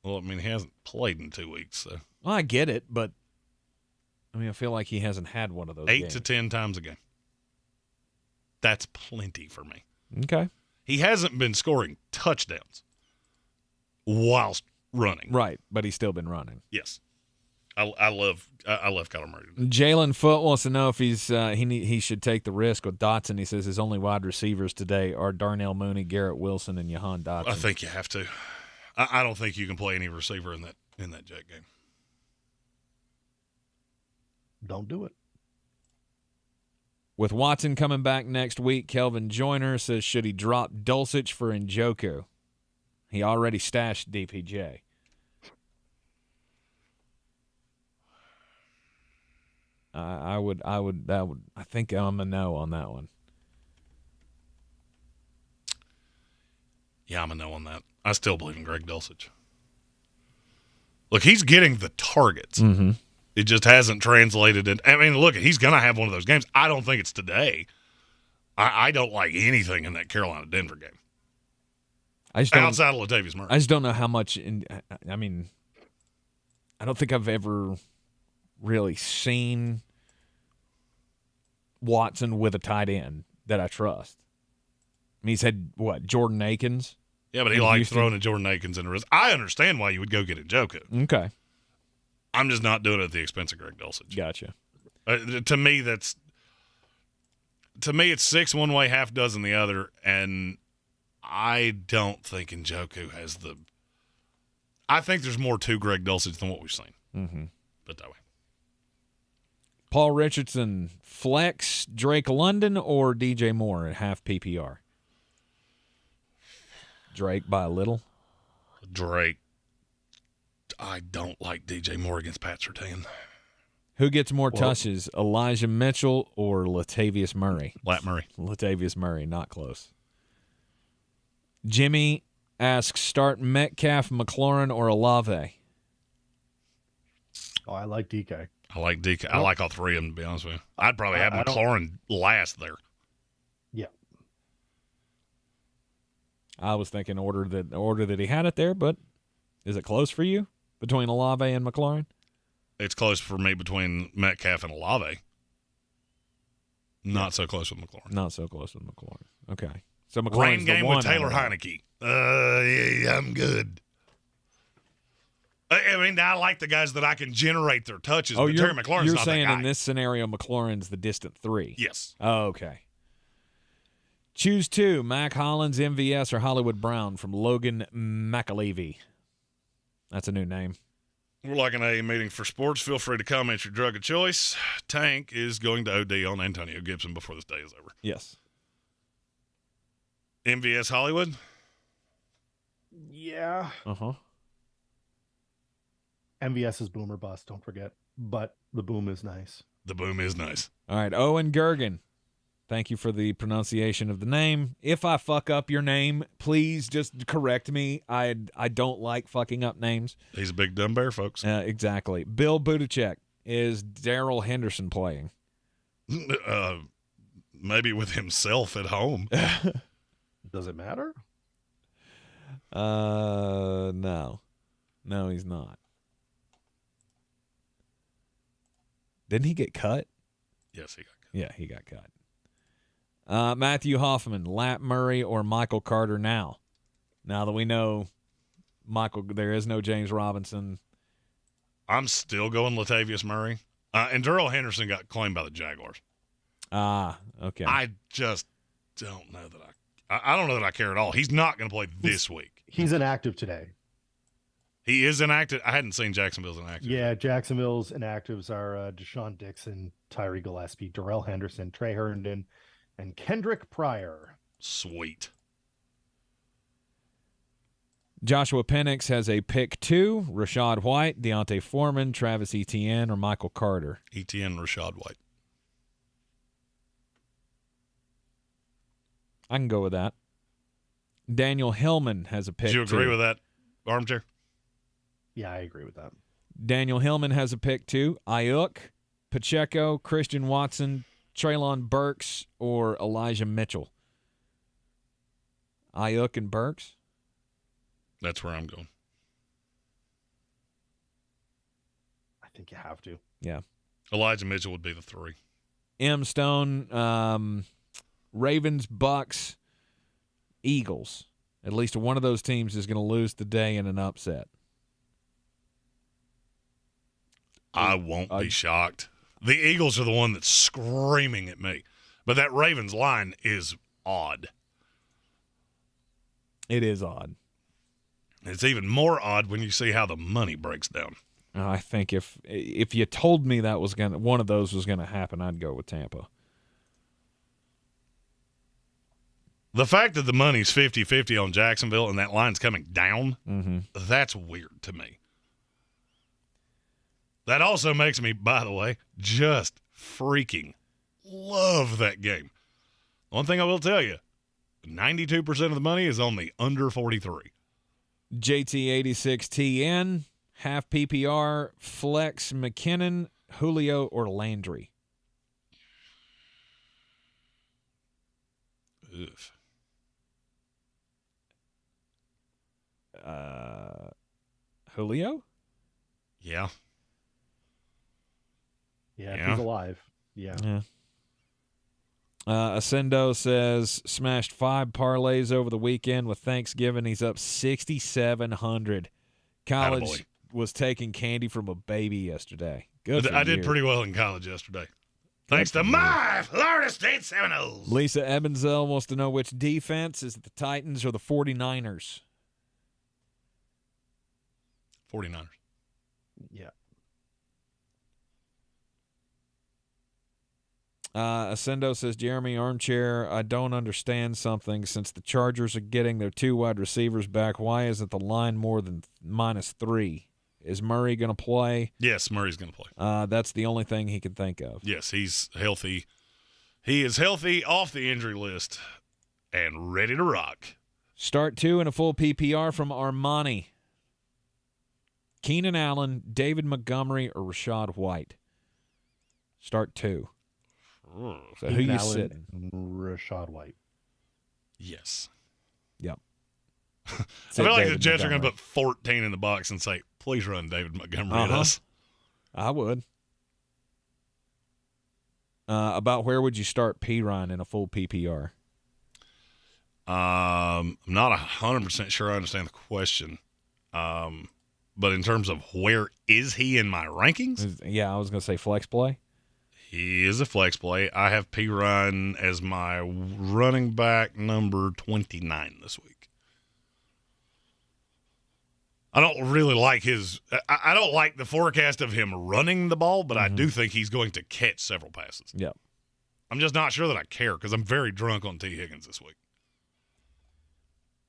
B: we? Well, I mean, he hasn't played in 2 weeks, so.
A: Well, I get it, but I feel like he hasn't had one of those
B: 8
A: games.
B: to 10 times a game. That's plenty for me.
A: Okay.
B: He hasn't been scoring touchdowns whilst running.
A: Right, but he's still been running.
B: Yes. I love Kyler Murray.
A: Jalen Foote wants to know if he should take the risk with Dotson. He says his only wide receivers today are Darnell Mooney, Garrett Wilson, and Jahan Dotson.
B: I think you have to. I don't think you can play any receiver in that Jet game.
D: Don't do it.
A: With Watson coming back next week, Kelvin Joyner says should he drop Dulcich for Njoku? He already stashed DPJ. I think I'm a no on that one.
B: Yeah, I'm a no on that. I still believe in Greg Dulcich. Look, he's getting the targets.
A: Mm-hmm.
B: It just hasn't translated. Look, he's going to have one of those games. I don't think it's today. I don't like anything in that Carolina-Denver game. Outside of Latavius Murray.
A: I just don't know how much. I don't think I've ever really seen Watson with a tight end that I trust. He's had, what, Jordan Akins?
B: Yeah, but he likes throwing a Jordan Akins in the wrist. I understand why you would go get a Njoku.
A: Okay.
B: I'm just not doing it at the expense of Greg Dulcich.
A: Gotcha.
B: To me, it's 6 one way, half dozen the other, and I don't think Njoku has the. I think there's more to Greg Dulcich than what we've seen.
A: Mm-hmm.
B: But that way.
A: Paul Richardson, flex, Drake London, or DJ Moore at half PPR? Drake by a little.
B: Drake. I don't like DJ Moore against Pat Surtain.
A: Who gets more touches, Elijah Mitchell or Latavius Murray?
B: Lat Murray.
A: Latavius Murray, not close. Jimmy asks, start Metcalf, McLaurin, or Olave?
D: Oh, I like DK.
B: I like DK. I like all three of them, to be honest with you. I'd probably have McLaurin last there.
D: Yeah.
A: I was thinking order that he had it there, but is it close for you between Olave and McLaurin?
B: It's close for me between Metcalf and Olave. Not so close with McLaurin.
A: Not so close with McLaurin. Okay. So McLaurin's
B: Rain game
A: the one
B: with Taylor Heineke. Yeah, I'm good. I mean, I like the guys that I can generate their touches, but Terry McLaurin's
A: you're
B: not
A: saying
B: that guy.
A: in this scenario, McLaurin's the distant three?
B: Yes.
A: Oh, okay. Choose two, Mac Hollins, MVS, or Hollywood Brown from Logan McAlevey. That's a new name.
B: We're like an AA meeting for sports. Feel free to comment your drug of choice. Tank is going to OD on Antonio Gibson before this day is over.
A: Yes.
B: MVS Hollywood?
D: Yeah.
A: Uh-huh.
D: MVS is boom or bust, don't forget. But the boom is nice.
B: The boom is nice.
A: All right, Owen Gergen. Thank you for the pronunciation of the name. If I fuck up your name, please just correct me. I don't like fucking up names.
B: He's a big dumb bear, folks.
A: Exactly. Bill Buttigieg. Is Darrell Henderson playing?
B: Maybe with himself at home.
D: Does it matter?
A: No. No, he's not. Didn't he get cut?
B: Yes, he got cut.
A: Yeah, he got cut. Matthew Hoffman, Lat Murray, or Michael Carter now? Now that we know there is no James Robinson.
B: I'm still going Latavius Murray. And Darrell Henderson got claimed by the Jaguars.
A: Okay.
B: I just don't know that I don't know that I care at all. He's not going to play this week.
D: He's inactive today.
B: He is inactive. I hadn't seen Jacksonville's inactive.
D: Yeah, Jacksonville's inactives are Deshaun Dixon, Tyree Gillespie, Darrell Henderson, Trey Herndon, and Kendrick Pryor.
B: Sweet.
A: Joshua Penix has a pick 2, Rashad White, Deontay Foreman, Travis Etienne, or Michael Carter.
B: Etienne, Rashad White.
A: I can go with that. Daniel Hillman has a pick 2.
B: Do you agree with that, Armchair?
D: Yeah, I agree with that.
A: Daniel Hillman has a pick 2. Ayuk, Pacheco, Christian Watson, Treylon Burks, or Elijah Mitchell. Ayuk and Burks?
B: That's where I'm going.
D: I think you have to.
A: Yeah.
B: Elijah Mitchell would be the 3.
A: M. Stone, Ravens, Bucks, Eagles. At least one of those teams is going to lose today in an upset.
B: I won't be shocked. The Eagles are the one that's screaming at me. But that Ravens line is odd.
A: It is odd.
B: It's even more odd when you see how the money breaks down.
A: I think if you told me that was one of those was going to happen, I'd go with Tampa.
B: The fact that the money's 50-50 on Jacksonville and that line's coming down, that's weird to me. That also makes me, by the way, just freaking love that game. One thing I will tell you, 92% of the money is on the under 43.
A: JT86TN, half PPR, flex, McKinnon, Julio, or Landry.
B: Oof.
A: Julio?
B: Yeah.
D: Yeah, if he's alive. Yeah.
A: Ascendo says smashed 5 parlays over the weekend. With Thanksgiving, he's up 6,700. College was taking candy from a baby yesterday. Good for
B: I
A: you.
B: did pretty well in college yesterday. Thanks to my Florida State Seminoles.
A: Lisa Ebenzel wants to know which defense is it, the Titans or the 49ers?
B: 49ers.
D: Yeah.
A: Ascendo says, Jeremy Armchair, I don't understand something. Since the Chargers are getting their 2 wide receivers back, why isn't the line more than -3? Is Murray going to play?
B: Yes, Murray's going to play.
A: That's the only thing he can think of.
B: Yes, he's healthy. He is healthy, off the injury list, and ready to rock.
A: Start 2 in a full PPR from Armani. Keenan Allen, David Montgomery, or Rashad White. Start 2. So who you sitting?
D: Rashad White.
B: Yes.
A: Yep.
B: I feel like the Jets are going to put 14 in the box and say, please run David Montgomery at us.
A: I would. About where would you start Pirine in a full PPR?
B: I'm not 100% sure I understand the question. But in terms of where is he in my rankings?
A: Yeah, I was going to say flex play.
B: He is a flex play. I have Pirine as my running back number 29 this week. I don't really like I don't like the forecast of him running the ball, but I do think he's going to catch several passes.
A: Yep.
B: I'm just not sure that I care because I'm very drunk on T. Higgins this week.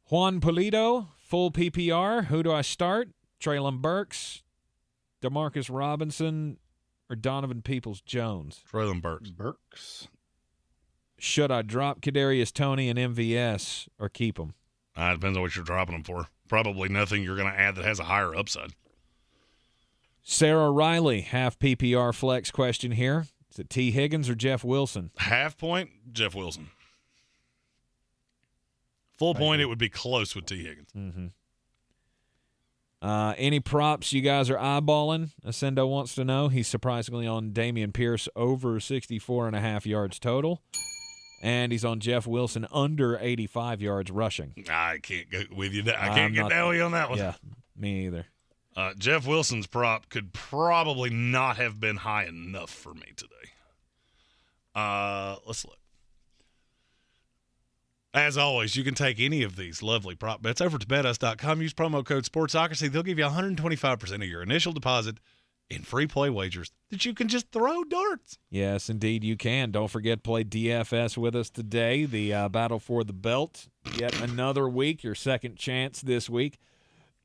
A: Juan Pulido, full PPR. Who do I start? Traylon Burks, Demarcus Robinson, or Donovan Peoples-Jones?
B: Traylon Burks.
D: Burks.
A: Should I drop Kadarius Toney and MVS or keep him?
B: It depends on what you're dropping them for. Probably nothing you're going to add that has a higher upside.
A: Sarah Riley, half PPR flex question here. Is it T. Higgins or Jeff Wilson?
B: Half point, Jeff Wilson. Full point, it would be close with T. Higgins.
A: Mm-hmm. Any props you guys are eyeballing? Ascendo wants to know. He's surprisingly on Dameon Pierce over 64.5 yards total. And he's on Jeff Wilson under 85 yards rushing.
B: I can't go with you. I can't get down with you on that one.
A: Yeah, me either.
B: Jeff Wilson's prop could probably not have been high enough for me today. Let's look. As always, you can take any of these lovely prop bets over to betus.com. Use promo code SPORTSOCCRACY. They'll give you 125% of your initial deposit in free play wagers that you can just throw darts.
A: Yes, indeed you can. Don't forget, play DFS with us today. The battle for the belt. Yet another week, your second chance this week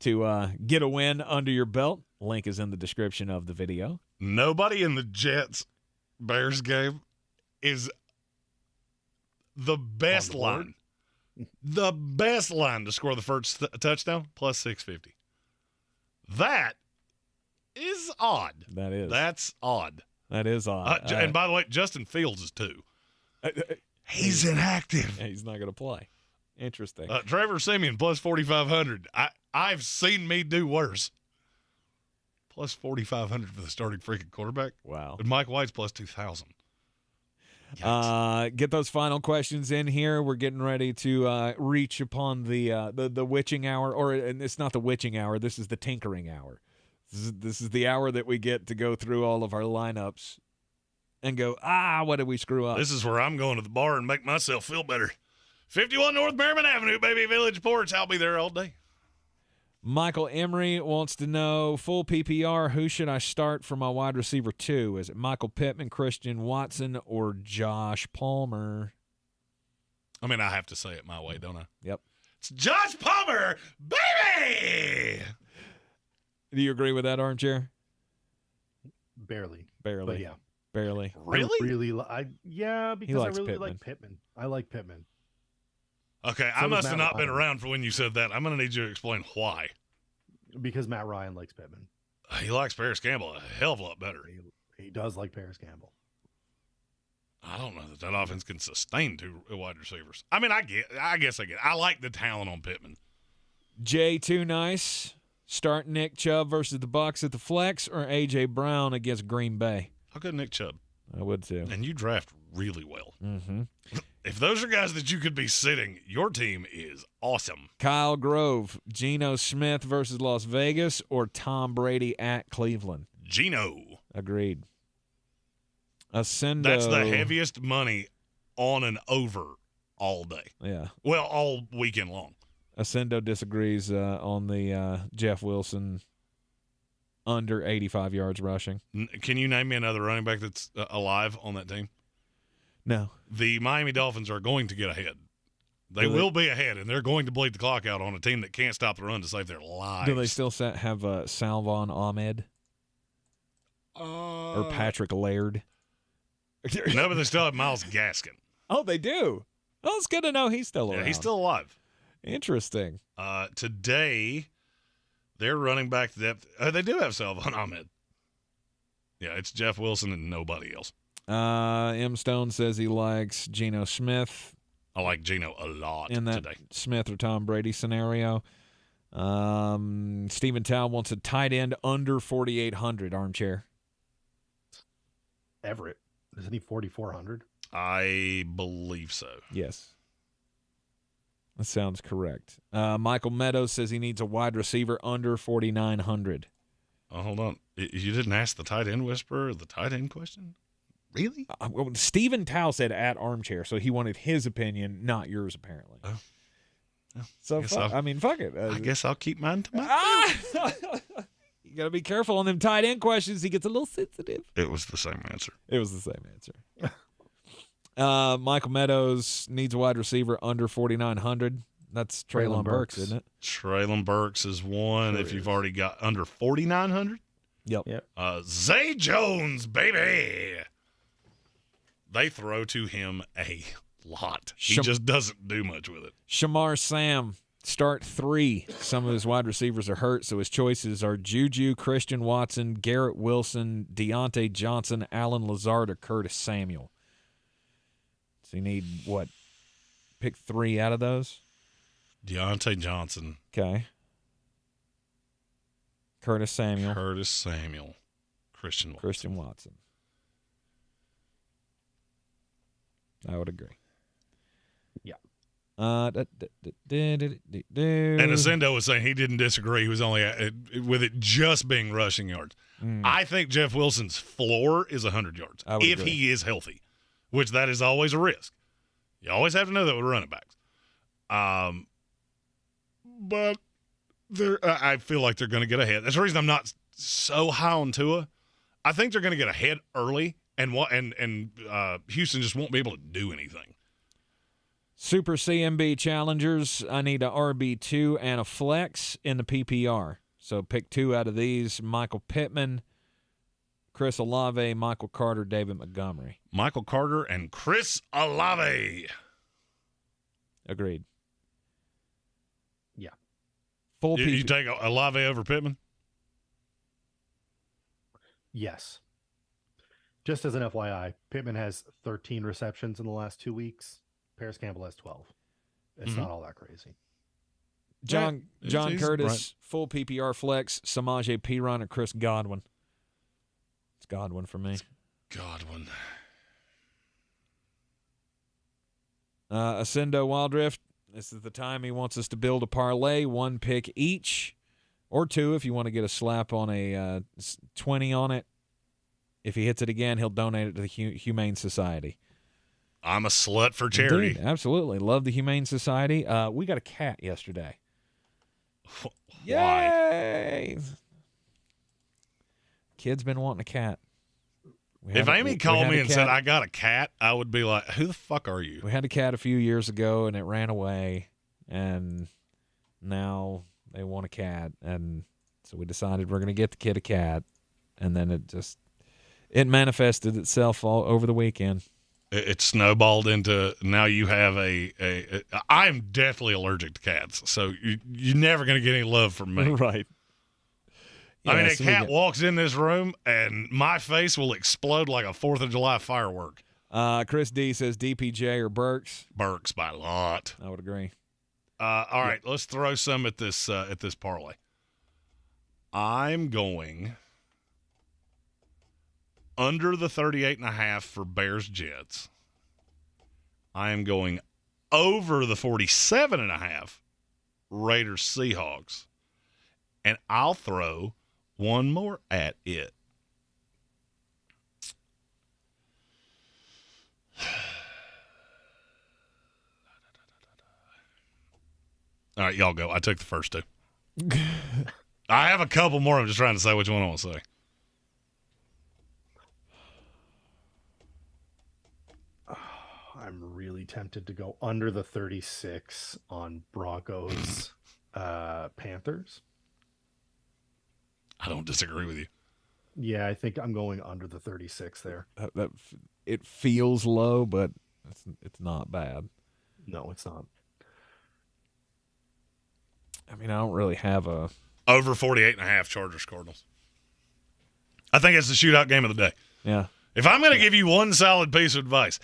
A: to get a win under your belt. Link is in the description of the video.
B: Nobody in the Jets-Bears game is the best line. The best line to score the first touchdown, plus 650. That is odd.
A: That is.
B: That's odd.
A: That is odd.
B: And by the way, Justin Fields is too. He's inactive.
A: He's not going to play. Interesting.
B: Trevor Siemian, plus 4,500. I've seen me do worse. Plus 4,500 for the starting freaking quarterback.
A: Wow.
B: And Mike White's plus 2,000.
A: Get those final questions in here. We're getting ready to reach upon the witching hour, and it's not the witching hour. This is the tinkering hour. This is the hour that we get to go through all of our lineups and go, what did we screw up?
B: This is where I'm going to the bar and make myself feel better. 51 North Merriman Avenue, baby, Village Porch. I'll be there all day.
A: Michael Emery wants to know, full PPR, who should I start for my wide receiver 2? Is it Michael Pittman, Christian Watson, or Josh Palmer?
B: I mean, I have to say it my way, don't I?
A: Yep.
B: It's Josh Palmer, baby!
A: Do you agree with that, Armchair?
D: Barely.
A: Barely.
D: But yeah.
A: Barely.
B: Really?
D: Because I really like Pittman. I like Pittman.
B: Okay,
D: So
B: I must
D: does
B: have
D: Matt
B: not been
D: Ryan.
B: around for when you said that. I'm going to need you to explain why.
D: Because Matt Ryan likes Pittman.
B: He likes Paris Campbell a hell of a lot better.
D: He does like Paris Campbell.
B: I don't know that offense can sustain 2 wide receivers. I mean, I guess I get it. I like the talent on Pittman.
A: J2 Nice. Start Nick Chubb versus the Bucs at the flex, or A.J. Brown against Green Bay?
B: I'll go Nick Chubb.
A: I would too.
B: And you draft really well.
A: Mm-hmm.
B: If those are guys that you could be sitting, your team is awesome.
A: Kyle Grove, Geno Smith versus Las Vegas, or Tom Brady at Cleveland?
B: Geno.
A: Agreed. Ascendo.
B: That's the heaviest money on and over all day.
A: Yeah.
B: Well, all weekend long.
A: Ascendo disagrees on the Jeff Wilson under 85 yards rushing.
B: Can you name me another running back that's alive on that team?
A: No.
B: The Miami Dolphins are going to get ahead. They will be ahead, and they're going to bleed the clock out on a team that can't stop the run to save their lives.
A: Do they still have Salvon Ahmed? Or Patrick Laird?
B: No, but they still have Myles Gaskin.
A: Oh, they do? Well, it's good to know he's still around.
B: Yeah, he's still alive.
A: Interesting.
B: Today, their running back depth, they do have Salvon Ahmed. Yeah, it's Jeff Wilson and nobody else.
A: M. Stone says he likes Geno Smith.
B: I like Geno a lot
A: in that
B: today.
A: Smith or Tom Brady scenario. Stephen Tao wants a tight end under 4,800. Armchair.
D: Everett. Isn't he 4,400?
B: I believe so.
A: Yes. That sounds correct. Michael Meadows says he needs a wide receiver under 4,900.
B: Oh, hold on. You didn't ask the tight end whisperer the tight end question? Really?
A: Well, Stephen Tao said at Armchair, so he wanted his opinion, not yours, apparently.
B: Oh.
A: So, fuck it.
B: I guess I'll keep mine to myself.
A: You got to be careful on them tight end questions. He gets a little sensitive.
B: It was the same answer.
A: It was the same answer. Michael Meadows needs a wide receiver under 4,900. That's Treylon Burks, isn't it?
B: Treylon Burks is one.
A: Sure
B: if you've
A: is.
B: already got under 4,900.
A: Yep.
B: Zay Jones, baby. They throw to him a lot. He just doesn't do much with it.
A: Shamar Sam, start 3. Some of his wide receivers are hurt, so his choices are Juju, Christian Watson, Garrett Wilson, Deontay Johnson, Alan Lazard, or Curtis Samuel. So you need, what, pick 3 out of those?
B: Deontay Johnson.
A: Okay. Curtis Samuel.
B: Christian
A: Watson. I would agree.
D: Yeah.
B: And Ascendo was saying he didn't disagree. He was only with it just being rushing yards. I think Jeff Wilson's floor is 100 yards if
A: agree.
B: he is healthy, which that is always a risk. You always have to know that with running backs. But I feel like they're going to get ahead. That's the reason I'm not so high on Tua. I think they're going to get ahead early, and Houston just won't be able to do anything.
A: Super CMB challengers, I need a RB2 and a flex in the PPR. So pick 2 out of these: Michael Pittman, Chris Olave, Michael Carter, David Montgomery.
B: Michael Carter and Chris Olave.
A: Agreed.
D: Yeah.
A: Full
B: You take Olave over Pittman?
D: Yes. Just as an FYI, Pittman has 13 receptions in the last 2 weeks. Paris Campbell has 12. It's not all that crazy.
A: John
B: he's
A: Curtis,
B: right.
A: full PPR flex, Samaje Perine, and Chris Godwin. It's Godwin for me.
B: Godwin.
A: Ascendo Wildrift, this is the time he wants us to build a parlay, 1 pick each, or 2 if you want to get a slap on a 20 on it. If he hits it again, he'll donate it to the Humane Society.
B: I'm a slut for charity.
A: Indeed, absolutely. Love the Humane Society. We got a cat yesterday.
B: Why?
A: Yay! Kid's been wanting a cat.
B: If Amy called me and said, I got a cat, I would be like, who the fuck are you?
A: We had a cat a few years ago, and it ran away, and now they want a cat, and so we decided we're going to get the kid a cat, and then it manifested itself all over the weekend.
B: It snowballed into now you have I'm deathly allergic to cats, so you're never going to get any love from me.
A: Right.
B: I mean, a cat walks in this room, and my face will explode like a 4th of July firework.
A: Chris D says DPJ or Burks.
B: Burks by a lot.
A: I would agree.
B: All right, let's throw some at this parlay. I'm going under the 38.5 for Bears-Jets. I am going over the 47.5 Raiders-Seahawks. And I'll throw one more at it. All right, y'all go. I took the first two. I have a couple more. I'm just trying to say which one I want to say.
D: I'm really tempted to go under the 36 on Broncos Panthers.
B: I don't disagree with you.
D: Yeah, I think I'm going under the 36 there.
A: It feels low, but it's not bad.
D: No, it's not.
A: I mean, I don't really have a
B: Over 48.5 Chargers-Cardinals. I think it's the shootout game of the day.
A: yeah.
B: If I'm going to give you one solid piece of advice,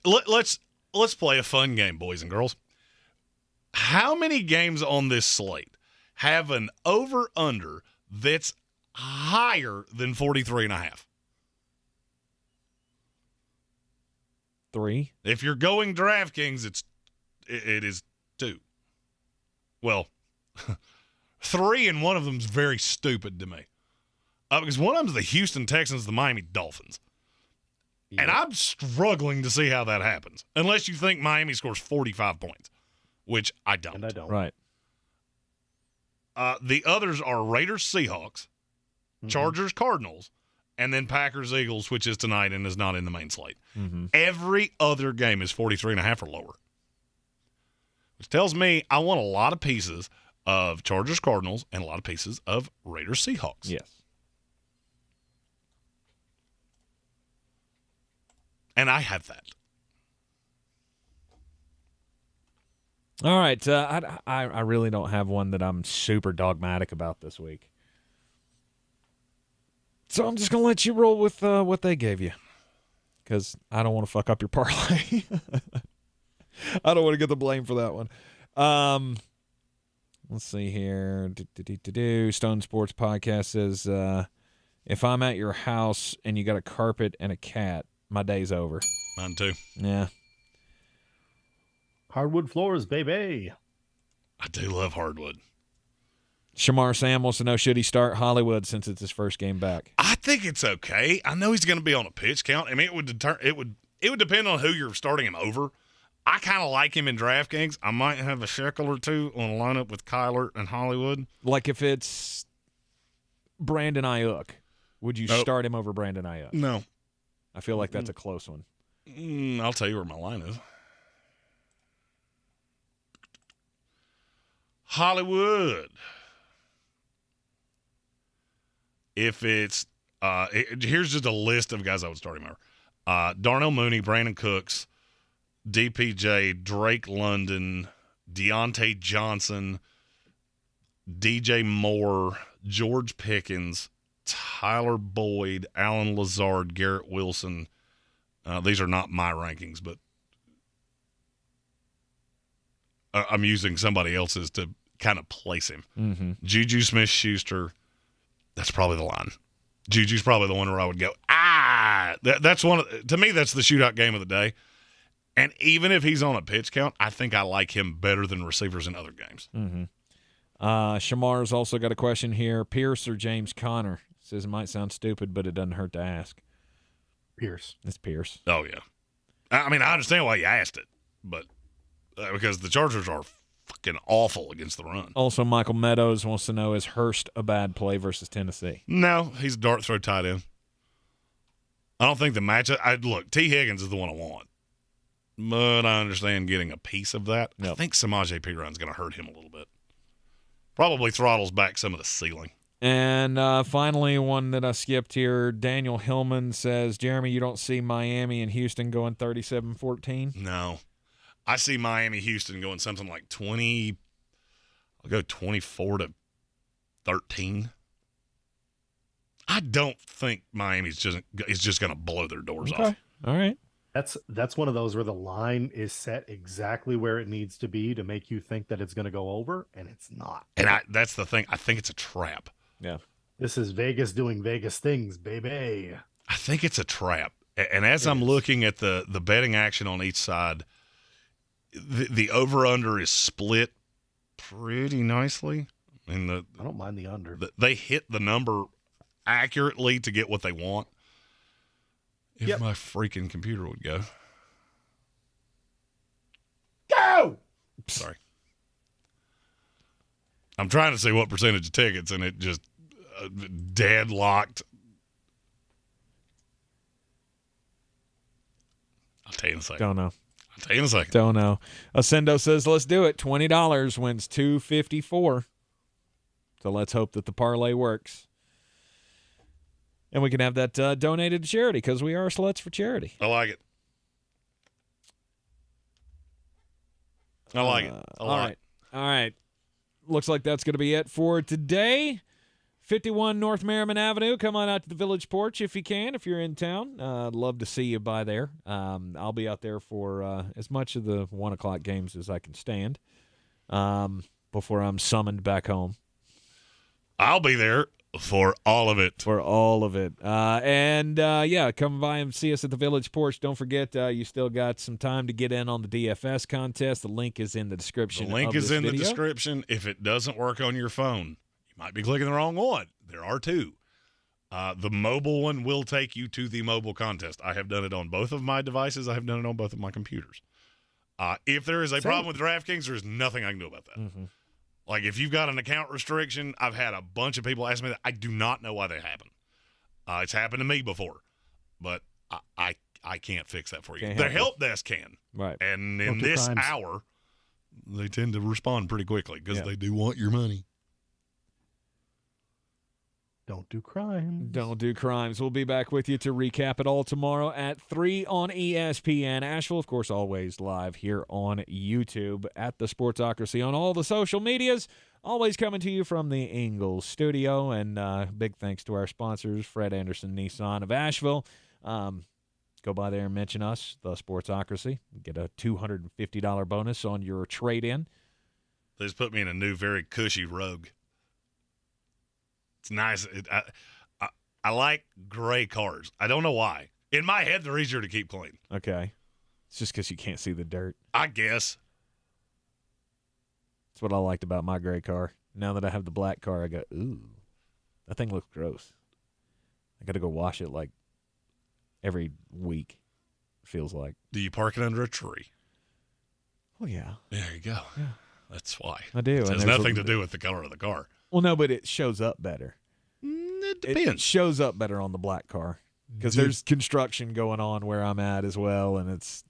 B: let's play a fun game, boys and girls. How many games on this slate have an over-under that's higher than 43.5?
A: 3.
B: If you're going DraftKings, it is 2. Well, 3, and one of them's very stupid to me. Because one of them's the Houston Texans, the Miami Dolphins.
D: Yeah.
B: And I'm struggling to see how that happens, unless you think Miami scores 45 points, which I don't.
D: And I don't.
A: Right.
B: The others are Raiders-Seahawks, Chargers-Cardinals, and then Packers-Eagles, which is tonight and is not in the main slate.
A: Mm-hmm.
B: Every other game is 43.5 or lower, which tells me I want a lot of pieces of Chargers-Cardinals and a lot of pieces of Raiders-Seahawks.
A: Yes.
B: And I have that.
A: All right. I really don't have one that I'm super dogmatic about this week. So I'm just going to let you roll with what they gave you, because I don't want to fuck up your parlay. I don't want to get the blame for that one. Let's see here. Stone Sports Podcast says, if I'm at your house and you got a carpet and a cat, my day's over.
B: Mine too.
A: Yeah.
D: Hardwood floors, baby.
B: I do love hardwood.
A: Shamar Sam wants to know, should he start Hollywood since it's his first game back?
B: I think it's okay. I know he's going to be on a pitch count. I mean, it would depend on who you're starting him over. I kind of like him in DraftKings. I might have a shekel or two on a lineup with Kyler and Hollywood.
A: Like if it's Brandon Ayuk, would you start him over Brandon Ayuk?
B: No.
A: I feel like that's a close one.
B: I'll tell you where my line is. Hollywood. If it's here's just a list of guys I would start him over. Darnell Mooney, Brandon Cooks, DPJ, Drake London, Deontay Johnson, DJ Moore, George Pickens, Tyler Boyd, Alan Lazard, Garrett Wilson. These are not my rankings, but I'm using somebody else's to kind of place him.
A: Mm-hmm.
B: Juju Smith-Schuster, that's probably the line. Juju's probably the one where I would go, that's one to me, that's the shootout game of the day. And even if he's on a pitch count, I think I like him better than receivers in other games.
A: Mm-hmm. Shamar's also got a question here. Pierce or James Conner? Says it might sound stupid, but it doesn't hurt to ask.
D: Pierce.
A: It's Pierce.
B: Oh, yeah. I mean, I understand why you asked it, but because the Chargers are fucking awful against the run.
A: Also, Michael Meadows wants to know, is Hurst a bad play versus Tennessee?
B: No, he's a dart throw tight end. I don't think the matchup. Look, T. Higgins is the one I want, but I understand getting a piece of that.
A: Yep.
B: I think Samaje Perine is going to hurt him a little bit. Probably throttles back some of the ceiling.
A: And finally, one that I skipped here, Daniel Hillman says, Jeremy, you don't see Miami and Houston going 37-14?
B: No. I see Miami-Houston going something like 20. I'll go 24-13. I don't think Miami's just going to blow their doors off.
A: All right.
D: That's one of those where the line is set exactly where it needs to be to make you think that it's going to go over, and it's not.
B: And that's the thing. I think it's a trap.
A: Yeah.
D: This is Vegas doing Vegas things, baby.
B: I think it's a trap. And as I'm looking at the betting action on each side, the over-under is split pretty nicely. I mean,
D: I don't mind the under.
B: They hit the number accurately to get what they want. If my freaking computer would go.
F: Go!
B: Sorry. I'm trying to see what percentage of tickets, and it just deadlocked. I'll tell you in a second.
A: Don't know.
B: I'll tell you in a second.
A: Don't know. Ascendo says, let's do it. $20 wins $254. So let's hope that the parlay works. And we can have that donated to charity because we are sluts for charity.
B: I like it. I like it.
A: All right. Looks like that's going to be it for today. 51 North Merriman Avenue. Come on out to the Village Porch if you can, if you're in town. I'd love to see you by there. I'll be out there for as much of the 1 o'clock games as I can stand before I'm summoned back home.
B: I'll be there for all of it.
A: For all of it. Come by and see us at the Village Porch. Don't forget, you still got some time to get in on the DFS contest. The link is in the description.
B: The link is in the description. If it doesn't work on your phone, you might be clicking the wrong one. There are two. The mobile one will take you to the mobile contest. I have done it on both of my devices. I have done it on both of my computers. If there is a problem with DraftKings, there is nothing I can do about that.
A: Mm-hmm.
B: Like, if you've got an account restriction, I've had a bunch of people ask me that. I do not know why they happen. It's happened to me before, but I can't fix that for you. Their help desk can.
A: Right.
B: And in this hour, they tend to respond pretty quickly because they do want your money.
D: Don't do crimes.
A: Don't do crimes. We'll be back with you to recap it all tomorrow at 3 on ESPN Asheville. Of course, always live here on YouTube at the Sportsocracy on all the social medias. Always coming to you from the Ingles Studio. And big thanks to our sponsors, Fred Anderson Nissan of Asheville. Go by there and mention us, the Sportsocracy. Get a $250 bonus on your trade-in.
B: They just put me in a new, very cushy Rogue. It's nice. I like gray cars. I don't know why. In my head, they're easier to keep clean.
A: Okay. It's just because you can't see the dirt.
B: I guess.
A: That's what I liked about my gray car. Now that I have the black car, I go, ooh, that thing looks gross. I got to go wash it like every week, feels like.
B: Do you park it under a tree?
A: Oh, yeah.
B: There you go.
A: Yeah.
B: That's why.
A: I do.
B: It has nothing to do with the color of the car.
A: Well, no, but it shows up better.
B: It depends.
A: It shows up better on the black car because there's construction going on where I'm at as well, and there's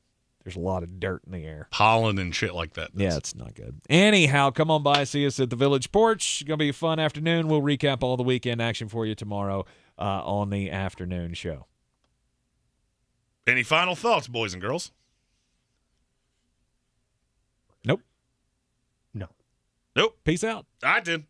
A: a lot of dirt in the air.
B: Pollen and shit like that.
A: Yeah, it's not good. Anyhow, come on by, see us at the Village Porch. It's going to be a fun afternoon. We'll recap all the weekend action for you tomorrow on the afternoon show.
B: Any final thoughts, boys and girls?
A: Nope.
D: No.
B: Nope.
A: Peace out.
B: I did.